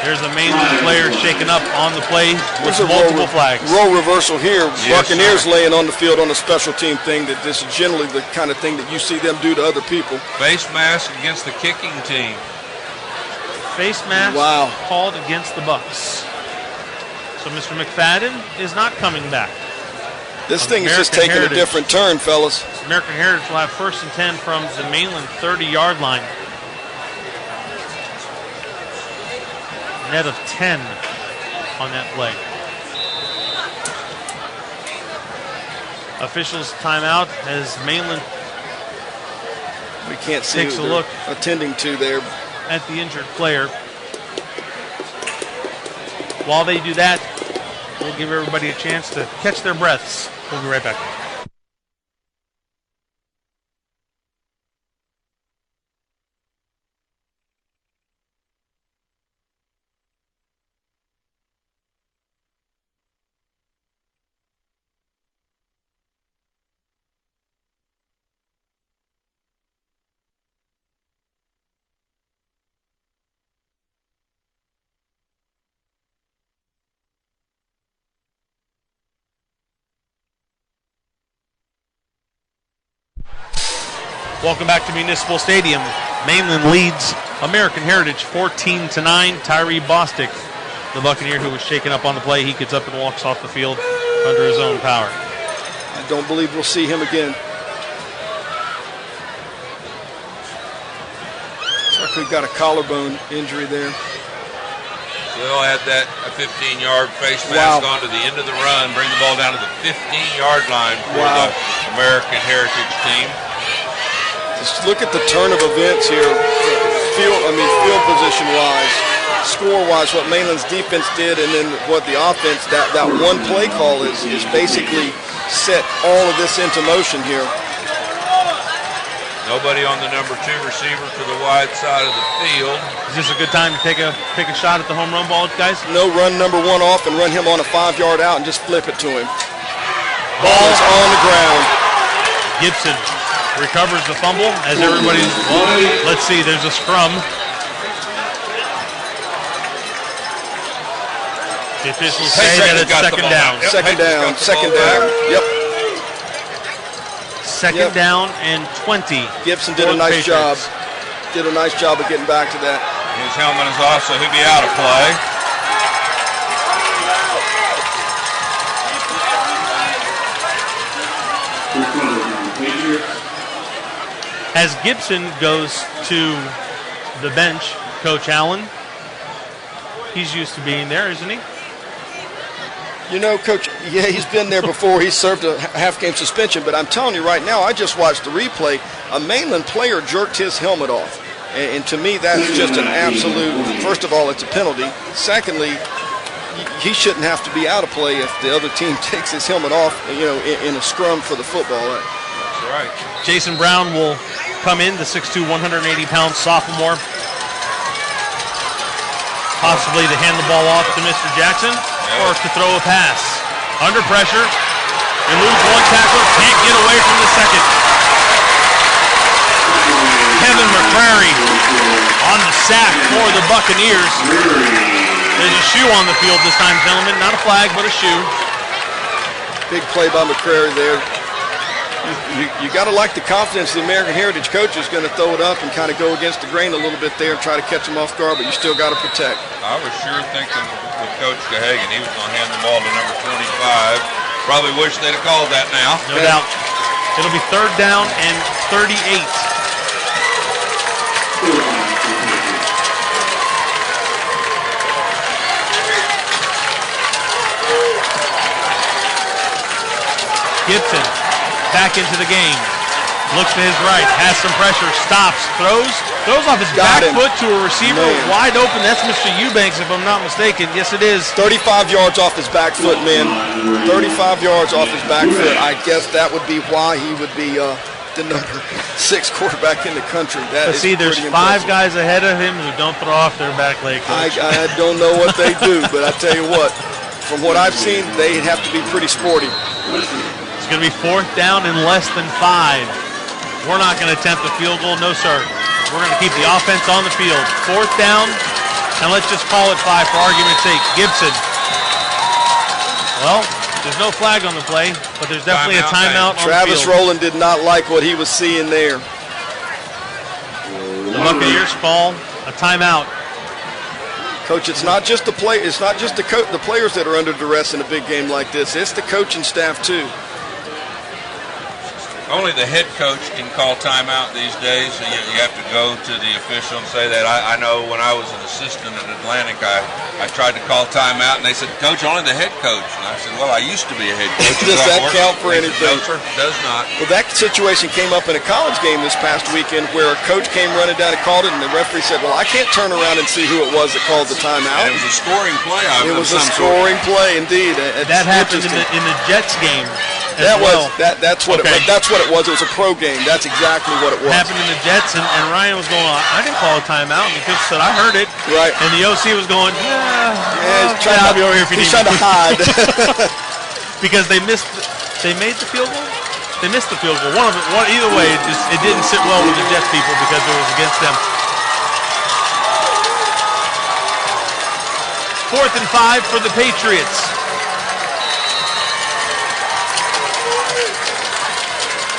There's a Mainland player shaken up on the play with multiple flags. Role reversal here. Yes, Buccaneers laying on the field on a special team thing. That this is generally the kind of thing that you see them do to other people. Face mask against the kicking team. Face mask called against the Bucks. So Mr. McFadden is not coming back. This thing is just taking a different turn, fellas. American Heritage will have 1st and 10 from the Mainland 30-yard line. Net of 10 on that play. Officials timeout as Mainland we can't see takes a look attending to there at the injured player. While they do that, we'll give everybody a chance to catch their breaths. We'll be right back. Welcome back to Municipal Stadium. Mainland leads American Heritage 14-9. Tyree Bostic, the Buccaneer who was shaken up on the play, he gets up and walks off the field under his own power. I don't believe we'll see him again. Looks like we've got a collarbone injury there. So they'll add that a 15-yard face mask onto the end of the run, bring the ball down to the 15-yard line for the American Heritage team. Just look at the turn of events here, field position-wise, score-wise, what Mainland's defense did, and then what the offense, that one play call is basically set all of this into motion here. Nobody on the number 2 receiver to the wide side of the field. Is this a good time to take a shot at the home run ball, guys? No, run number 1 off and run him on a 5-yard out and just flip it to him. Ball is on the ground. Gibson recovers the fumble as everybody's, let's see, there's a scrum. The officials say that it's second down. Second down. Yep. Second down and 20. Gibson did a nice job. Did a nice job of getting back to that. His helmet is off, so he'll be out of play. As Gibson goes to the bench, Coach Allen, he's used to being there, isn't he? You know, Coach, he's been there before. He served a half-game suspension, but I'm telling you right now, I just watched the replay. A Mainland player jerked his helmet off. And to me, that's just an absolute, first of all, it's a penalty. Secondly, he shouldn't have to be out of play if the other team takes his helmet off, in a scrum for the football. That's right. Jason Brown will come in, the 6'2", 180-pound sophomore. Possibly to hand the ball off to Mr. Jackson or to throw a pass. Under pressure. Eludes one tackler. Can't get away from the second. Kevin McCrary on the sack for the Buccaneers. There's a shoe on the field this time, gentlemen. Not a flag, but a shoe. Big play by McCrary there. You got to like the confidence the American Heritage coach is going to throw it up and kind of go against the grain a little bit there and try to catch him off guard, but you still got to protect. I was sure thinking with Coach Gahagan, he was going to hand the ball to number 25. Probably wish they'd have called that now. No doubt. It'll be 3rd down and 38. Gibson back into the game. Looks to his right, has some pressure, stops, throws off his back foot to a receiver wide open. That's Mr. Eubanks, if I'm not mistaken. Yes, it is. 35 yards off his back foot, man. 35 yards off his back foot. I guess that would be why he would be the number 6 quarterback in the country. That is there's 5 guys ahead of him who don't throw off their back leg. I don't know what they do, but I tell you what, from what I've seen, they have to be pretty sporty. It's going to be 4th down and less than 5. We're not going to attempt a field goal. No, sir. We're going to keep the offense on the field. 4th down, and let's just call it 5 for argument's sake. Gibson. Well, there's no flag on the play, but there's definitely a timeout on the field. Travis Rowland did not like what he was seeing there. The Buccaneers call a timeout. Coach, it's not just the play. It's not just the players that are under duress in a big game like this. It's the coaching staff too. Only the head coach can call timeout these days. So you have to go to the official and say that. I know when I was an assistant at Atlantic, I tried to call timeout, and they said, Coach, only the head coach. And I said, well, I used to be a head coach. Does that count for anything? No, sir, it does not. Well, that situation came up in a college game this past weekend where a coach came running down and called it, and the referee said, well, I can't turn around and see who it was that called the timeout. And it was a scoring play. It was a scoring play, indeed. That happened in the Jets game. That's what it was. It was a pro game. That's exactly what it was. Happened in the Jets, and Ryan was going, I didn't call a timeout, and the coach said, I heard it. Right. And the OC was going, I'll be over here if you need me. He's trying to hide. Because they made the field goal? They missed the field goal. Either way, it didn't sit well with the Jets people because it was against them. 4th and 5 for the Patriots.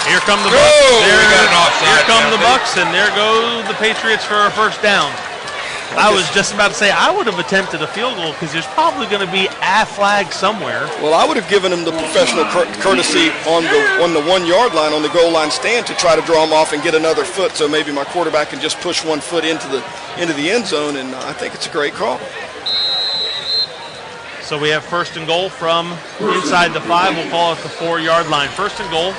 Here come the Bucs. Here come the Bucs, and there go the Patriots for a 1st down. I was just about to say I would have attempted a field goal because there's probably going to be a flag somewhere. Well, I would have given him the professional courtesy on the 1-yard line, on the goal line stand, to try to draw him off and get another foot, so maybe my quarterback can just push 1 foot into the end zone, and I think it's a great call. So we have 1st and goal from inside the 5. We'll call it the 4-yard line. 1st and goal.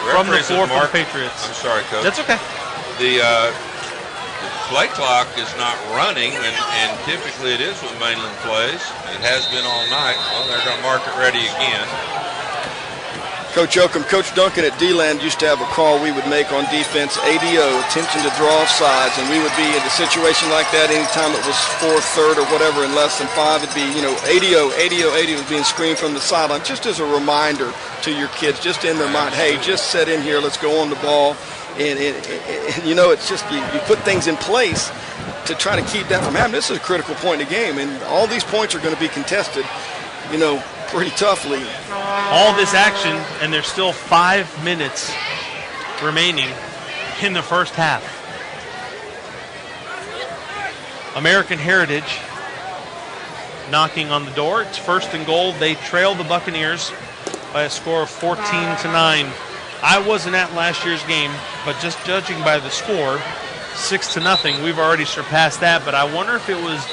From the 4 for the Patriots. I'm sorry, Coach. That's okay. The play clock is not running, and typically it is when Mainland plays. It has been all night. Well, they're going to mark it ready again. Coach Yoakum, Coach Duncan at D-Land used to have a call we would make on defense, ADO, attention to draw off sides, and we would be in a situation like that anytime it was 4th, 3rd, or whatever in less than 5. It'd be, ADO was being screamed from the sideline, just as a reminder to your kids, just in their mind, hey, just set in here, let's go on the ball. And it's just you put things in place to try to keep that from happening. This is a critical point in the game, and all these points are going to be contested, pretty toughly. All this action, and there's still 5 minutes remaining in the 1st half. American Heritage knocking on the door. It's 1st and goal. They trail the Buccaneers by a score of 14-9. I wasn't at last year's game, but just judging by the score, 6-0, we've already surpassed that. But I wonder if it was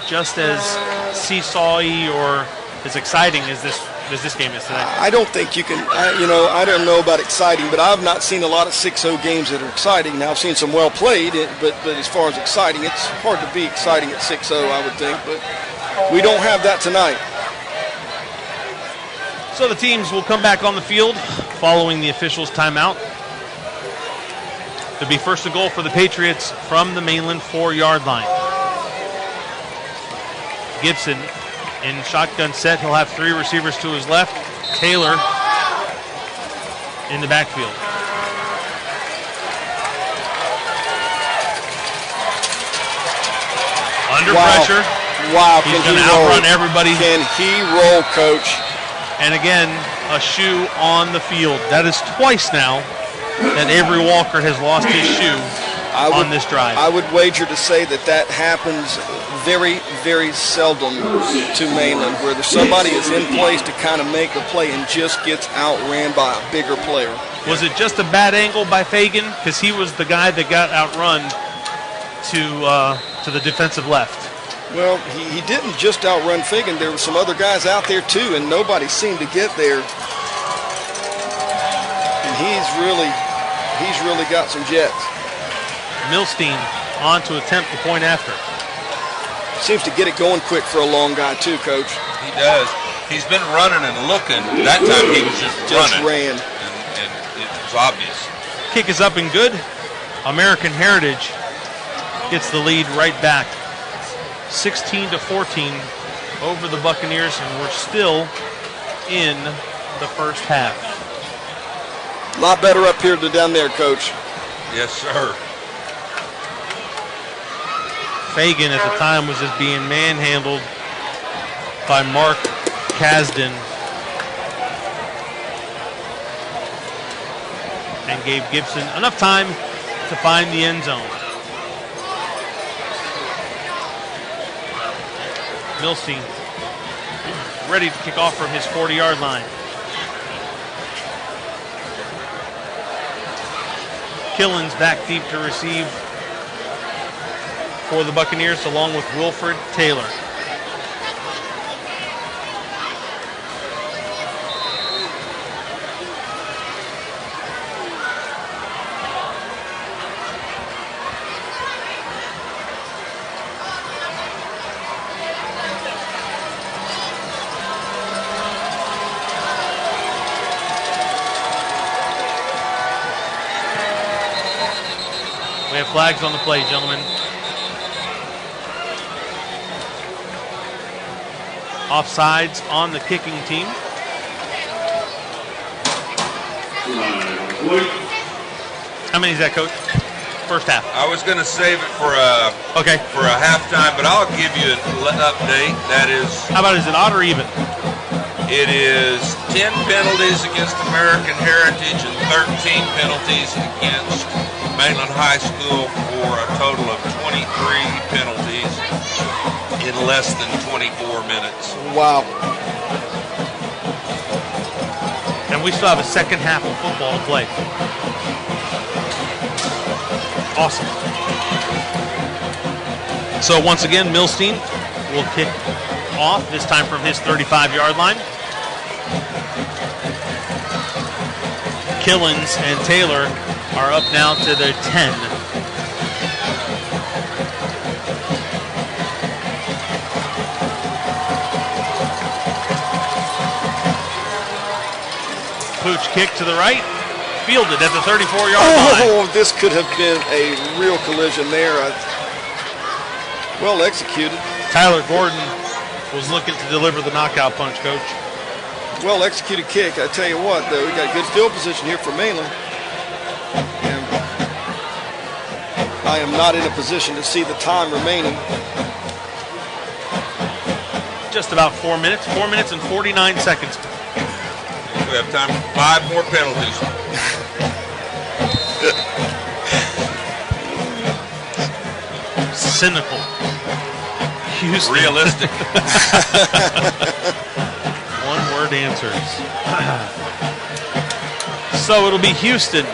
just as seesawy or as exciting as this game is today. I don't think you can, I don't know about exciting, but I've not seen a lot of 6-0 games that are exciting. Now, I've seen some well played, but as far as exciting, it's hard to be exciting at 6-0, I would think. But We don't have that tonight. So the teams will come back on the field following the officials' timeout. It'll be first and goal for the Patriots from the Mainland 4-yard line. Gibson in shotgun set. He'll have 3 receivers to his left. Taylor in the backfield. Under pressure. Wow. He's going to outrun everybody. Can he roll, Coach? And again, a shoe on the field. That is twice now that Avery Walker has lost his shoe on this drive. I would wager to say that happens very, very seldom to Mainland, where somebody is in place to kind of make the play and just gets outran by a bigger player. Was it just a bad angle by Fagan? Because he was the guy that got outrun to the defensive left. Well, he didn't just outrun Fagan. There were some other guys out there too, and nobody seemed to get there. And he's really got some jets. Milstein on to attempt the point after. Seems to get it going quick for a long guy too, Coach. He does. He's been running and looking. That time he was just running. Ran. And it was obvious. Kick is up and good. American Heritage gets the lead right back. 16-14 over the Buccaneers, and we're still in the first half. A lot better up here than down there, Coach. Yes, sir. Fagan at the time was just being manhandled by Mark Kasdan and gave Gibson enough time to find the end zone. Milstein ready to kick off from his 40-yard line. Killens back deep to receive for the Buccaneers, along with Wilfred Taylor. We have flags on the play, gentlemen. Offsides on the kicking team. How many is that, Coach? First half. I was going to save it for a halftime, but I'll give you an update. That is. How about, is it odd or even? It is 10 penalties against American Heritage and 13 penalties against Mainland High School for a total of 23 penalties in less than 24 minutes. Wow. And we still have a second half of football to play. Awesome. So once again, Milstein will kick off, this time from his 35-yard line. Killens and Taylor are up now to their 10. Pooch kick to the right, fielded at the 34-yard line. Oh, this could have been a real collision there. Well executed. Tyler Gordon was looking to deliver the knockout punch, Coach. Well executed kick. I tell you what, though, we got good field position here for Mainland. And I am not in a position to see the time remaining. Just about 4 minutes. 4 minutes and 49 seconds. We have time for 5 more penalties. Cynical. Houston. Realistic. One-word answers. So it'll be Houston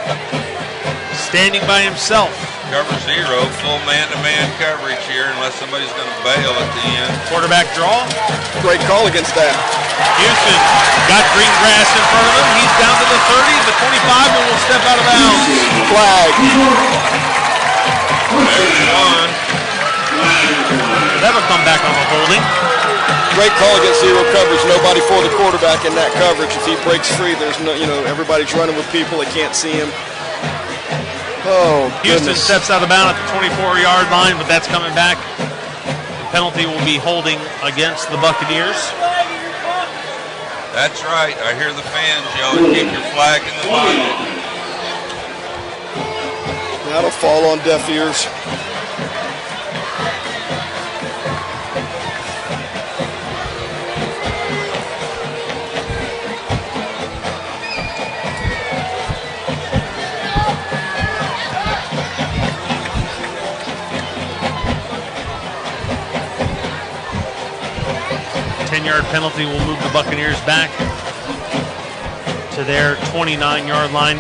standing by himself. Cover 0, full man-to-man coverage here unless somebody's going to bail at the end. Quarterback draw. Great call against that. Houston got green grass in front of him. He's down to the 30, the 25, and will step out of bounds. Flag. There's one. That'll come back on the holding. great call against zero coverage. Nobody for the quarterback in that coverage. If he breaks free, there's no, everybody's running with people. They can't see him. Oh, Houston steps out of bounds at the 24-yard line, but that's coming back. The penalty will be holding against the Buccaneers. That's right. I hear the fans yelling, "Keep your flag in the pocket." That'll fall on deaf ears. Penalty will move the Buccaneers back to their 29-yard line,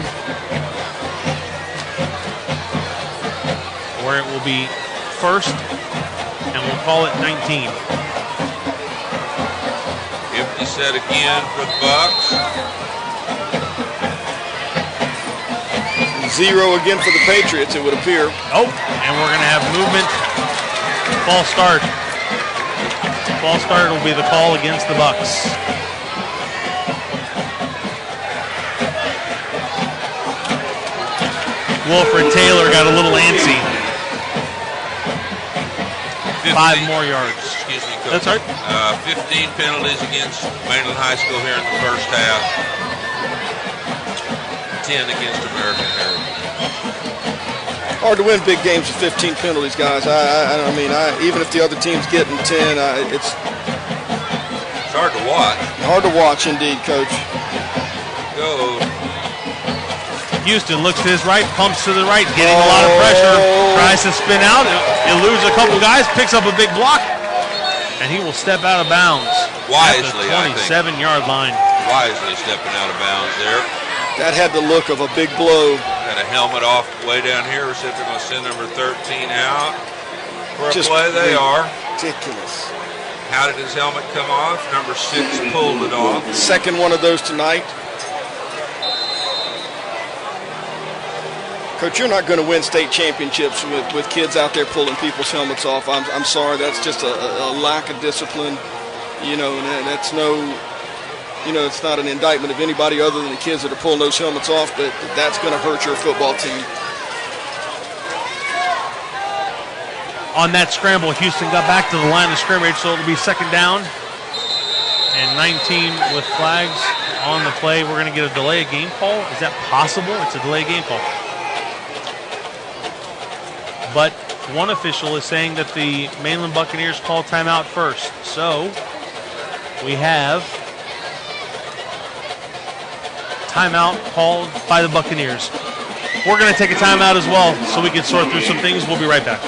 where it will be first, and we'll call it 19. Empty set again for the Bucs. Zero again for the Patriots, it would appear. Oh, and we're going to have movement. False start. False start will be the call against the Bucs. Wilfred Taylor got a little antsy. 5 more yards. Excuse me, Coach. That's right. 15 penalties against Mainland High School here in the first half. 10 against American Heritage. Hard to win big games with 15 penalties, guys. I mean, even if the other team's getting 10, it's hard to watch. Hard to watch, indeed, Coach. Go. Houston looks to his right, pumps to the right, getting a lot of pressure. Tries to spin out. Eludes a couple guys, picks up a big block, and he will step out of bounds. Wisely, at the 27-yard line. Wisely stepping out of bounds there. That had the look of a big blow. Got a helmet off way down here. We're going to send number 13 out for a play. They are. Ridiculous. How did his helmet come off? Number 6 pulled it off. Second one of those tonight. Coach, you're not going to win state championships with kids out there pulling people's helmets off. I'm sorry. That's just a lack of discipline. And that's no... it's not an indictment of anybody other than the kids that are pulling those helmets off, but that's going to hurt your football team. On that scramble, Houston got back to the line of scrimmage, so it'll be second down. And 19 with flags on the play. We're going to get a delay of game call. Is that possible? It's a delay of game call. But one official is saying that the Mainland Buccaneers call timeout first. So we have timeout called by the Buccaneers. We're going to take a timeout as well so we can sort through some things. We'll be right back.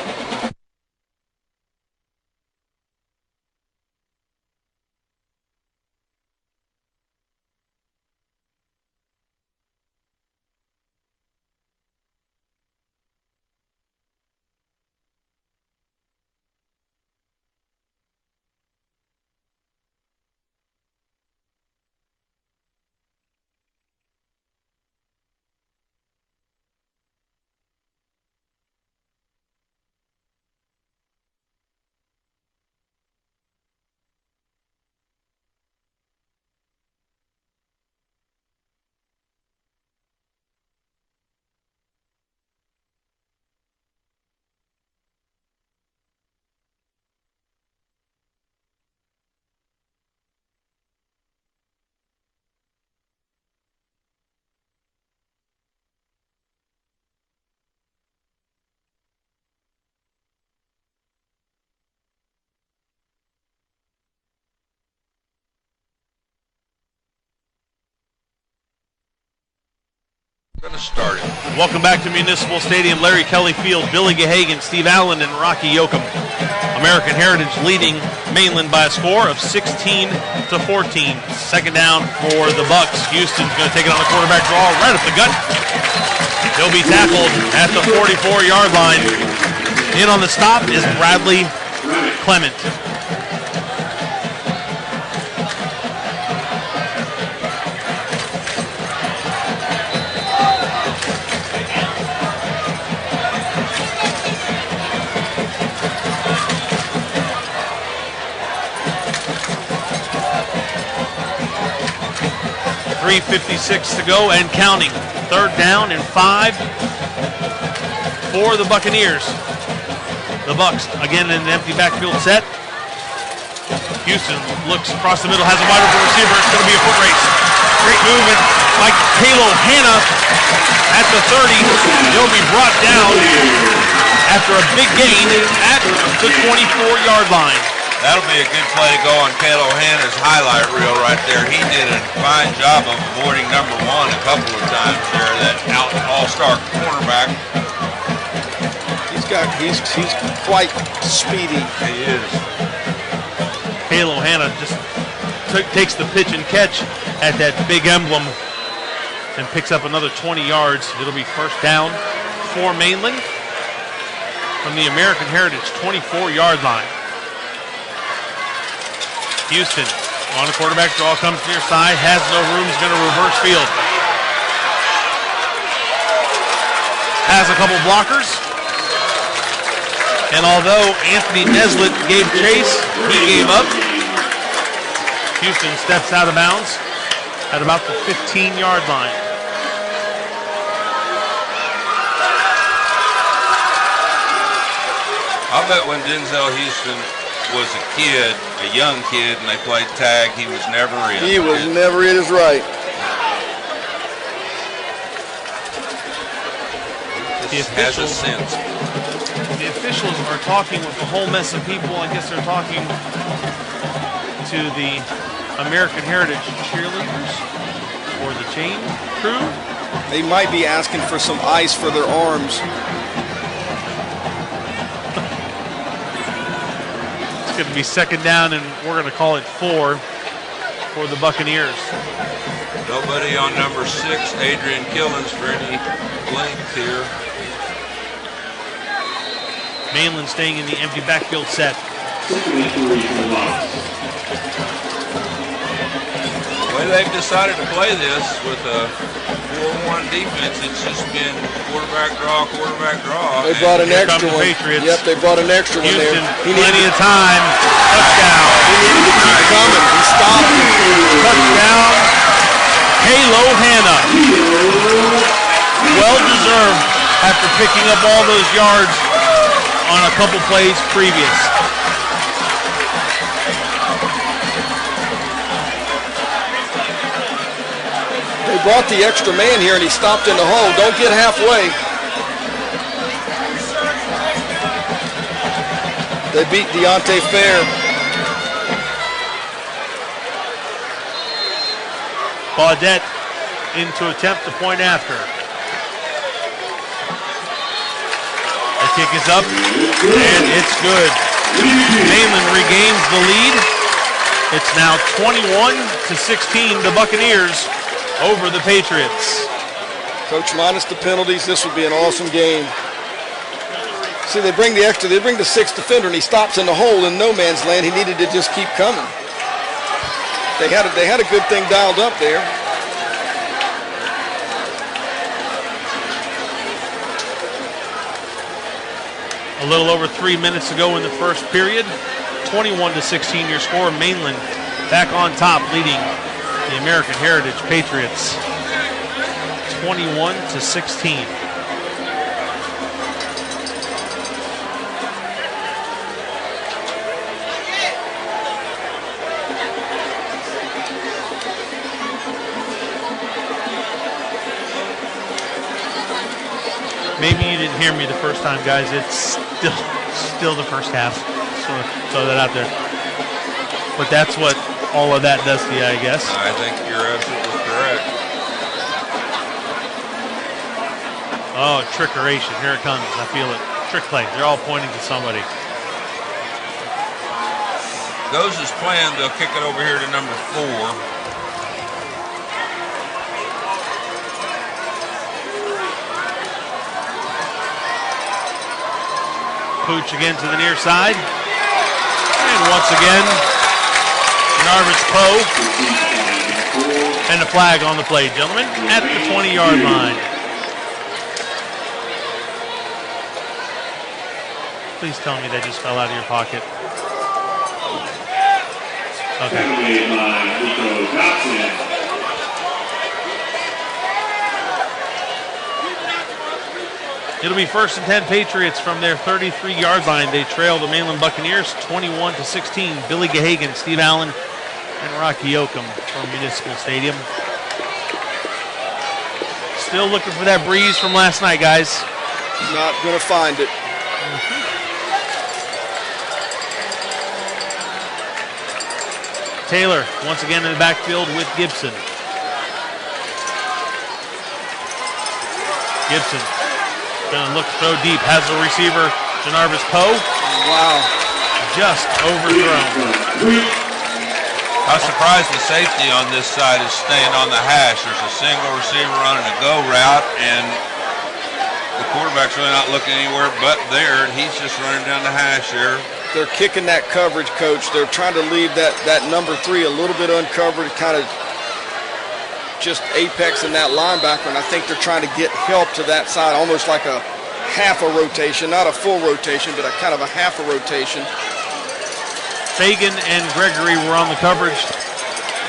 Going to start it. Welcome back to Municipal Stadium. Larry Kelly Field, Billy Gahagan, Steve Allen, and Rocky Yoakum. American Heritage leading Mainland by a score of 16-14. Second down for the Bucs. Houston's going to take it on the quarterback draw right up the gut. He'll be tackled at the 44-yard line. In on the stop is Bradley Clement. 3:56 to go and counting. 3rd down and 5 for the Buccaneers. The Bucs again in an empty backfield set. Houston looks across the middle, has a wide open receiver. It's going to be a foot race. Great movement by Kalo Hanna at the 30. He'll be brought down after a big gain at the 24-yard line. That'll be a good play to go on Kalo Hanna's highlight reel right there. He did a fine job of avoiding number 1 a couple of times there, that all-star cornerback. He's quite speedy. He is. Kalo Hanna just takes the pitch and catch at that big emblem and picks up another 20 yards. It'll be 1st down for Mainland from the American Heritage 24-yard line. Houston on a quarterback draw, comes near side, has no room, is going to reverse field. Has a couple blockers. And although Anthony Neslett gave chase, he gave up. Houston steps out of bounds at about the 15-yard line. I'll bet when Denzel Houston was a kid, a young kid, and they played tag, he was never in. He was never in his right. Has a sense. The officials are talking with a whole mess of people. I guess they're talking to the American Heritage cheerleaders or the chain crew. They might be asking for some ice for their arms. It's going to be 2nd down, and we're going to call it 4 for the Buccaneers. Nobody on number 6, Adrian Killens, for any length here. Mainland staying in the empty backfield set. The way they've decided to play this with a 4-1 defense, it's just been quarterback draw, quarterback draw. They brought an extra one. Patriots. Yep, they brought an extra one there. Plenty of time. Touchdown. He needed to keep coming. He stopped. Touchdown. Kalo Hanna. Well deserved after picking up all those yards on a couple plays previous. They brought the extra man here and he stopped in the hole. Don't get halfway. They beat Deontay Fair. Baudette into attempt to point after. The kick is up, and it's good. Mainland regains the lead. It's now 21-16, the Buccaneers over the Patriots. Coach, minus the penalties, this would be an awesome game. See, they bring the extra, they bring the 6th defender, and he stops in the hole in no man's land. He needed to just keep coming. They had a good thing dialed up there. A little over 3 minutes to go in the first period. 21-16 your score. Mainland back on top, leading the American Heritage Patriots 21-16. Maybe you didn't hear me the first time, guys. It's still the first half. Just want to throw that out there. But that's what all of that does to you, I guess. I think you're absolutely correct. Oh, trickeration. Here it comes. I feel it. Trick play. They're all pointing to somebody. Goes as planned. They'll kick it over here to number 4. Pooch again to the near side. And once again, Narvis Poe. And a flag on the play, gentlemen, at the 20-yard line. Please tell me that just fell out of your pocket. Okay. It'll be 1st and 10 Patriots from their 33-yard line. They trail the Mainland Buccaneers 21-16. Billy Gahagan, Steve Allen, and Rocky Yoakum from Municipal Stadium. Still looking for that breeze from last night, guys. Not going to find it. Taylor once again in the backfield with Gibson. Gibson gonna look, throw deep, has the receiver, Janarvis Poe. Wow. Just overthrown. I'm surprised the safety on this side is staying on the hash. There's a single receiver running a go route, and the quarterback's really not looking anywhere but there, and he's just running down the hash there. They're kicking that coverage, Coach. They're trying to leave that number 3 a little bit uncovered, kind of just apexing that linebacker, and I think they're trying to get help to that side, almost like a half a rotation, not a full rotation, but a kind of a half a rotation. Fagan and Gregory were on the coverage.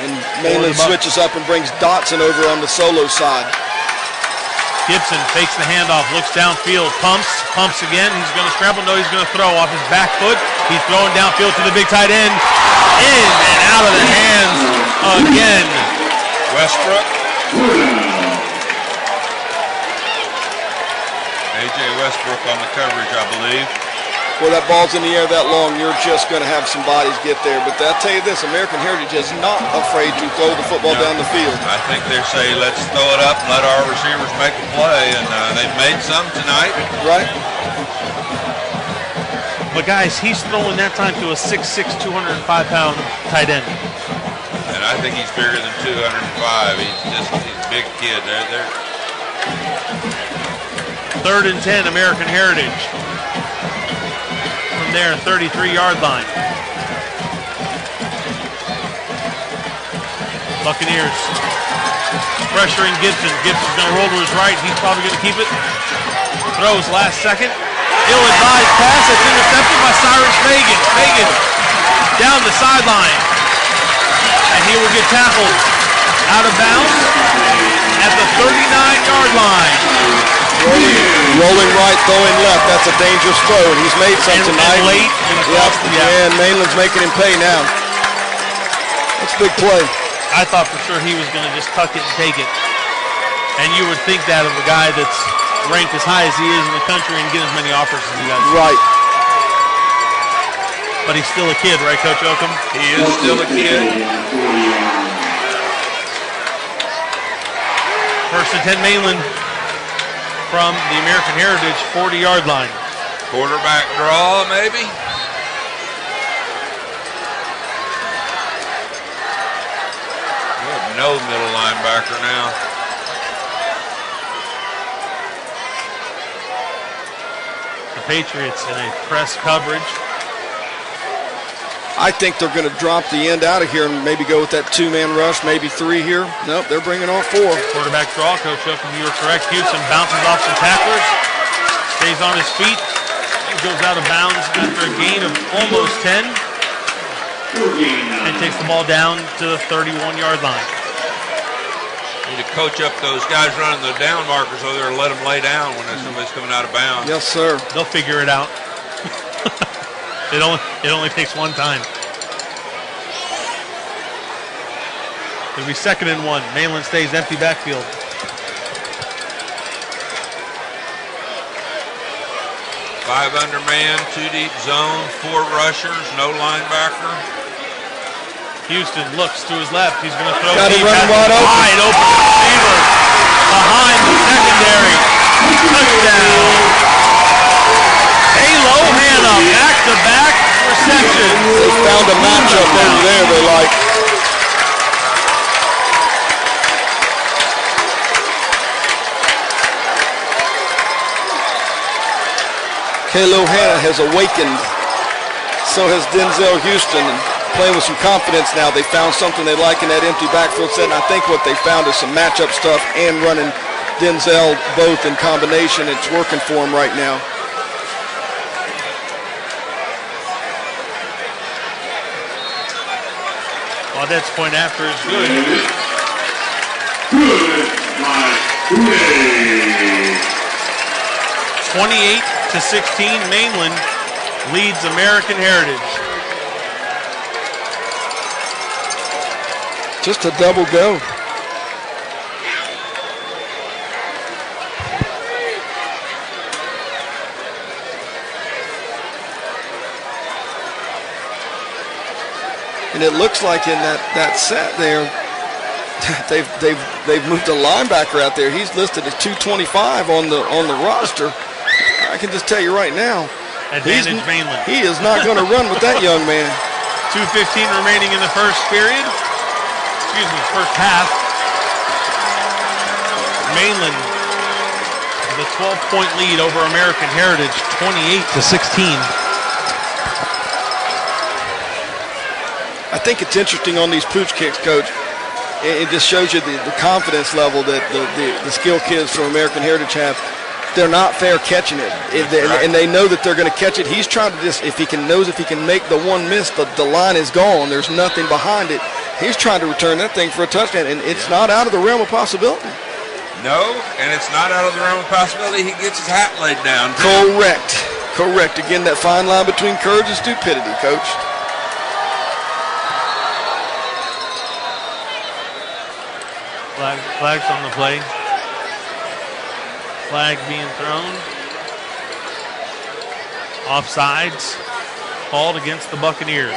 And Mainland switches up and brings Dotson over on the solo side. Gibson fakes the handoff, looks downfield, pumps again. He's going to scramble. No, he's going to throw off his back foot. He's throwing downfield to the big tight end. In and out of the hands again. Westbrook. A.J. Westbrook on the coverage, I believe. Well, that ball's in the air that long, you're just going to have some bodies get there. But I'll tell you this, American Heritage is not afraid to throw the football down the field. I think they say, let's throw it up and let our receivers make a play, and they've made some tonight. Right. But, guys, he's throwing that time to a 6'6", 205-pound tight end. And I think he's bigger than 205. He's a big kid. They're 3rd and 10, American Heritage. From their 33-yard line. Buccaneers pressuring Gibson. Gibson's going to roll to his right. He's probably going to keep it. Throws last second. Ill-advised pass. It's intercepted by Cyrus Fagan. Fagan down the sideline. And he will get tackled out of bounds at the 39-yard line. Rolling right, throwing left. That's a dangerous throw, and he's made some tonight. And late and across the and Mainland's making him pay now. That's a big play. I thought for sure he was going to just tuck it and take it. And you would think that of a guy that's ranked as high as he is in the country and get as many offers as he does. Right. But he's still a kid, right, Coach Yoakum? He is still a kid. 1st and 10 Mainland from the American Heritage 40-yard line. Quarterback draw, maybe? We have no middle linebacker now. The Patriots in a press coverage. I think they're going to drop the end out of here and maybe go with that 2-man rush, maybe 3 here. Nope, they're bringing on 4. Quarterback draw, Coach Yoakum, you were correct. Houston bounces off some tacklers, stays on his feet, and goes out of bounds after a gain of almost 10, and takes the ball down to the 31-yard line. Need to coach up those guys running the down markers over there and let them lay down when somebody's coming out of bounds. Yes, sir. They'll figure it out. It only takes one time. It'll be 2nd and 1. Mainland stays empty backfield. Five under man, 2 deep zone, 4 rushers, no linebacker. Houston looks to his left. He's going to throw Got deep. him running wide open. Wide open receiver behind the secondary. Touchdown. Halo Hanna, back-to-back reception. They found a matchup over there they like. Halo Hanna has awakened. So has Denzel Houston. And playing with some confidence now. They found something they like in that empty backfield set, and I think what they found is some matchup stuff and running Denzel both in combination. It's working for him right now. Audette's point after is good. 28-16, Mainland leads American Heritage. Just a double go. And it looks like in that set there, they've moved a linebacker out there. He's listed as 225 on the roster. I can just tell you right now, advantage Mainland. He is not going to run with that young man. 2:15 remaining in the first period. Excuse me, first half. Mainland with a 12-point lead over American Heritage, 28-16. I think it's interesting on these pooch kicks, Coach. It just shows you the confidence level that the skill kids from American Heritage have. They're not fair catching it, and they know that they're going to catch it. He's trying to just, if he can make the one miss, the line is gone. There's nothing behind it. He's trying to return that thing for a touchdown, and it's not out of the realm of possibility. No, and it's not out of the realm of possibility. He gets his hat laid down, too. Correct. Again, that fine line between courage and stupidity, Coach. Flags on the play. Flag being thrown. Offsides called against the Buccaneers.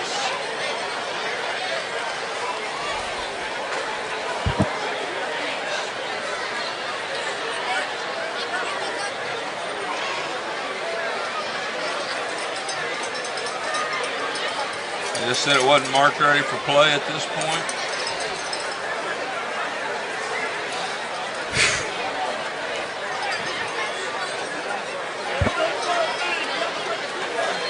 They just said it wasn't marked ready for play at this point.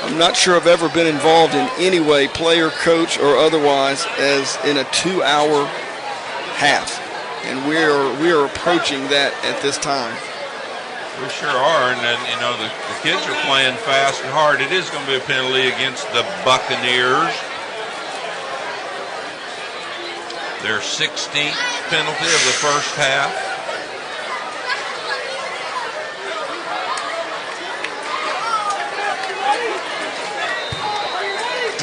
I'm not sure I've ever been involved in any way, player, coach, or otherwise, as in a 2-hour half. And we are approaching that at this time. We sure are, and then, you know, the kids are playing fast and hard. It is going to be a penalty against the Buccaneers. Their 16th penalty of the first half.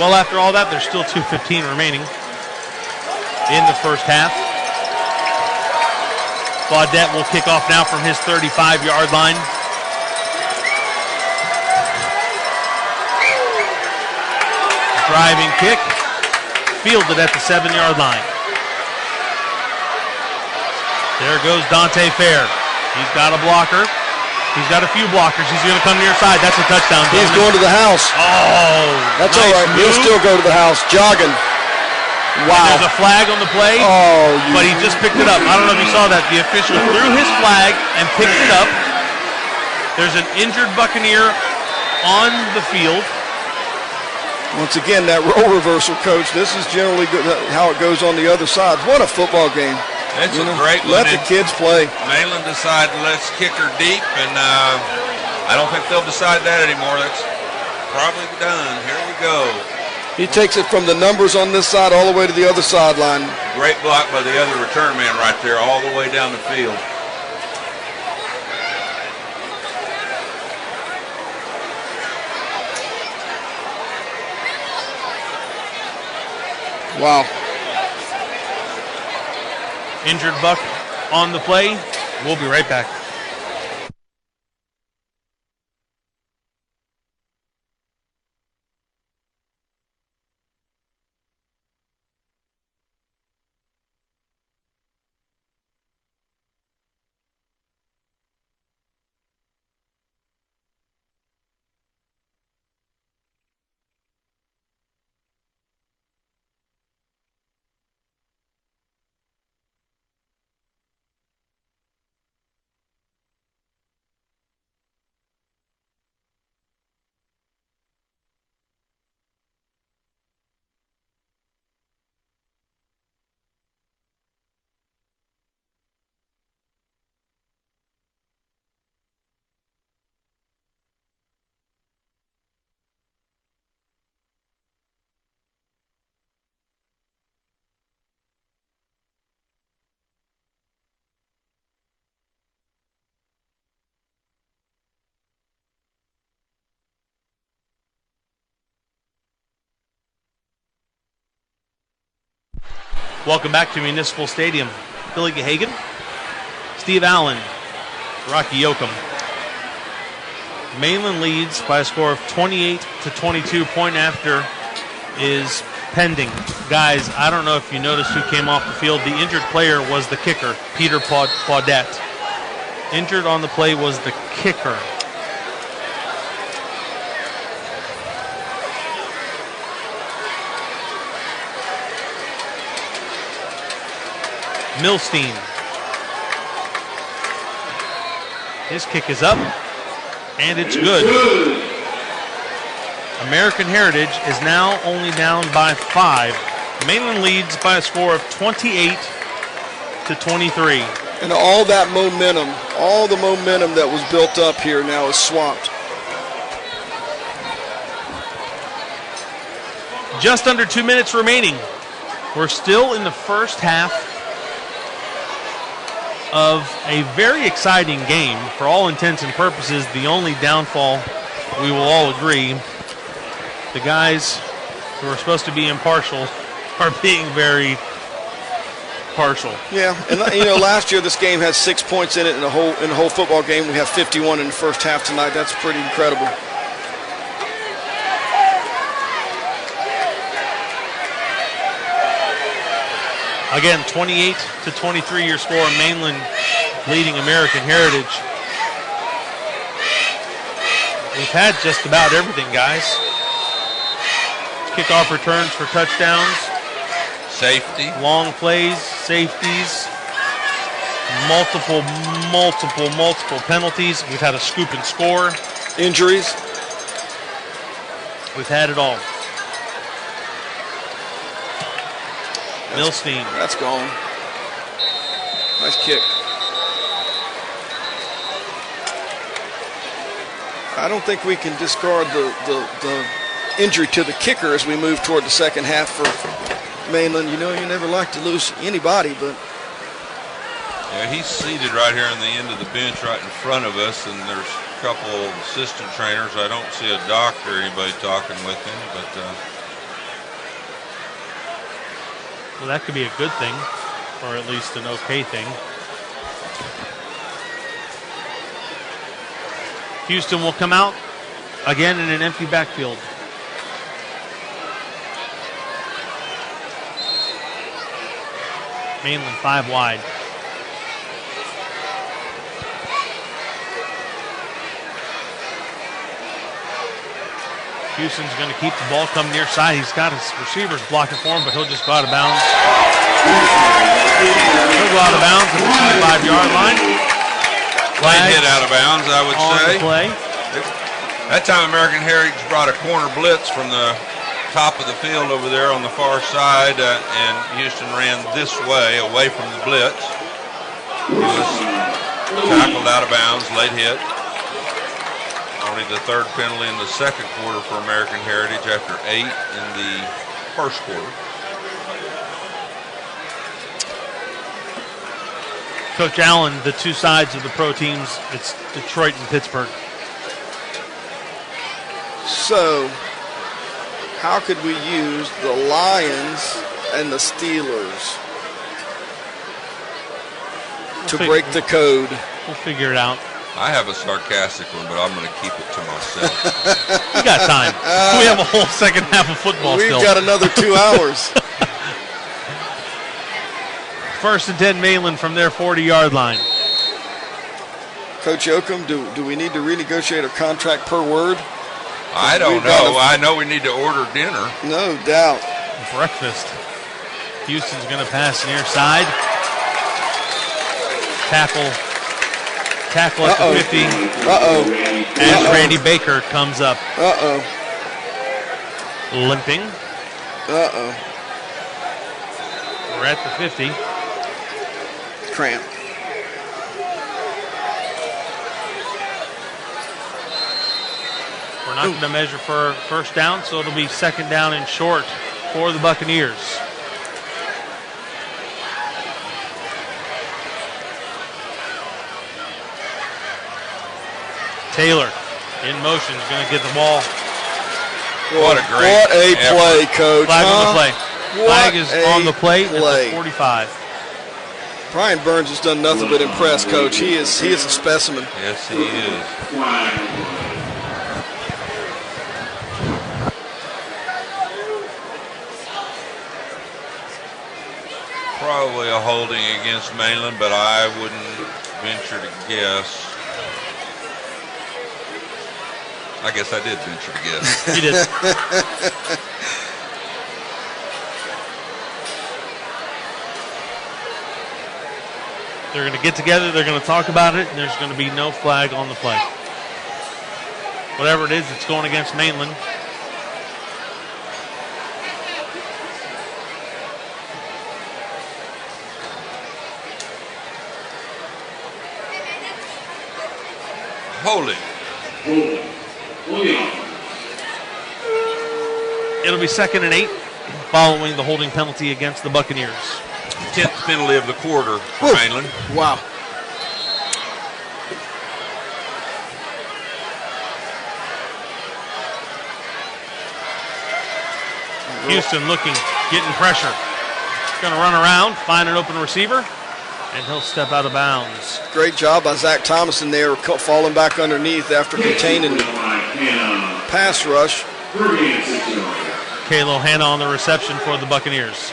Well, after all that, there's still 2:15 remaining in the first half. Baudette will kick off now from his 35-yard line. Driving kick, fielded at the 7-yard line. There goes Dante Fair. He's got a blocker. He's got a few blockers. He's going to come near side. That's a touchdown. He's going to the house. Oh, that's nice all right. Move. He'll still go to the house, jogging. Wow. And there's a flag on the play, but he just picked it up. I don't know if you saw that. The official threw his flag and picked it up. There's an injured Buccaneer on the field. Once again, that role reversal, Coach. This is generally good, how it goes on the other side. What a football game. It's a great one. Let the kids play. Mainland decided let's kick her deep, and I don't think they'll decide that anymore. That's probably done. Here we go. He takes it from the numbers on this side all the way to the other sideline. Great block by the other return man right there, all the way down the field. Wow. Injured Buck on the play. We'll be right back. Welcome back to Municipal Stadium. Billy Gahagan, Steve Allen, Rocky Yoakum. Mainland leads by a score of 28-22. Point after is pending. Guys, I don't know if you noticed who came off the field. The injured player was the kicker, Peter Paudette. Injured on the play was the kicker. Milstein. His kick is up, and it's good. American Heritage is now only down by 5. Mainland leads by a score of 28-23. And all that momentum, all the momentum that was built up here now is swamped. Just under 2 minutes remaining. We're still in the first half of a very exciting game. For all intents and purposes, the only downfall, we will all agree, the guys who are supposed to be impartial are being very partial. Yeah, and you know, last year this game had 6 points in it in the whole football game. We have 51 in the first half tonight. That's pretty incredible. Again, 28-23 your score. Mainland leading American Heritage. We've had just about everything, guys. Kickoff returns for touchdowns. Safety. Long plays, safeties. Multiple penalties. We've had a scoop and score. Injuries. We've had it all. Milstein. That's gone. Nice kick. I don't think we can discard the injury to the kicker as we move toward the second half for Mainland. You know, you never like to lose anybody, but... Yeah, he's seated right here on the end of the bench right in front of us, and there's a couple assistant trainers. I don't see a doctor or anybody talking with him, but... Well, that could be a good thing, or at least an okay thing. Houston will come out again in an empty backfield. Mainland 5 wide. Houston's going to keep the ball come near side. He's got his receivers blocking for him, but he'll just go out of bounds. He'll go out of bounds at the 25-yard line. Flag hit out of bounds, I would say. Play. That time American Heritage brought a corner blitz from the top of the field over there on the far side, and Houston ran this way, away from the blitz. He was tackled out of bounds, late hit. Only the third penalty in the second quarter for American Heritage after 8 in the first quarter. Coach Allen, the two sides of the pro teams, it's Detroit and Pittsburgh. So, how could we use the Lions and the Steelers to break the code? We'll figure it out. I have a sarcastic one, but I'm going to keep it to myself. We got time. We have a whole second half of football still. We've got another 2 hours. First and 10 Mainland from their 40-yard line. Coach Yoakum, do we need to renegotiate our contract per word? I don't know. I know we need to order dinner. No doubt. Breakfast. Houston's going to pass near side. Tackle at the 50. As Randy Baker comes up. Limping. We're at the 50. Cramp. We're not going to measure for first down, so it'll be second down and short for the Buccaneers. Taylor in motion is going to get the ball. What a play, Coach. Flag on the play. Flag is on the plate at the 45. Brian Burns has done nothing but impress, Coach. He is a specimen. Yes, he is. Probably a holding against Mainland, but I wouldn't venture to guess. I guess I did venture to guess. You did. They're going to get together, they're going to talk about it, and there's going to be no flag on the play. Whatever it is, it's going against Mainland. Holding. It'll be 2nd and 8 following the holding penalty against the Buccaneers. 10th penalty of the quarter for Mainland. Wow. Houston looking, getting pressure. Going to run around, find an open receiver, and he'll step out of bounds. Great job by Zach Thomason there, falling back underneath after containing pass rush. Kalo Hanna on the reception for the Buccaneers.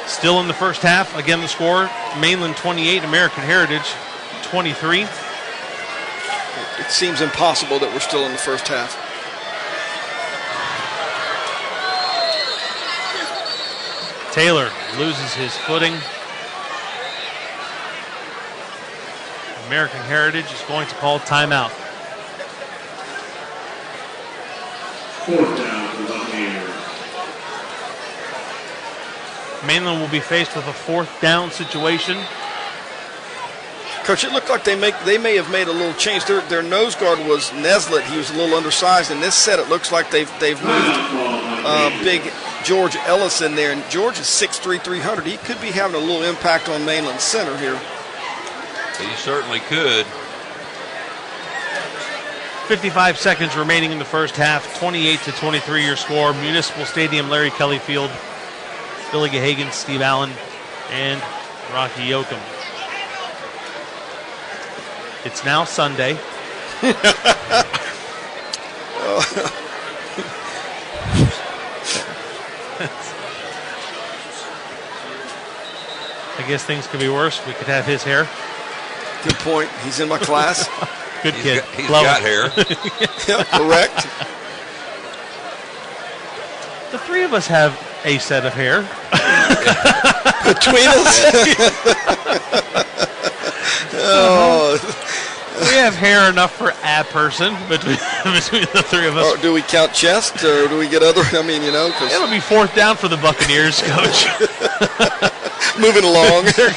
Still in the first half. Again, the score, Mainland 28, American Heritage 23. It seems impossible that we're still in the first half. Taylor loses his footing. American Heritage is going to call timeout. 4th down for the Buccaneers. Mainland will be faced with a 4th down situation. Coach, it looked like they may have made a little change. Their nose guard was Neslett. He was a little undersized. In this set, it looks like they've moved big George Ellis in there. And George is 6'3", 300. He could be having a little impact on Mainland center here. He certainly could. 55 seconds remaining in the first half. 28-23 your score. Municipal Stadium, Larry Kelly Field. Billy Gahagan, Steve Allen, and Rocky Yoakum. It's now Sunday. I guess things could be worse. We could have his hair. Good point. He's in my class. Good kid. He's got hair. Yeah, correct. The three of us have a set of hair. Between us? Oh. We have hair enough for a person between the three of us. Oh, do we count chest or do we get other? I mean, you know. It'll be 4th down for the Buccaneers, Coach. Moving along. They're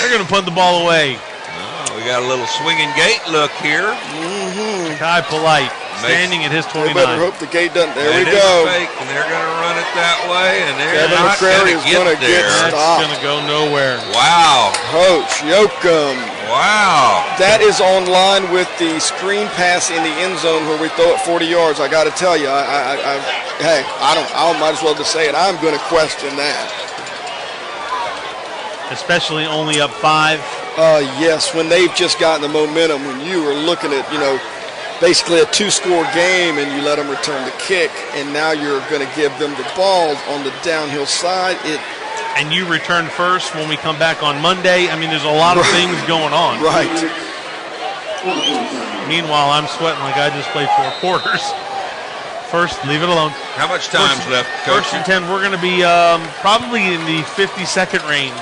going to punt the ball away. Oh, we got a little swinging gate look here. Mm-hmm. Kai Polite standing at his 29. We better hope the gate doesn't. There we It go. is fake, and they're going to run it that way, and they're Kevin not McCrary going is to gonna get get there. stopped. It's going to go nowhere. Wow. Coach Yoakum. Wow. That is on line with the screen pass in the end zone where we throw it 40 yards. I got to tell you, hey, I might as well just say it. I'm going to question that. Especially only up 5. Yes, when they've just gotten the momentum, when you were looking at, basically a 2-score game and you let them return the kick, and now you're going to give them the ball on the downhill side. And you return first when we come back on Monday. I mean, there's a lot of things going on. Right. Meanwhile, I'm sweating like I just played 4 quarters. First, leave it alone. How much time's left, Coach? 1st and 10. We're going to be probably in the 50-second range.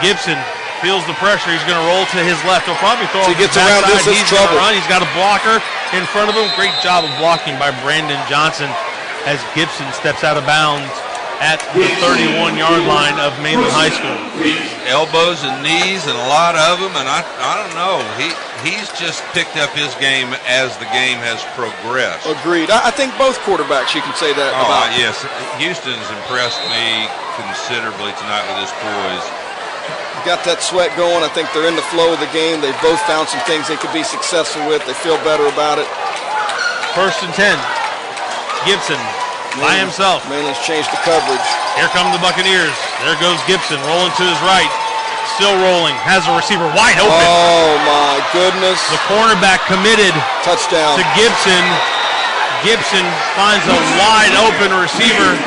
Gibson feels the pressure. He's going to roll to his left. He'll probably throw So he gets around this, He's trouble. Run. He's got a blocker in front of him. Great job of blocking by Brandon Johnson as Gibson steps out of bounds at the 31-yard line of Mainland High School. Elbows and knees and a lot of them, and I don't know. He's just picked up his game as the game has progressed. Agreed. I think both quarterbacks, you can say that about. Yes. Houston's impressed me considerably tonight with his poise. Got that sweat going. I think they're in the flow of the game. They've both found some things they could be successful with. They feel better about it. 1st and 10. Gibson by himself. Mainland's changed the coverage. Here come the Buccaneers. There goes Gibson rolling to his right. Still rolling. Has a receiver wide open. Oh, my goodness. The cornerback committed. Touchdown. To Gibson. Gibson finds a wide open receiver.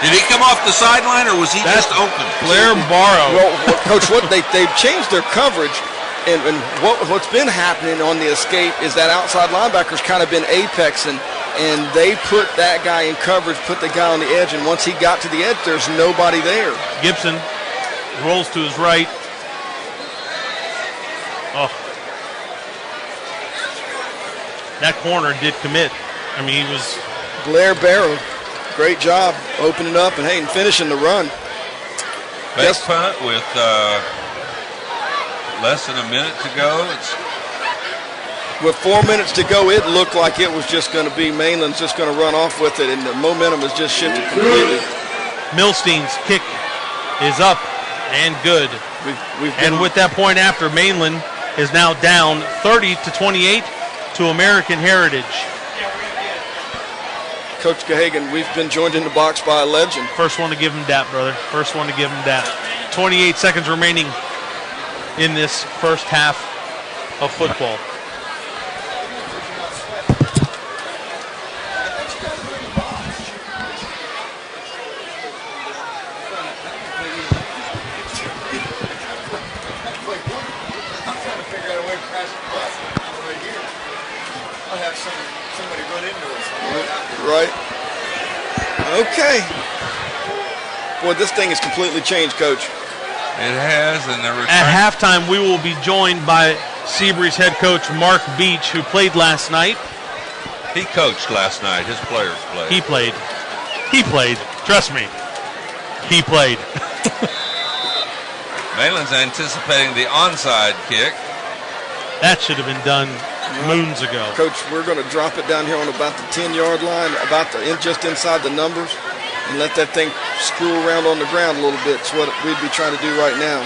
Did he come off the sideline, or was he just open? Blair Barrow. Well, Coach, they've changed their coverage, and what's been happening on the escape is that outside linebacker's kind of been apexing, and they put that guy in coverage, put the guy on the edge, and once he got to the edge, there's nobody there. Gibson rolls to his right. Oh. That corner did commit. I mean, he was... Blair Barrow. Great job opening up and finishing the run. Best punt with less than a minute to go. With 4 minutes to go, it looked like it was just going to be Mainland's just going to run off with it, and the momentum has just shifted completely. Milstein's kick is up and good. And with that point after, Mainland is now down 30-28 to American Heritage. Coach Gahagan, we've been joined in the box by a legend. First one to give him that, brother. First one to give him that. 28 seconds remaining in this first half of football. Right. Okay. Boy, this thing has completely changed, Coach. It has, and at halftime, we will be joined by SEABREEZE head coach Mark Beach, who played last night. He coached last night. His players played. He played. He played. Trust me. He played. Mainland's anticipating the onside kick. That should have been done moons ago. Coach, we're going to drop it down here on about the 10-yard line, just inside the numbers, and let that thing screw around on the ground a little bit. It's what we'd be trying to do right now.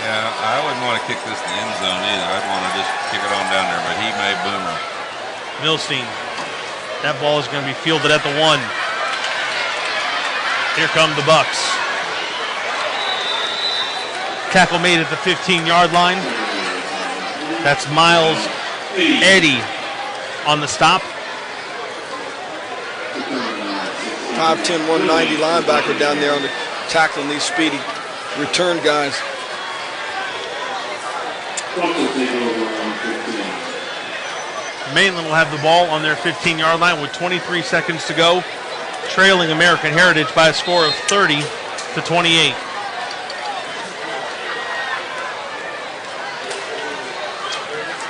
Yeah, I wouldn't want to kick this in the end zone either. I'd want to just kick it on down there, but he may boomer. Milstein. That ball is going to be fielded at the 1. Here come the Bucks. Tackle made at the 15-yard line. That's Miles Eddy on the stop. 5'10", 190 linebacker down there on the tackling these speedy return guys. Mainland will have the ball on their 15-yard line with 23 seconds to go, trailing American Heritage by a score of 30-28.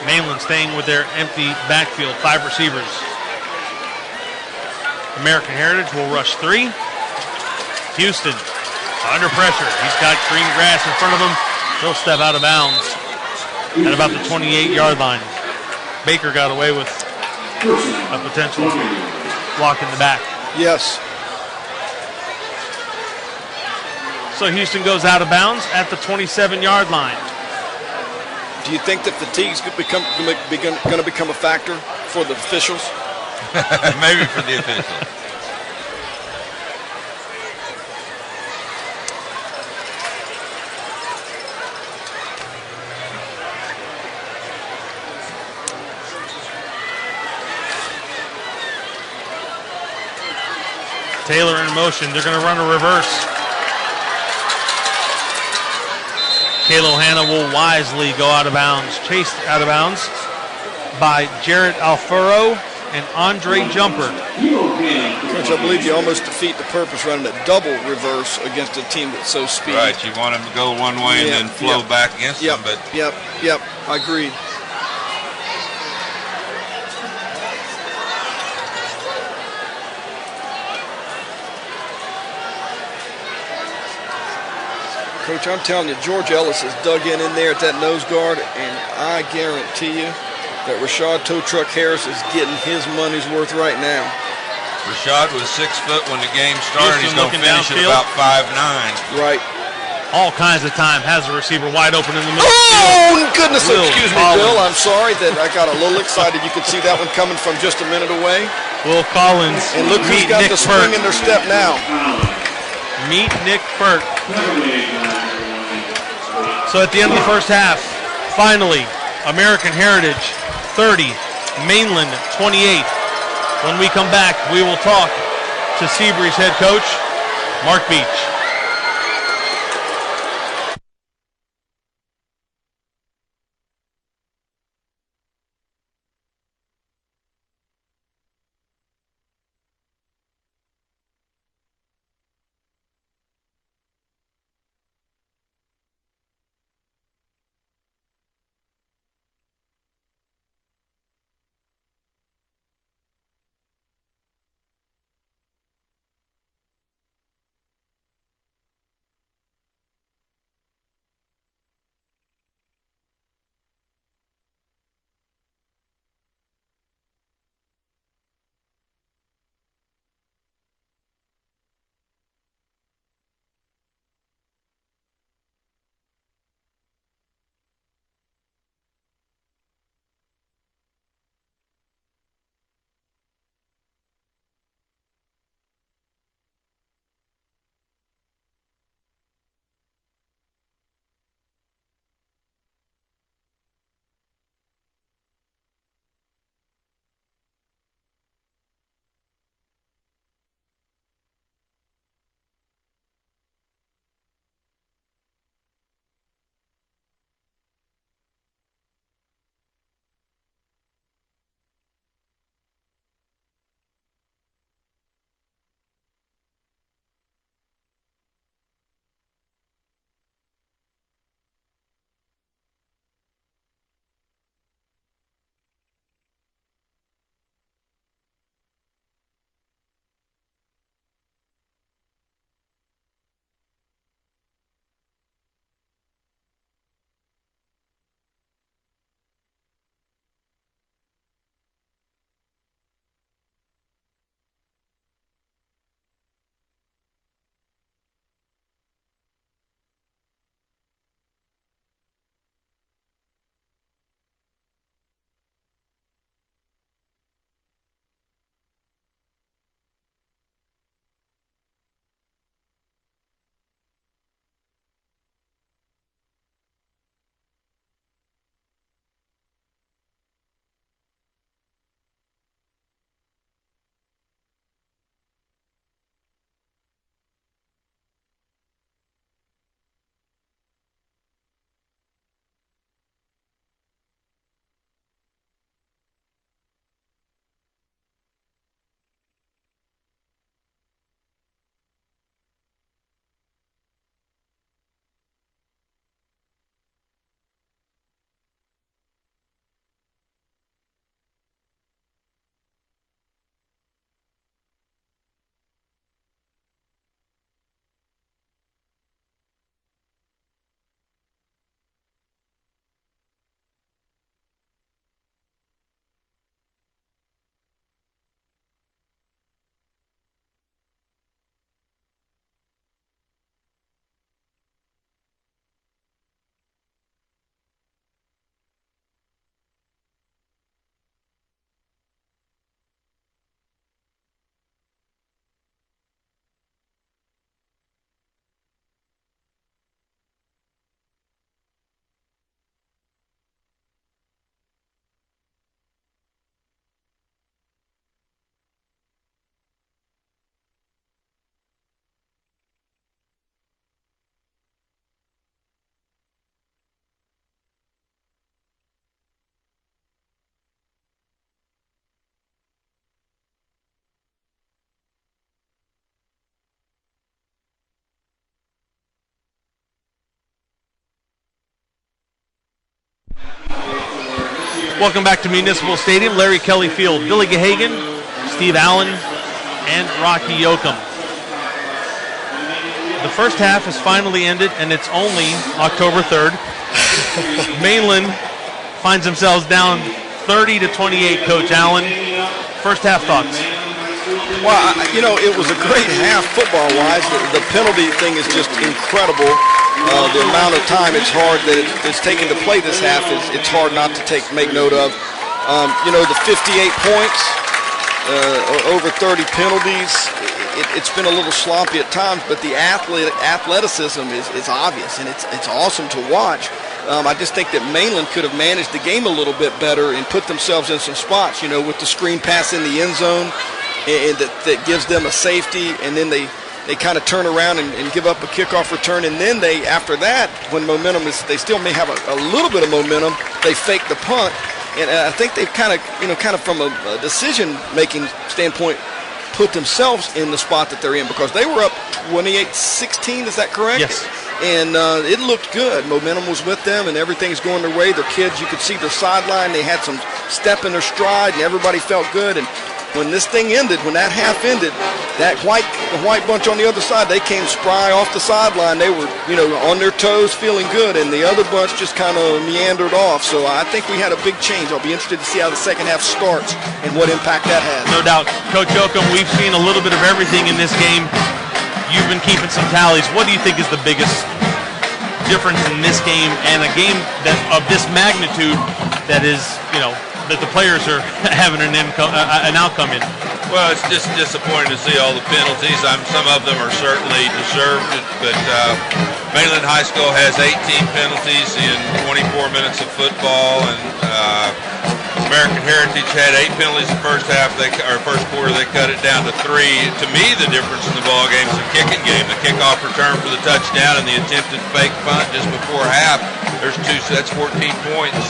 Mainland staying with their empty backfield, 5 receivers. American Heritage will rush 3. Houston under pressure. He's got green grass in front of him. He'll step out of bounds at about the 28-yard line. Baker got away with a potential block in the back. Yes. So Houston goes out of bounds at the 27-yard line. Do you think that fatigue's going to become a factor for the officials? Maybe for the officials. Taylor in motion. They're going to run a reverse. Kalo Hanna will wisely go out of bounds. Chased out of bounds by Jarrett Alfaro and Andre Jumper. Coach, I believe you almost defeat the purpose running a double reverse against a team that's so speedy. Right, you want them to go one way and then flow back against them. But Yep, I agreed. Coach, I'm telling you, George Ellis is dug in there at that nose guard, and I guarantee you that Rashad Tow Truck Harris is getting his money's worth right now. Rashad was 6 foot when the game started. He's going to finish at about 5'9". Right. All kinds of time. Has the receiver wide open in the middle. Oh, goodness. Will Excuse me, Collins. Bill. I'm sorry that I got a little excited. You could see that one coming from just a minute away. Will Collins. And look who's got the spring in their step now. Meet Nick Burt. So at the end of the first half, finally, American Heritage 30, Mainland 28. When we come back, we will talk to SEABREEZE head coach, Mark Beach. Welcome back to Municipal Stadium. Larry Kelly Field, Billy Gahagan, Steve Allen, and Rocky Yoakum. The first half has finally ended, and it's only October 3rd. Mainland finds themselves down 30-28, Coach Allen. First half thoughts? Well, it was a great half football-wise. The penalty thing is just incredible. The amount of time it's hard that it's taken to play this half it's hard not to make note of. The 58 points, over 30 penalties. It's been a little sloppy at times, but the athleticism is obvious, and it's awesome to watch. I just think that Mainland could have managed the game a little bit better and put themselves in some spots, with the screen pass in the end zone, and that gives them a safety, and then they kind of turn around and give up a kickoff return, and then after that, when momentum they still may have a little bit of momentum, they fake the punt, and I think they've kind of from a decision-making standpoint, put themselves in the spot that they're in, because they were up 28-16, is that correct? Yes. And it looked good. Momentum was with them, and everything's going their way. Their kids, you could see their sideline. They had some step in their stride, and everybody felt good. And when this thing ended, when that half ended, the white bunch on the other side, they came spry off the sideline. They were, on their toes, feeling good, and the other bunch just kind of meandered off. So I think we had a big change. I'll be interested to see how the second half starts and what impact that has. No doubt. Coach Yoakum, we've seen a little bit of everything in this game. You've been keeping some tallies. What do you think is the biggest difference in this game and a game that of this magnitude that is, that the players are having an outcome in? Well, it's just disappointing to see all the penalties. Some of them are certainly deserved, but Mainland High School has 18 penalties in 24 minutes of football, and American Heritage had 8 penalties in the first half. First quarter, they cut it down to 3. To me, the difference in the ball game is the kicking game. The kickoff return for the touchdown and the attempted fake punt just before half. That's 14 points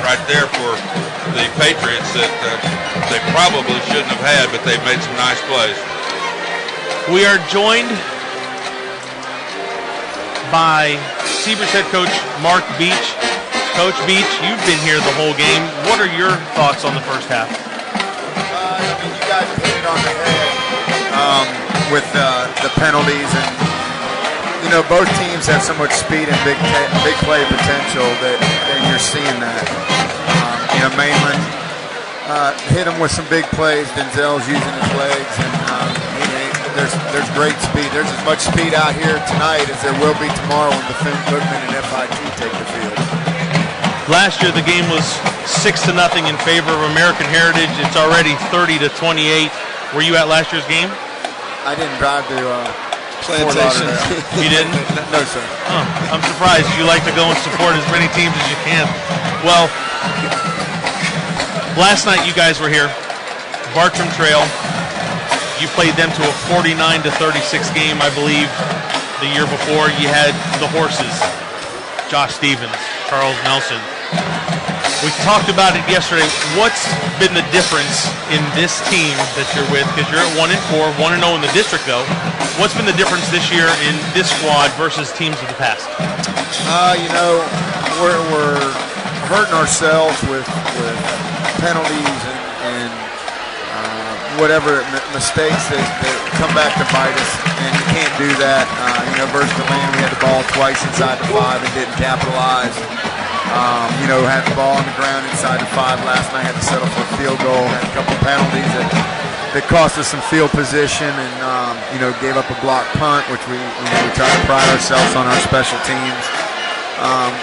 right there for the Patriots that they probably shouldn't have had, but they've made some nice plays. We are joined by SEABREEZE head coach Mark Beach. Coach Beach, you've been here the whole game. What are your thoughts on the first half? You guys hit it on the head with the penalties, and both teams have so much speed and big play potential and you're seeing that. Mainland hit them with some big plays. Denzel's using his legs, and there's great speed. There's as much speed out here tonight as there will be tomorrow when Bethune-Cookman and FIT take the field. Last year the game was 6-0 in favor of American Heritage. It's already 30-28. Were you at last year's game? I didn't drive to Plantation. You didn't? No, sir. Oh, I'm surprised. You like to go and support as many teams as you can. Well, last night you guys were here. Bartram Trail. You played them to a 49-36 game, I believe. The year before you had the horses. Josh Stevens, Charles Nelson. We talked about it yesterday. What's been the difference in this team that you're with? Because you're at 1-4, 1-0 in the district, though. What's been the difference this year in this squad versus teams of the past? We're hurting ourselves with penalties and whatever mistakes that come back to bite us, and you can't do that. Versus the land, we had the ball twice inside the 5 and didn't capitalize. Had the ball on the ground inside the 5 last night, had to settle for a field goal, had a couple penalties that cost us some field position, and gave up a blocked punt, which we try to pride ourselves on our special teams.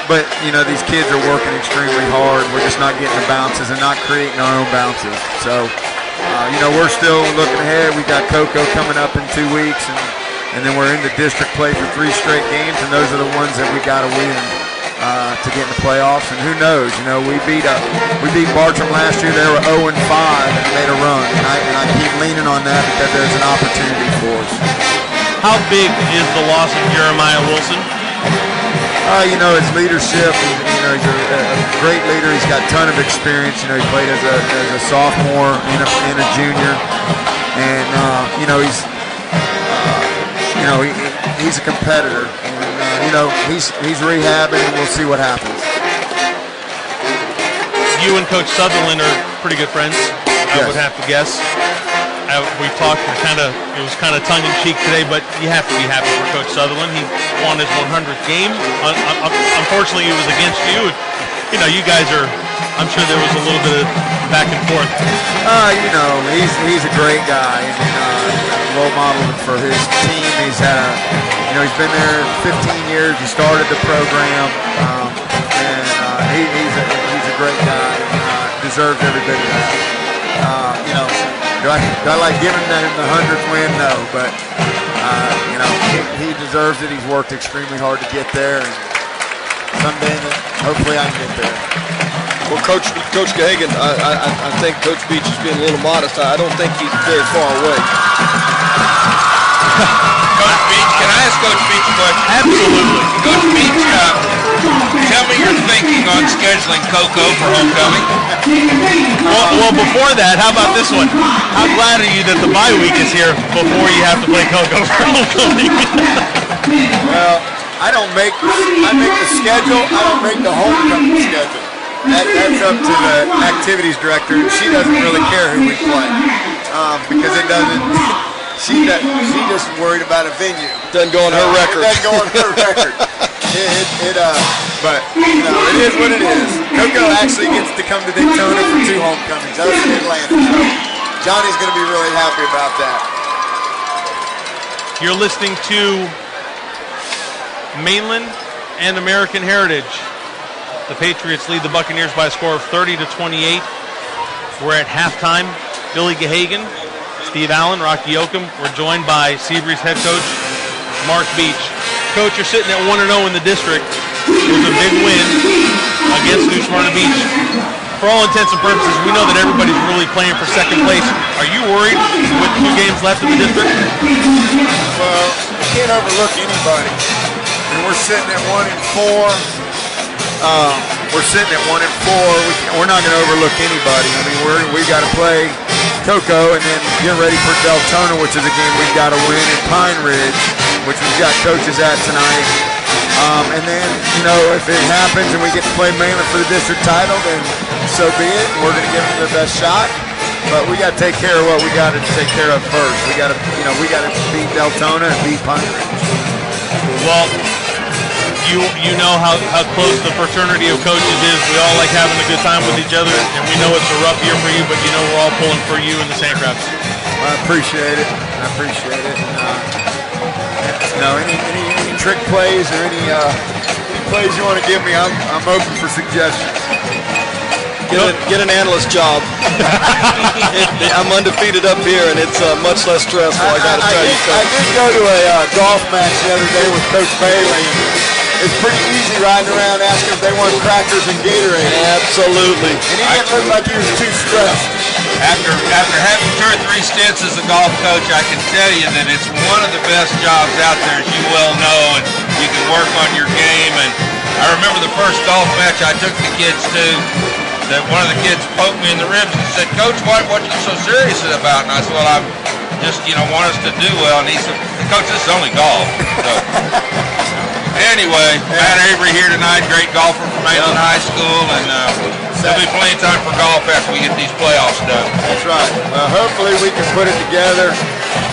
But these kids are working extremely hard. We're just not getting the bounces and not creating our own bounces. So we're still looking ahead. We got Cocoa coming up in 2 weeks, and then we're in the district play for 3 straight games, and those are the ones that we got to win to get in the playoffs. And who knows? We beat Bartram last year. They were 0-5 and made a run, and I keep leaning on that because there's an opportunity for us. How big is the loss of Jeremiah Wilson? His leadership. He's a great leader. He's got a ton of experience. He played as a sophomore and a junior, and he's a competitor. And he's rehabbing, and we'll see what happens. You and Coach Sutherland are pretty good friends, I would have to guess. we talked. It was kind of tongue in cheek today, but you have to be happy for Coach Sutherland. He won his 100th game. Unfortunately, it was against you. You know, you guys are. I'm sure there was a little bit of back and forth. You know, he's a great guy and role model for his team. He's had he's been there 15 years. He started the program, and he's a great guy and deserves every bit of that. Do I like giving him the 100th win? No, but he deserves it. He's worked extremely hard to get there, and someday, hopefully, I can get there. Well, Coach Gahagan, I think Coach Beach is being a little modest. I don't think he's very far away. Coach Beach, can I ask Coach Beach a question? Absolutely. Coach Beach, tell me your thinking on scheduling Coco for homecoming. Well, before that, how about this one? How glad are you that the bye week is here before you have to play Coco for homecoming? Well, I make the schedule. I don't make the homecoming schedule. That's up to the activities director. She doesn't really care who we play because it doesn't. She just worried about a venue. Doesn't go on her record. It doesn't go on her record. But it is what it is. Coco actually gets to come to Daytona for 2 homecomings. Us in Atlanta. So Johnny's going to be really happy about that. You're listening to Mainland and American Heritage. The Patriots lead the Buccaneers by a score of 30-28. We're at halftime. Billy Gahagan, Steve Allen, Rocky Yoakum. We're joined by SEABREEZE head coach Mark Beach. Coach, you're sitting at 1-0 in the district. It was a big win against New Smyrna Beach. For all intents and purposes, we know that everybody's really playing for second place. Are you worried with 2 games left in the district? Well, you can't overlook anybody. And we're sitting at 1-4. We're sitting at 1-4. We're not going to overlook anybody. I mean, we got to play Coco and then get ready for Deltona, which is a game we've got to win, and Pine Ridge, which we've got coaches at tonight. And then, if it happens and we get to play Mainland for the district title, then so be it. We're going to give them their best shot. But we got to take care of what we got to take care of first. We got to beat Deltona and beat Pine Ridge. Well, you know how close the fraternity of coaches is. We all like having a good time with each other, and we know it's a rough year for you, but we're all pulling for you and the SANDCRABS. I appreciate it. Any trick plays or any plays you want to give me, I'm open for suggestions. Get an analyst job. I'm undefeated up here, and it's much less stressful, I got to tell you. I did go to a golf match the other day with Coach Bailey. It's pretty easy riding around asking if they want crackers and Gatorade. Absolutely. And he didn't look like he was too stressed. After having 2 or 3 stints as a golf coach, I can tell you that it's one of the best jobs out there, as you well know, and you can work on your game. And I remember the first golf match I took the kids to, that one of the kids poked me in the ribs and said, "Coach, what are you so serious about?" And I said, "Well, I just, want us to do well." And he said, "Coach, this is only golf." So, anyway, Matt Avery here tonight, great golfer from Mainland High School, and there'll be plenty of time for golf after we get these playoffs done. That's right. Well, hopefully we can put it together,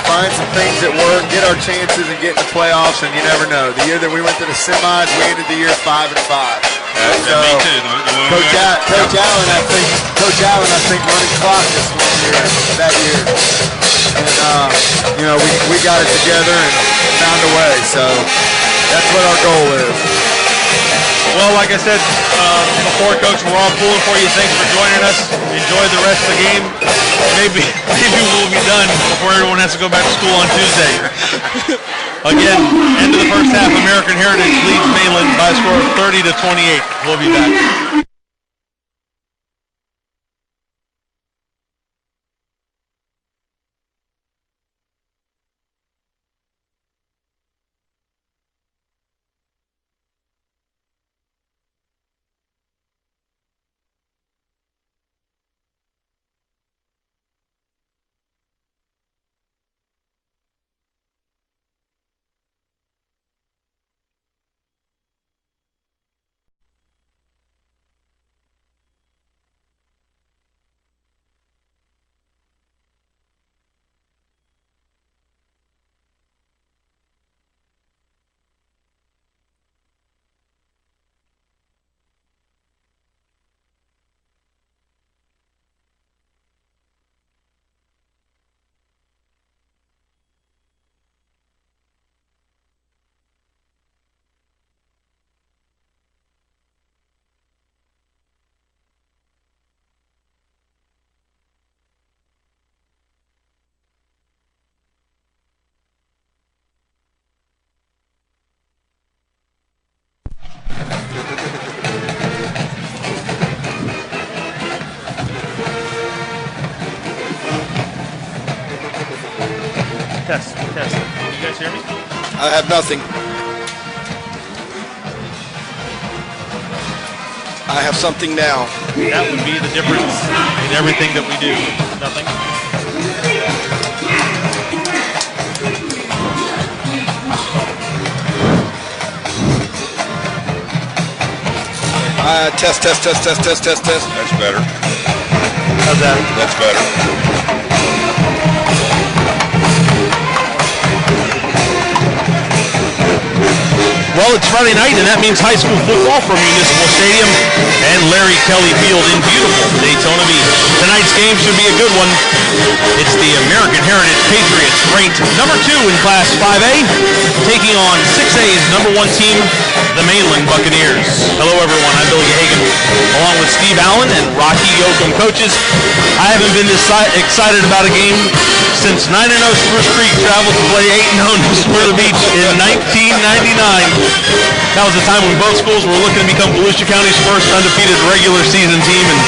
find some things that work, get our chances, and get in the playoffs. And you never know. The year that we went to the semis, we ended the year 5-5. So, me too. Coach Allen, I think, running clock this one year, that year. And we got it together and found a way. So that's what our goal is. Well, like I said before, Coach, we're all pulling for you. Thanks for joining us. Enjoy the rest of the game. Maybe we'll be done before everyone has to go back to school on Tuesday. Again, end of the first half, American Heritage leads Mainland by a score of 30-28. We'll be back. Test. You guys hear me? I have nothing. I have something now. That would be the difference in everything that we do. Nothing. Test. That's better. How's that? That's better. Well, it's Friday night, and that means high school football from Municipal Stadium and Larry Kelly Field in beautiful Daytona Beach. Tonight's game should be a good one. It's the American Heritage Patriots, ranked number 2 in Class 5A, taking on 6A's number 1 team, the Mainland Buccaneers. Hello, everyone. I'm Billy Hagan, along with Steve Allen and Rocky Yoakum. Coaches, I haven't been this excited about a game since 9-0 Spruce Creek traveled to play 8-0 New Smyrna Beach in 1999. That was a time when both schools were looking to become Volusia County's first undefeated regular season team, and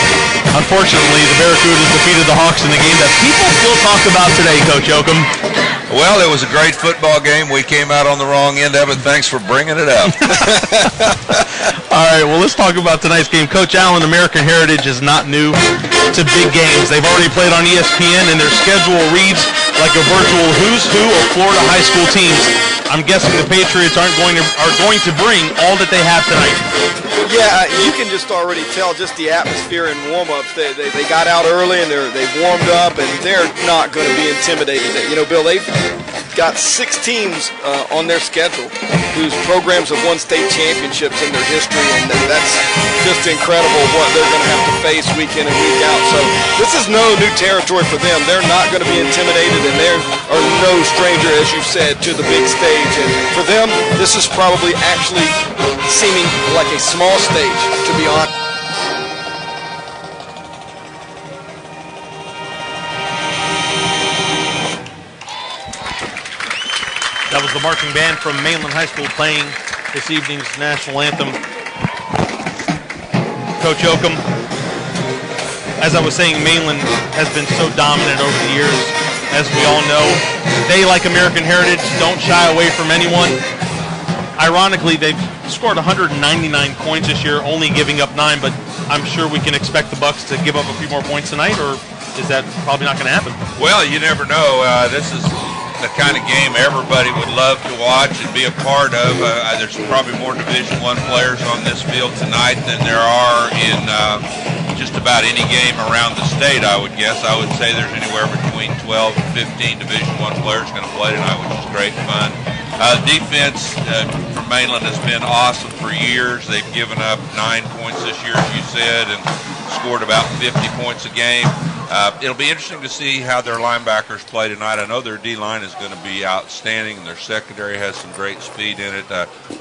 unfortunately, the Barracudas defeated the Hawks in the game that people still talk about today, Coach Yoakum. Well, it was a great football game. We came out on the wrong end of it. Thanks for bringing it up. All right, well, let's talk about tonight's game. Coach Allen, American Heritage is not new to big games. They've already played on ESPN, and their schedule reads like a virtual who's who of Florida high school teams. I'm guessing the Patriots are going to bring all that they have tonight. Yeah, you can just already tell just the atmosphere and warm-ups. They got out early and they've warmed up, and they're not going to be intimidated. You know, Bill, they've got 6 teams on their schedule whose programs have won state championships in their history, and that's just incredible what they're going to have to face week in and week out. So this is no new territory for them. They're not going to be intimidated, and they are no stranger, as you said, to the big stage. And for them, this is probably actually seeming like a small stage, to be honest. That was the marching band from Mainland High School playing this evening's national anthem. Coach Yoakum, as I was saying, Mainland has been so dominant over the years. As we all know, they, like American Heritage, don't shy away from anyone. Ironically, they've scored 199 points this year, only giving up 9, but I'm sure we can expect the Bucs to give up a few more points tonight, or is that probably not going to happen? Well, you never know. This is the kind of game everybody would love to watch and be a part of. There's probably more Division I players on this field tonight than there are in just about any game around the state, I would guess. I would say there's anywhere between 12 and 15 Division I players going to play tonight, which is great fun. Defense from Mainland has been awesome for years. They've given up 9 points this year, as you said, and scored about 50 points a game. It'll be interesting to see how their linebackers play tonight. I know their D-line is going to be outstanding, and their secondary has some great speed in it.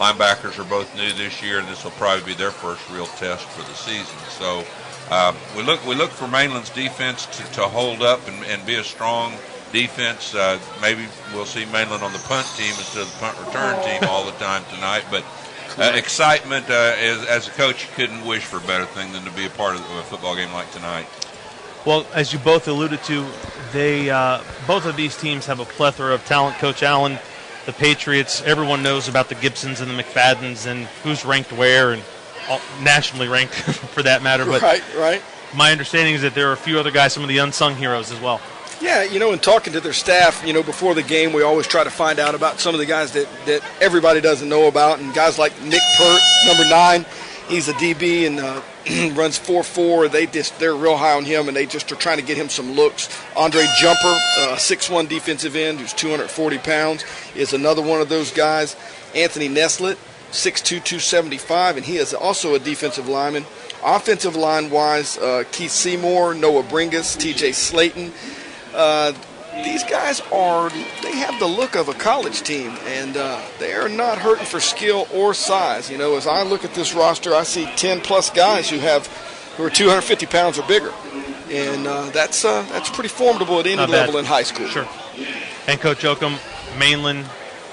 Linebackers are both new this year, and this will probably be their first real test for the season. So we look for Mainland's defense to hold up and be a strong defense. Maybe we'll see Mainland on the punt team instead of the punt return team all the time tonight. But excitement, as a coach, you couldn't wish for a better thing than to be a part of a football game like tonight. Well, as you both alluded to, both of these teams have a plethora of talent. Coach Allen, the Patriots, everyone knows about the Gibsons and the McFaddens and who's ranked where, and nationally ranked for that matter. But Right. my understanding is that there are a few other guys, some of the unsung heroes as well. Yeah, you know, in talking to their staff, you know, before the game, we always try to find out about some of the guys that everybody doesn't know about, and guys like Nick Pert, number 9, he's a DB and runs 4.4. They're real high on him, and they just are trying to get him some looks. Andre Jumper, 6'1" defensive end who's 240 pounds, is another one of those guys. Anthony Neslett, 6'2", 275, and he is also a defensive lineman. Offensive line-wise, Keith Seymour, Noah Bringus, TJ Slayton. These guys they have the look of a college team, and they are not hurting for skill or size. You know, as I look at this roster, I see 10-plus guys who are 250 pounds or bigger, and that's pretty formidable at any level in high school. Sure. And Coach Yoakum, Mainland,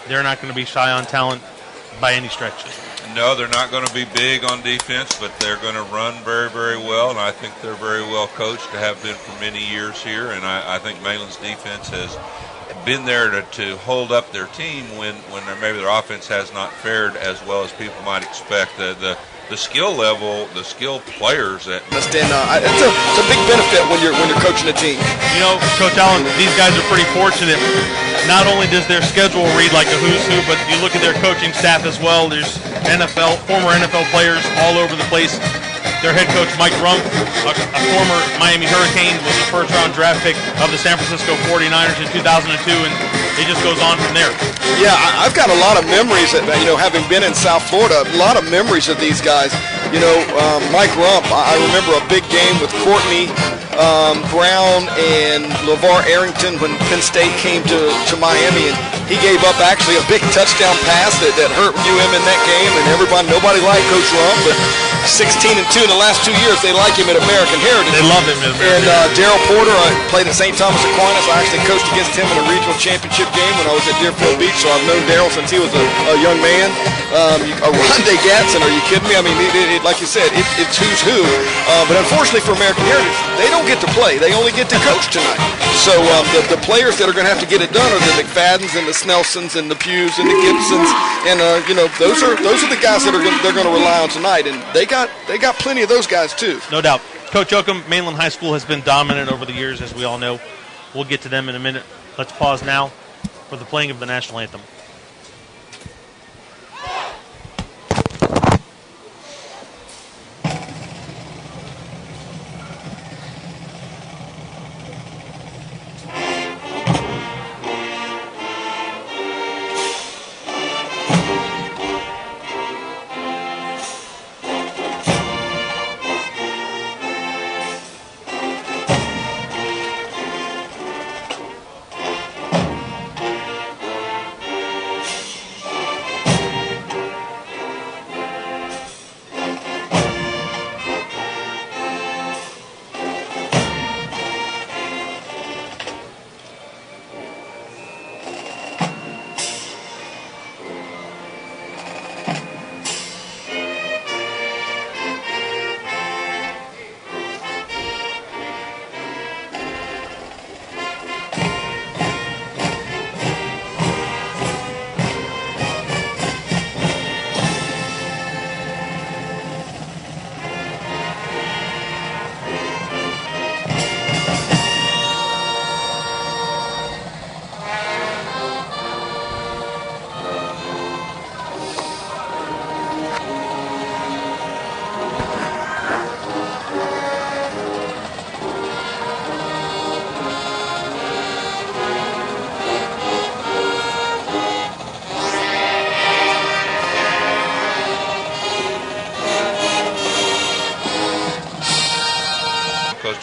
they're not going to be shy on talent by any stretch. No, they're not going to be big on defense, but they're going to run very, very well, and I think they're very well coached to have been for many years here, and I think Mainland's defense has been there to hold up their team when maybe their offense has not fared as well as people might expect. The skill level, the skill players that it's a big benefit when you're coaching a team. You know, Coach Allen, these guys are pretty fortunate. Not only does their schedule read like a who's who, but you look at their coaching staff as well. There's former NFL players all over the place. Their head coach, Mike Rump, a former Miami Hurricane, was a first-round draft pick of the San Francisco 49ers in 2002, and it just goes on from there. Yeah, I've got a lot of memories, having been in South Florida, a lot of memories of these guys. Mike Rump, I remember a big game with Courtney Brown and LeVar Arrington when Penn State came to Miami, and he gave up actually a big touchdown pass that hurt UM in that game, and nobody liked Coach Rump, but 16-2 in the last 2 years, they like him at American Heritage. They love him at American Heritage. And Daryl Porter, I played at St. Thomas Aquinas. I actually coached against him in a regional championship game when I was at Deerfield Beach, so I've known Daryl since he was a young man. Rondé Gatson, are you kidding me? I mean, like you said, it's who's who. But unfortunately for American Heritage, they don't get to play. They only get to coach tonight. So the players that are going to have to get it done are the McFaddens and the Snelsons and the Pughs and the Gibsons, and those are the guys that they're going to rely on tonight, and they got plenty of those guys too. No doubt. Coach Oakham, Mainland High School has been dominant over the years, as we all know. We'll get to them in a minute. Let's pause now for the playing of the national anthem.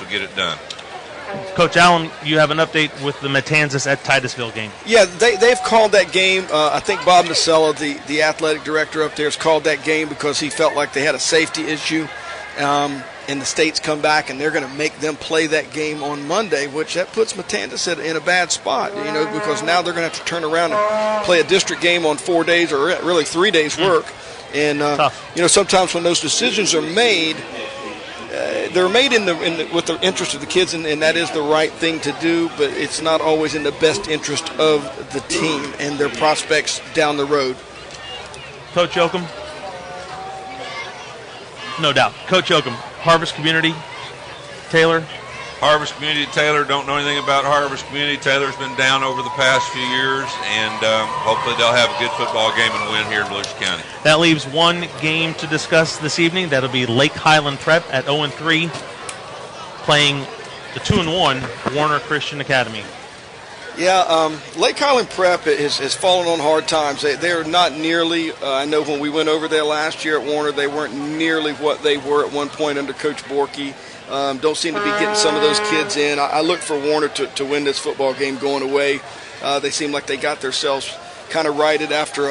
Get it done. Coach Allen, you have an update with the Matanzas at Titusville game. Yeah, they've called that game. I think Bob Nacella, the athletic director up there, has called that game because he felt like they had a safety issue. And the states come back, and they're going to make them play that game on Monday, which that puts Matanzas in a bad spot, because now they're going to have to turn around and play a district game on 4 days or really 3 days work. And, sometimes when those decisions are made, they're made with the interest of the kids, and that is the right thing to do, but it's not always in the best interest of the team and their prospects down the road. Coach Oakham? No doubt. Coach Oakham, Harvest Community, Taylor? Harvest Community, Taylor, don't know anything about Harvest Community. Taylor's been down over the past few years, and hopefully they'll have a good football game and win here in Volusia County. That leaves one game to discuss this evening. That'll be Lake Highland Prep at 0-3, playing the 2-1 Warner Christian Academy. Yeah, Lake Highland Prep has fallen on hard times. They're not nearly, I know when we went over there last year at Warner, they weren't nearly what they were at one point under Coach Borky. Don't seem to be getting some of those kids in. I look for Warner to win this football game going away. They seem like they got themselves kind of righted after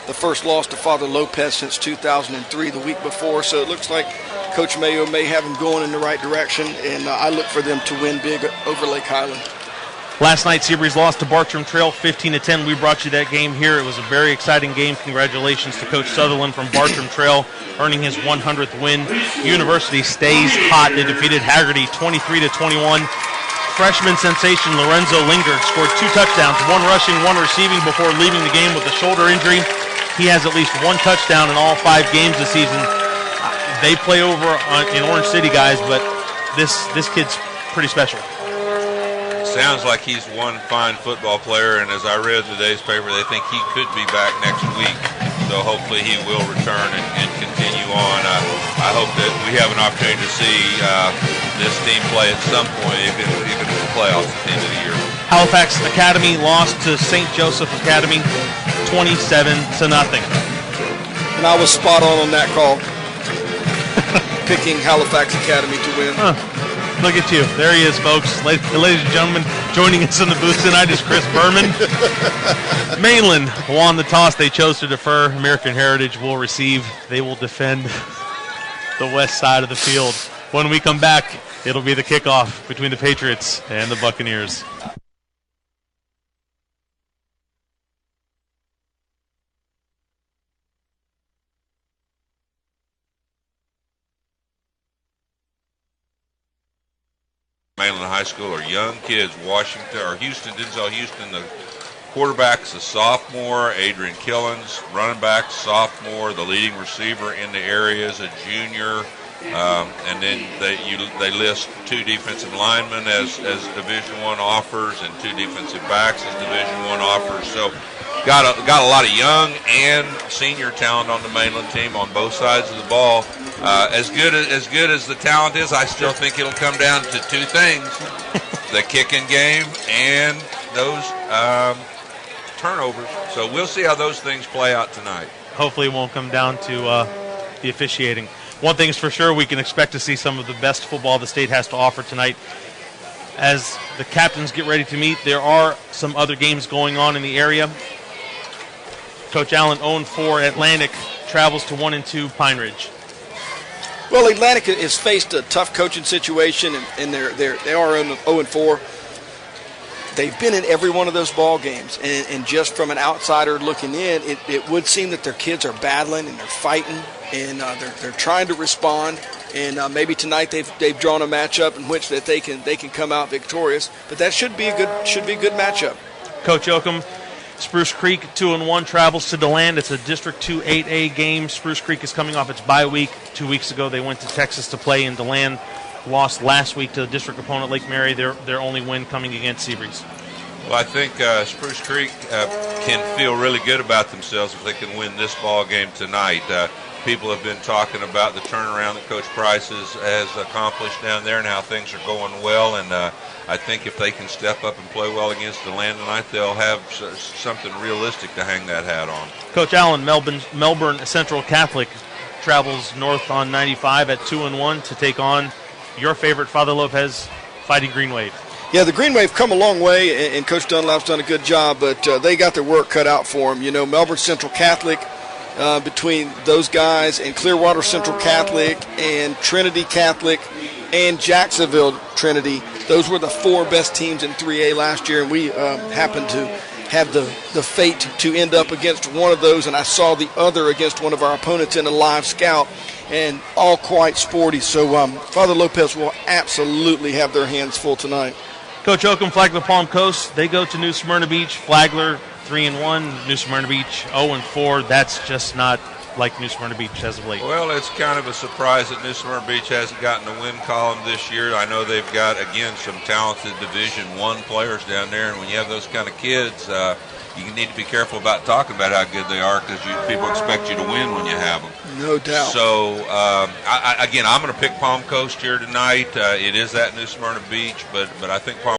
the first loss to Father Lopez since 2003, the week before. So it looks like Coach Mayo may have them going in the right direction, and I look for them to win big over Lake Highland. Last night, SEABREEZE lost to Bartram Trail 15-10. We brought you that game here. It was a very exciting game. Congratulations to Coach Sutherland from Bartram Trail, earning his 100th win. University stays hot. They defeated Haggerty 23-21. freshman sensation Lorenzo Lingard scored 2 touchdowns, 1 rushing, 1 receiving before leaving the game with a shoulder injury. He has at least 1 touchdown in all 5 games this season. They play over in Orange City, guys, but this kid's pretty special. Sounds like he's one fine football player, and as I read today's paper, they think he could be back next week. So hopefully he will return and continue on. I hope that we have an opportunity to see this team play at some point, even in the playoffs at the end of the year. Halifax Academy lost to St. Joseph Academy 27-0. And I was spot on that call, picking Halifax Academy to win. Look at you. There he is, folks. Ladies and gentlemen, joining us in the booth tonight is Chris Berman. Mainland won the toss. They chose to defer. American Heritage will receive. They will defend the west side of the field. When we come back, it'll be the kickoff between the Patriots and the Buccaneers. Mainland High School are young kids. Denzel Houston, the quarterback's a sophomore. Adrian Killens, running back, sophomore. The leading receiver in the area is a junior. And then they list 2 defensive linemen as Division I offers and 2 defensive backs as Division I offers. So got a lot of young and senior talent on the Mainland team on both sides of the ball. As good as the talent is, I still think it'll come down to 2 things: the kicking game and those turnovers. So we'll see how those things play out tonight. Hopefully it won't come down to the officiating. One thing's for sure, we can expect to see some of the best football the state has to offer tonight. As the captains get ready to meet, there are some other games going on in the area. Coach Allen, 0-4. Atlantic travels to 1-2 Pine Ridge. Well, Atlantic has faced a tough coaching situation, and they are 0-4. They've been in every one of those ball games, and just from an outsider looking in, it would seem that their kids are battling and they're fighting, and they're trying to respond. And maybe tonight they've drawn a matchup in which that they can come out victorious. But that should be a good matchup. Coach Oakham, Spruce Creek 2-1 travels to DeLand. It's a District 2 8A game. Spruce Creek is coming off its bye week. 2 weeks ago they went to Texas to play in DeLand. Lost last week to the district opponent Lake Mary. Their only win coming against SEABREEZE. Well, I think Spruce Creek can feel really good about themselves if they can win this ball game tonight. People have been talking about the turnaround that Coach Price has accomplished down there and how things are going well. And I think if they can step up and play well against DeLand tonight, they'll have something realistic to hang that hat on. Coach Allen, Melbourne Central Catholic travels north on 95 at 2-1 to take on your favorite Father Lopez Fighting Green Wave. Yeah, the Green Wave come a long way, and Coach Dunlap's done a good job, but they got their work cut out for them. You know, Melbourne Central Catholic, between those guys and Clearwater Central Catholic and Trinity Catholic and Jacksonville Trinity, those were the 4 best teams in 3A last year, and we happened to have the fate to end up against one of those, and I saw the other against one of our opponents in a live scout, and all quite sporty. So Father Lopez will absolutely have their hands full tonight. Coach Oakham, Flagler Palm Coast, they go to New Smyrna Beach. Flagler 3-1, New Smyrna Beach 0-4. That's just not like New Smyrna Beach as of late. Well, it's kind of a surprise that New Smyrna Beach hasn't gotten a win column this year. I know they've got, again, some talented Division I players down there, and when you have those kind of kids, you need to be careful about talking about how good they are because people expect you to win when you have them. No doubt. So, I'm going to pick Palm Coast here tonight. It is at New Smyrna Beach, but I think Palm